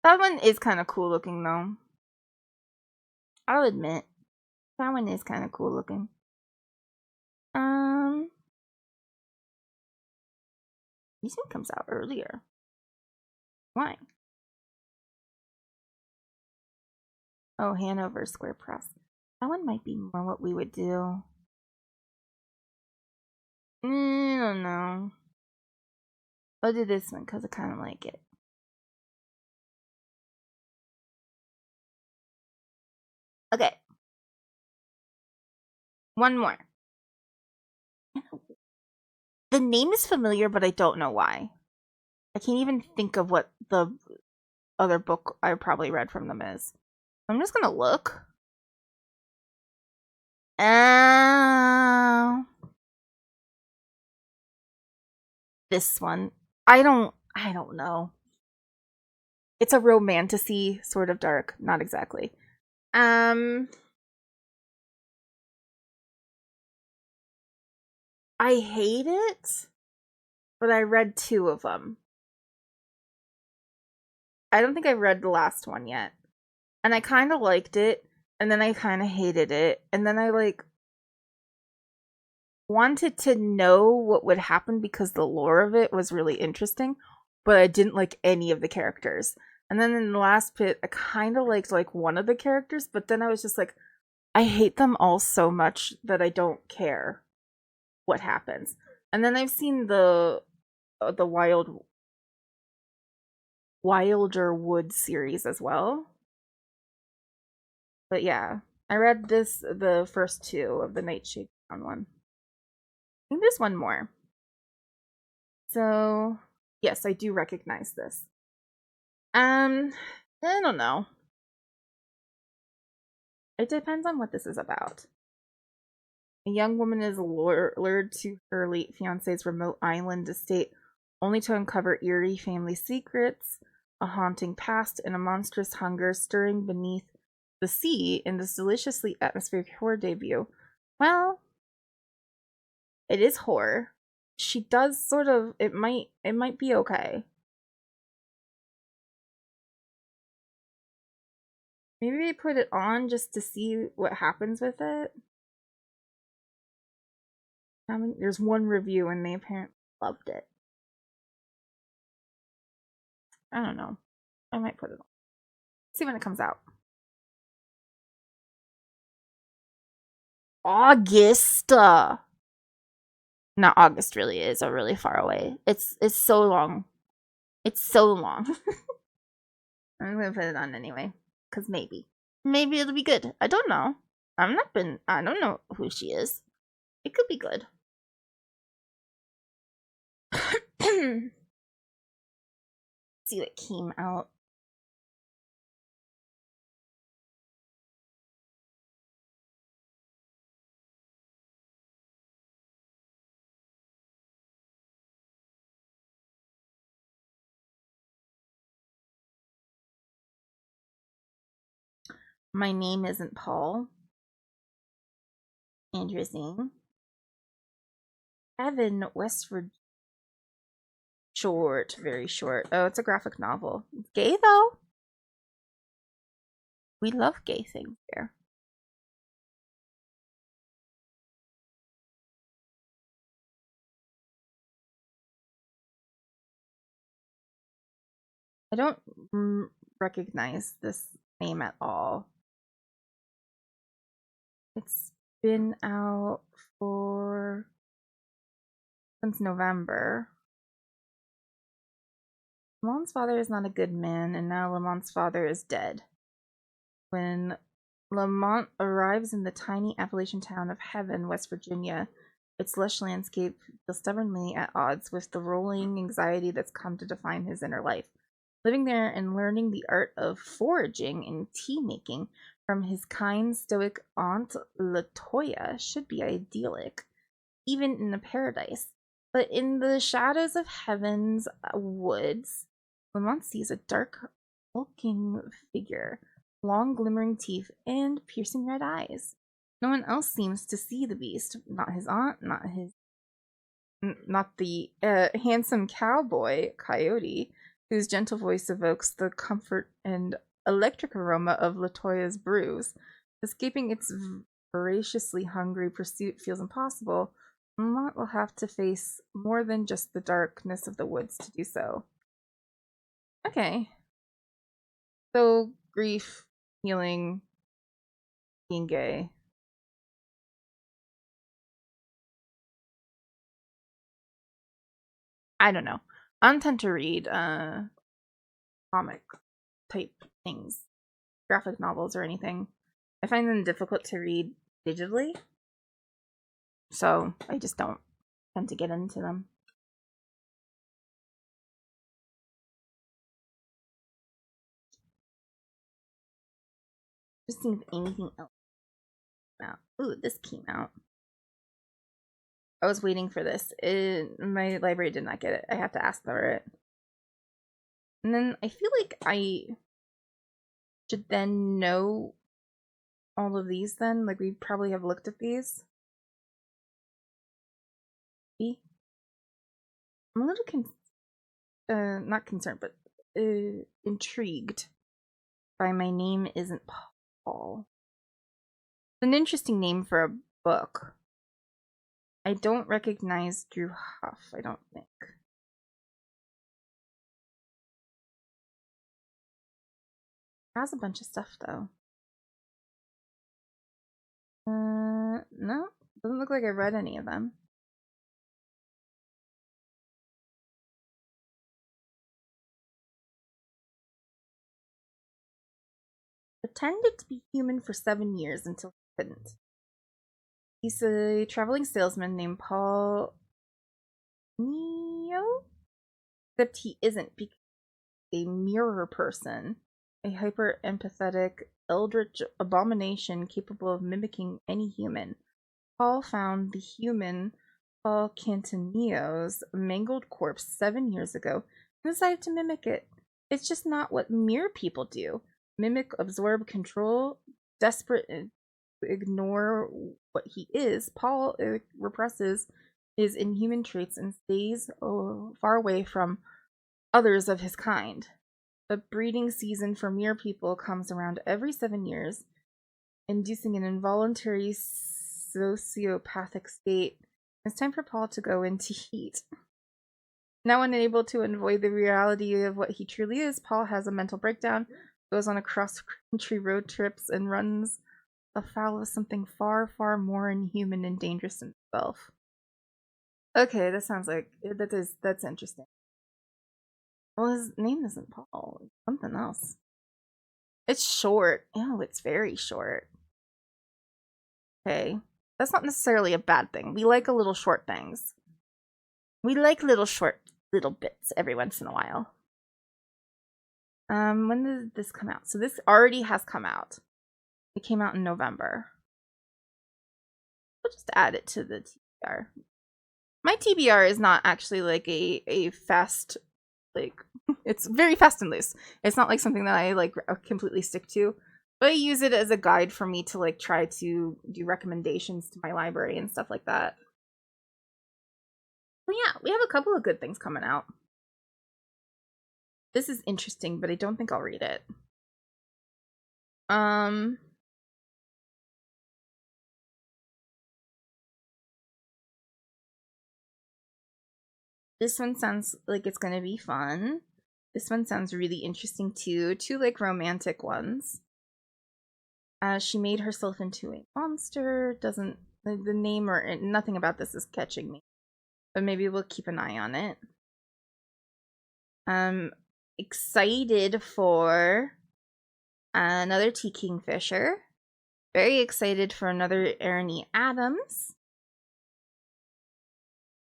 That one is kind of cool looking though. I'll admit. That one is kind of cool looking. This one comes out earlier. Why? Oh, Hanover Square Press. That one might be more what we would do. I don't know. I'll do this one because I kind of like it. Okay. One more. The name is familiar, but I don't know why. I can't even think of what the other book I probably read from them is. I'm just gonna look. This one. I don't know. It's a romantasy, sort of dark. Not exactly. I hate it, but I read 2 of them. I don't think I've read the last one yet. And I kind of liked it, and then I kind of hated it, and then I like wanted to know what would happen because the lore of it was really interesting, but I didn't like any of the characters. And then in the last bit, I kind of liked like one of the characters, but then I was just like, I hate them all so much that I don't care what happens. And then I've seen the Wilder Wood series as well. But yeah, I read the first 2 of the Nightshade Town one. I think there's one more. So yes, I do recognize this. I don't know. It depends on what this is about. A young woman is lured to her late fiance's remote island estate only to uncover eerie family secrets, a haunting past, and a monstrous hunger stirring beneath the sea in this deliciously atmospheric horror debut. Well, it is horror. She does sort of it might be okay. Maybe we put it on just to see what happens with it. There's one review and they apparently loved it. I don't know. I might put it on. See when it comes out. August. Not August really is a really far away. It's so long. It's so long. I'm gonna put it on anyway. Cause maybe it'll be good. I don't know. I don't know who she is. It could be good. See what came out. My name isn't Paul. Interesting. Evan, West Virginia. Short, very short. Oh, it's a graphic novel. It's gay though. We love gay things here. I don't recognize this name at all. It's been out for since November. Lamont's father is not a good man, and now Lamont's father is dead. When Lamont arrives in the tiny Appalachian town of Heaven, West Virginia, its lush landscape feels stubbornly at odds with the rolling anxiety that's come to define his inner life. Living there and learning the art of foraging and tea making from his kind, stoic Aunt Latoya should be idyllic, even in a paradise. But in the shadows of Heaven's woods, Lamont sees a dark, hulking figure, long glimmering teeth, and piercing red eyes. No one else seems to see the beast. Not his aunt, not the handsome cowboy, Coyote, whose gentle voice evokes the comfort and electric aroma of Latoya's brews. Escaping its voraciously hungry pursuit feels impossible. Lamont will have to face more than just the darkness of the woods to do so. Okay. So, grief, healing, being gay. I don't know. I don't tend to read comic type things, graphic novels or anything. I find them difficult to read digitally, so I just don't tend to get into them. Just seeing if anything else came out. Ooh, this came out. I was waiting for this. My library did not get it. I have to ask for it. And then I feel like I should then know all of these then. Like we probably have looked at these. I'm a little not concerned, but intrigued by My Name Isn't Paul. It's an interesting name for a book. I don't recognize Drew Huff, I don't think. Has a bunch of stuff though. No, doesn't look like I read any of them. Pretended to be human for 7 years until he couldn't. He's a traveling salesman named Paul Neo, except he isn't because a mirror person, a hyper empathetic eldritch abomination capable of mimicking any human. Paul found the human Paul Cantoneo's mangled corpse 7 years ago and decided to mimic it. It's just not what mere people do. Mimic, absorb, control, desperate to ignore what he is. Paul represses his inhuman traits and stays far away from others of his kind. The breeding season for mere people comes around every 7 years, inducing an involuntary sociopathic state. It's time for Paul to go into heat. Now unable to avoid the reality of what he truly is, Paul has a mental breakdown, goes on a cross-country road trips, and runs afoul of something far, far more inhuman and dangerous than himself. Okay, that sounds like that's interesting. Well, his name isn't Paul. It's something else. It's short. Oh, it's very short. Okay. That's not necessarily a bad thing. We like a little short things. We like little bits every once in a while. When did this come out? So this already has come out. It came out in November. We'll just add it to the TBR. My TBR is not actually like a fast, like, it's very fast and loose. It's not like something that I like completely stick to. But I use it as a guide for me to like try to do recommendations to my library and stuff like that. Well, yeah, we have a couple of good things coming out. This is interesting, but I don't think I'll read it. This one sounds like it's gonna be fun. This one sounds really interesting too. Two like romantic ones. She made herself into a monster. Doesn't the name or nothing about this is catching me, but maybe we'll keep an eye on it. Excited for another T. Kingfisher. Very excited for another Ernie Adams.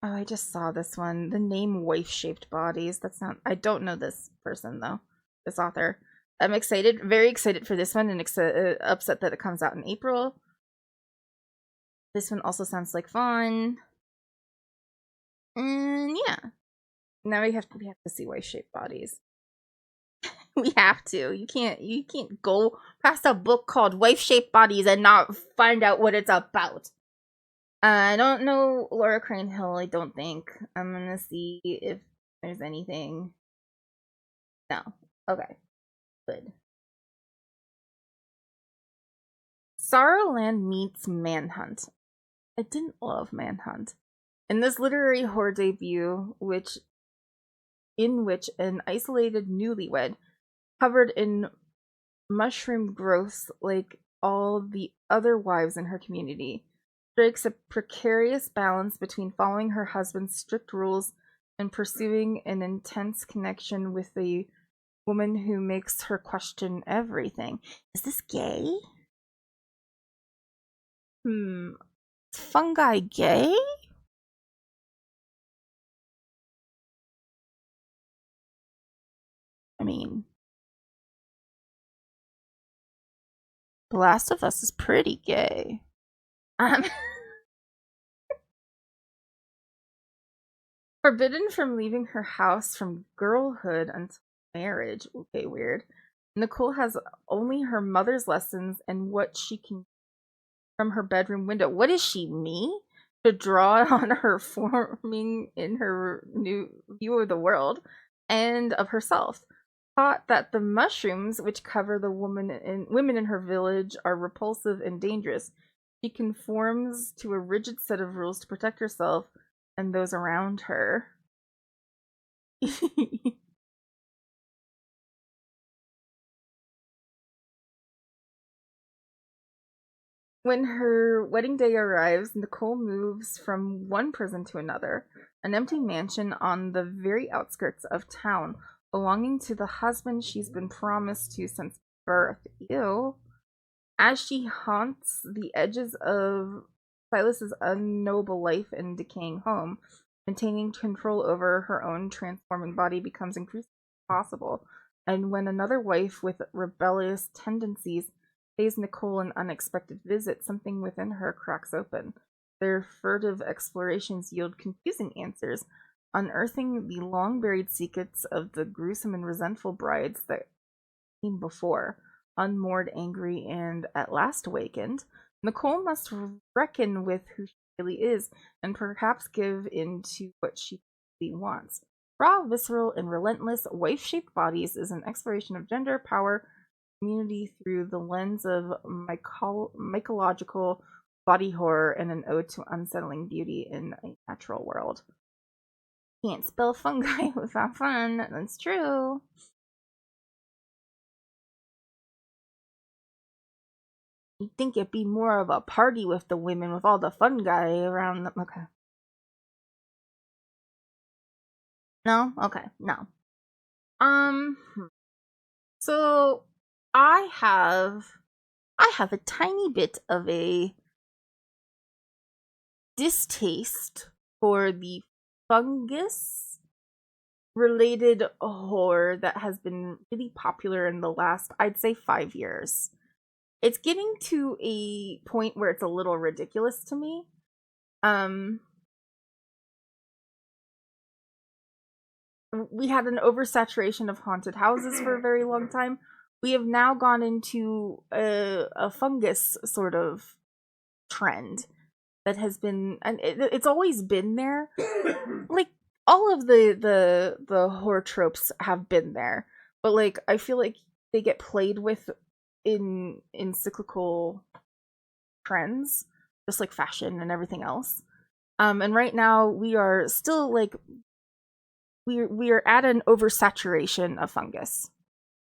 Oh, I just saw this one. The name Wife-Shaped Bodies. That's not... I don't know this person, though. This author. I'm excited. Very excited for this one and upset that it comes out in April. This one also sounds like fun. And yeah. Now we have to see Wife-Shaped Bodies. We have to. You can't go past a book called Wife-Shaped Bodies and not find out what it's about. I don't know Laura Crane Hill, I don't think. I'm gonna see if there's anything. No. Okay. Good. Sorrowland meets Manhunt. I didn't love Manhunt. In this literary horror debut, in which an isolated newlywed, covered in mushroom growths like all the other wives in her community, strikes a precarious balance between following her husband's strict rules and pursuing an intense connection with a woman who makes her question everything. Is this gay? Is fungi gay? I mean, The Last of Us is pretty gay. Forbidden from leaving her house from girlhood until marriage. Okay, weird. Nicole has only her mother's lessons and what she can from her bedroom window. What is she, me? to draw on her forming in her new view of the world and of herself. Thought that the mushrooms which cover the women in her village are repulsive and dangerous. She conforms to a rigid set of rules to protect herself and those around her. When her wedding day arrives, Nicole moves from one prison to another, an empty mansion on the very outskirts of town, belonging to the husband she's been promised to since birth. Ew. As she haunts the edges of Silas's unnoble life and decaying home, maintaining control over her own transforming body becomes increasingly impossible. And when another wife with rebellious tendencies pays Nicole an unexpected visit, something within her cracks open. Their furtive explorations yield confusing answers, unearthing the long buried secrets of the gruesome and resentful brides that came before. Unmoored, angry, and at last awakened, Nicole must reckon with who she really is and perhaps give in to what she really wants. Raw, visceral, and relentless, wife shaped bodies is an exploration of gender, power, community through the lens of mycological body horror and an ode to unsettling beauty in a natural world. Can't spell fungi without fun, that's true. You'd think it'd be more of a party with the women with all the fungi around them. Okay. No? Okay, no. So I have a tiny bit of a distaste for the fungus related horror that has been really popular in the last, I'd say, 5 years. It's getting to a point where it's a little ridiculous to me. We had an oversaturation of haunted houses for a very long time. We have now gone into a fungus sort of trend that has been, and it's always been there. Like all of the horror tropes have been there, but like I feel like they get played with in cyclical trends, just like fashion and everything else. And right now we are still like we are at an oversaturation of fungus.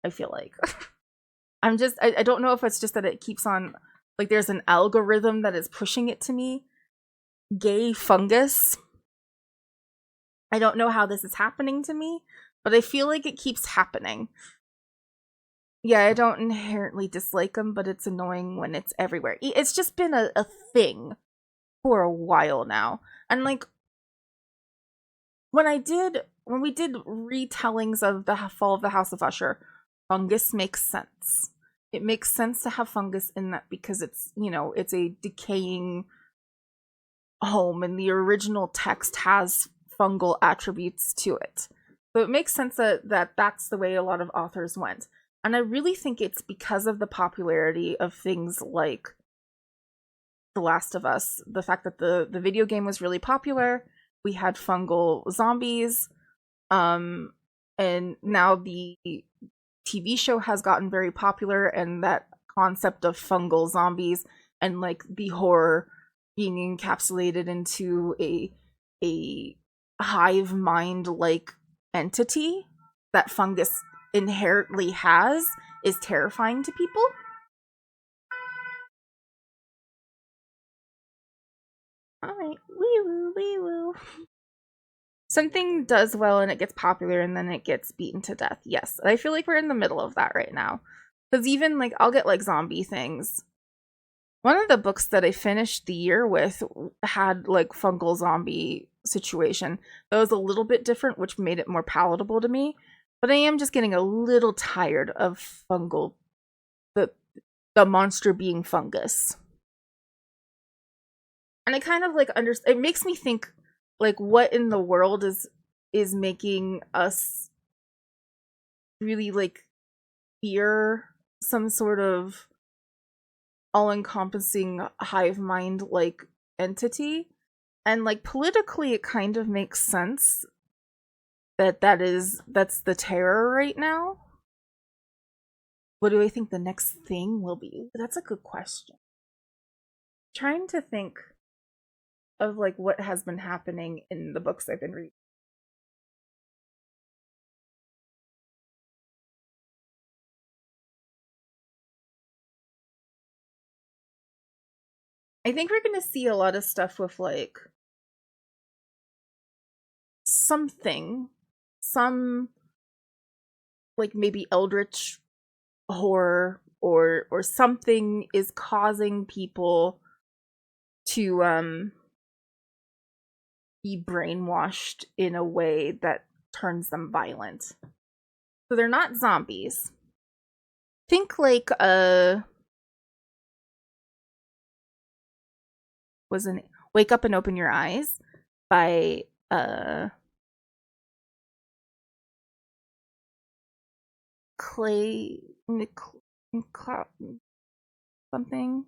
I feel like I don't know if it's just that it keeps on, like there's an algorithm that is pushing it to me. Gay fungus. I don't know how this is happening to me, but I feel like it keeps happening. Yeah, I don't inherently dislike them, but it's annoying when it's everywhere. It's just been a thing for a while now. And like when we did retellings of the fall of the House of Usher, fungus makes sense. It makes sense to have fungus in that because it's, it's a decaying home and the original text has fungal attributes to it. So it makes sense that that's the way a lot of authors went. And I really think it's because of the popularity of things like The Last of Us, the fact that the video game was really popular, we had fungal zombies, and now the TV show has gotten very popular, and that concept of fungal zombies and like the horror being encapsulated into a hive mind like entity that fungus inherently has is terrifying to people. Alright, wee woo, wee woo. Something does well and it gets popular and then it gets beaten to death. Yes, I feel like we're in the middle of that right now. Because even like I'll get like zombie things. One of the books that I finished the year with had like fungal zombie situation. That was a little bit different, which made it more palatable to me. But I am just getting a little tired of fungal, the monster being fungus. And I kind of like it makes me think like what in the world is making us really like fear some sort of all-encompassing hive mind like entity. And like politically it kind of makes sense that that's the terror right now. What do I think the next thing will be? That's a good question. Trying to think of like what has been happening in the books I've been reading. I think we're going to see a lot of stuff with like something, some like maybe eldritch horror or something is causing people to be brainwashed in a way that turns them violent. So they're not zombies. Think like wasn't Wake Up and Open Your Eyes by Clay something,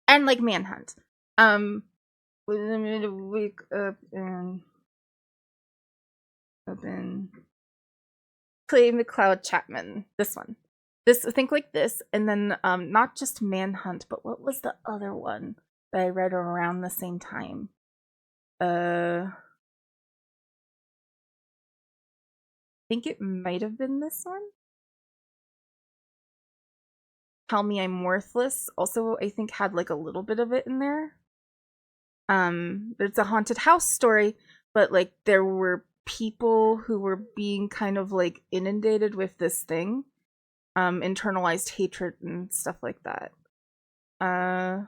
and like Manhunt. Wake up and open. Clay McLeod Chapman. This one. This think like this, and then not just Manhunt, but what was the other one that I read around the same time? I think it might have been this one. Tell Me I'm Worthless also I think had like a little bit of it in there. It's a haunted house story, but like there were people who were being kind of like inundated with this thing, internalized hatred and stuff like that. I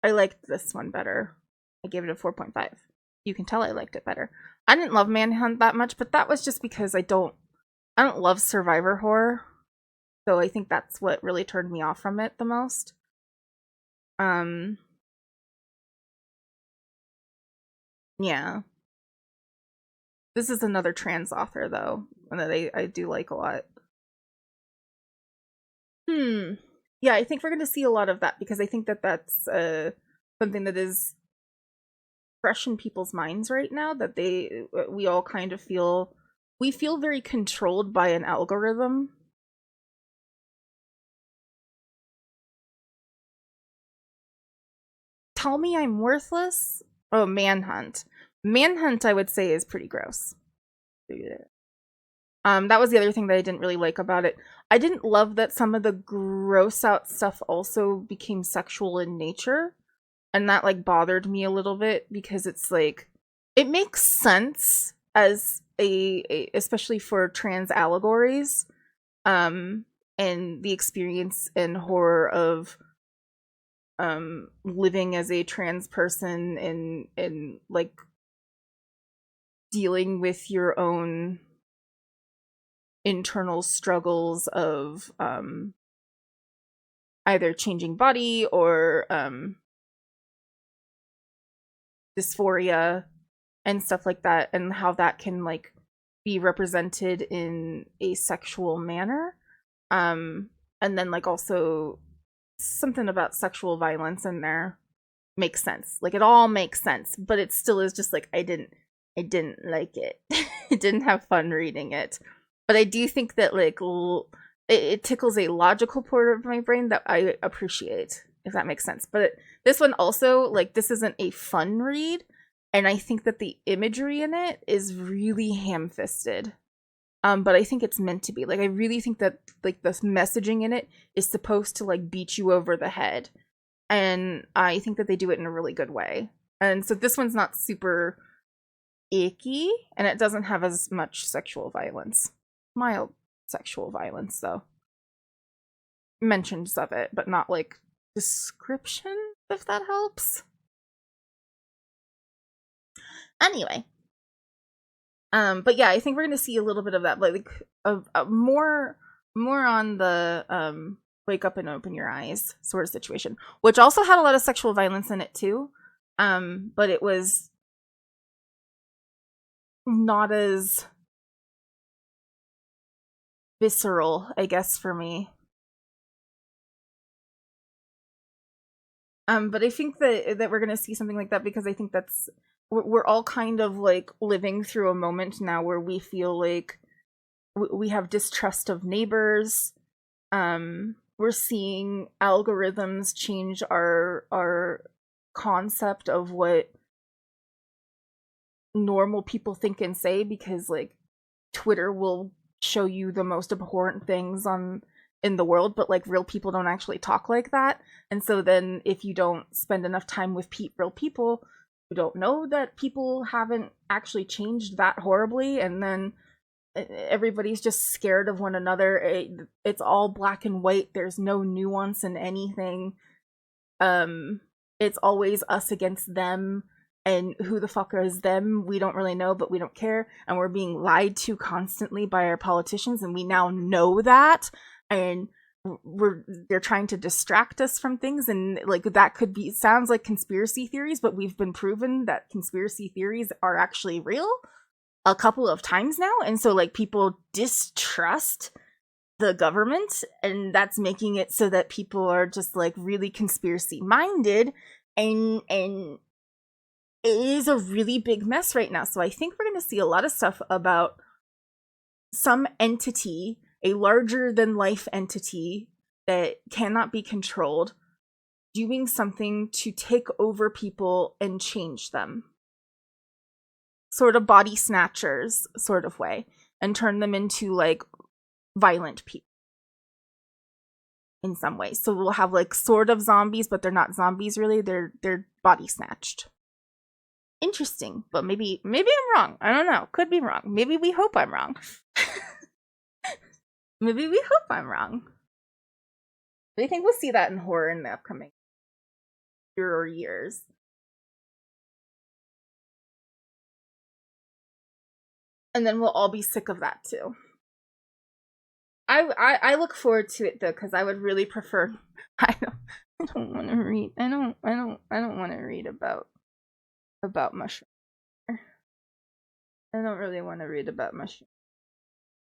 liked this one better. I gave it a 4.5. You can tell I liked it better. I didn't love Manhunt that much, but that was just because I don't love survivor horror. So I think that's what really turned me off from it the most. Yeah. This is another trans author though, that I do like a lot. Yeah, I think we're going to see a lot of that because I think that that's something that is fresh in people's minds right now, that we all kind of feel very controlled by an algorithm. Tell Me I'm Worthless. Oh, Manhunt. Manhunt I would say is pretty gross. That was the other thing that I didn't really like about it. I didn't love that some of the gross out stuff also became sexual in nature, and that like bothered me a little bit because it's like it makes sense as a especially for trans allegories, and the experience and horror of living as a trans person and like dealing with your own internal struggles of either changing body or dysphoria and stuff like that, and how that can like be represented in a sexual manner, and then like also something about sexual violence in there makes sense. Like it all makes sense, but it still is just like I didn't like it. I didn't have fun reading it. But I do think that like it tickles a logical part of my brain that I appreciate, if that makes sense. But this one also, like, this isn't a fun read, and I think that the imagery in it is really ham-fisted. But I think it's meant to be. Like, I really think that like the messaging in it is supposed to like beat you over the head, and I think that they do it in a really good way. And so this one's not super icky, and it doesn't have as much sexual violence. Mild sexual violence, though. Mentions of it, but not like description, if that helps. Anyway. But yeah, I think we're gonna see a little bit of that, like of more on the wake up and open your eyes sort of situation, which also had a lot of sexual violence in it too. But it was not as visceral, I guess, for me. But I think that we're gonna see something like that because I think that's we're all kind of like living through a moment now where we feel like we have distrust of neighbors. We're seeing algorithms change our concept of what normal people think and say, because like Twitter will show you the most abhorrent things on in the world, but like real people don't actually talk like that. And so then if you don't spend enough time with real people, you don't know that people haven't actually changed that horribly, and then everybody's just scared of one another. It's all black and white. There's no nuance in anything. It's always us against them, and who the fuck is them? We don't really know, but we don't care, and we're being lied to constantly by our politicians, and we now know that, and they're trying to distract us from things, and like that could be sounds like conspiracy theories, but we've been proven that conspiracy theories are actually real a couple of times now, and so like people distrust the government, and that's making it so that people are just like really conspiracy minded, and it is a really big mess right now. So I think we're going to see a lot of stuff about some entity, a larger than life entity that cannot be controlled, doing something to take over people and change them, sort of body snatchers sort of way, and turn them into like violent people in some ways. So we'll have like sort of zombies, but they're not zombies really. They're body snatched. Interesting, but maybe I'm wrong. I don't know. Could be wrong. Maybe we hope I'm wrong. Maybe we hope I'm wrong. But I think we'll see that in horror in the upcoming year or years. And then we'll all be sick of that too. I look forward to it though, because I would really prefer. I don't want to read. I don't want to read about mushrooms. I don't really want to read about mushrooms.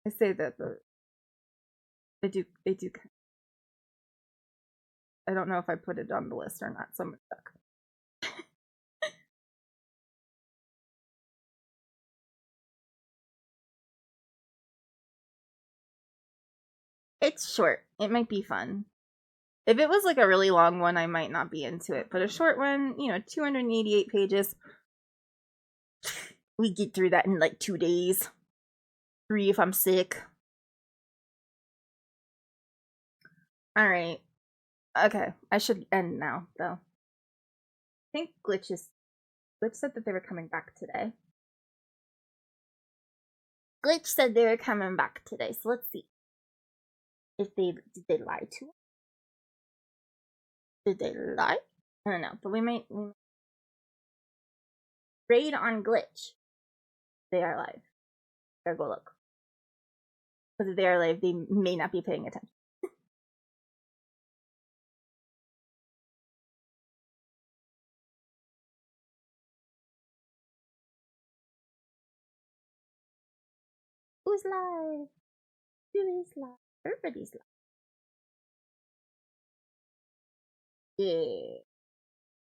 I say that, but they do. I don't know if I put it on the list or not. So I'm stuck. It's short. It might be fun. If it was like a really long one, I might not be into it. But a short one, 288 pages. We get through that in like 2 days. 3 if I'm sick. Alright. Okay, I should end now, though. I think Glitch said that they were coming back today. Glitch said they were coming back today, so let's see. If did they lie to us? Did they lie? I don't know, but we might raid on Glitch. They are live. Gotta go look. Because if they are live, they may not be paying attention. Who's live? Who is live? Everybody's live.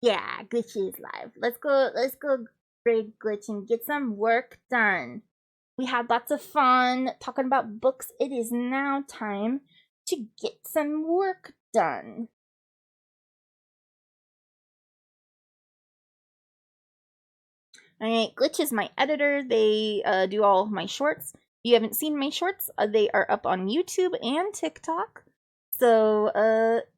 Yeah, Glitch is live. Let's go raid Glitch and get some work done. We had lots of fun talking about books. It is now time to get some work done. Alright, Glitch is my editor. They do all of my shorts. If you haven't seen my shorts, they are up on YouTube and TikTok. So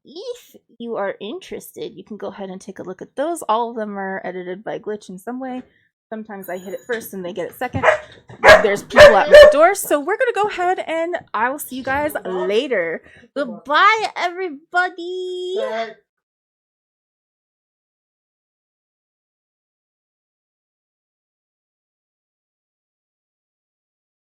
if you are interested, you can go ahead and take a look at those. All of them are edited by Glitch in some way. Sometimes I hit it first and they get it second. There's people at my door, so we're gonna go ahead and I will see you guys later. Goodbye, everybody.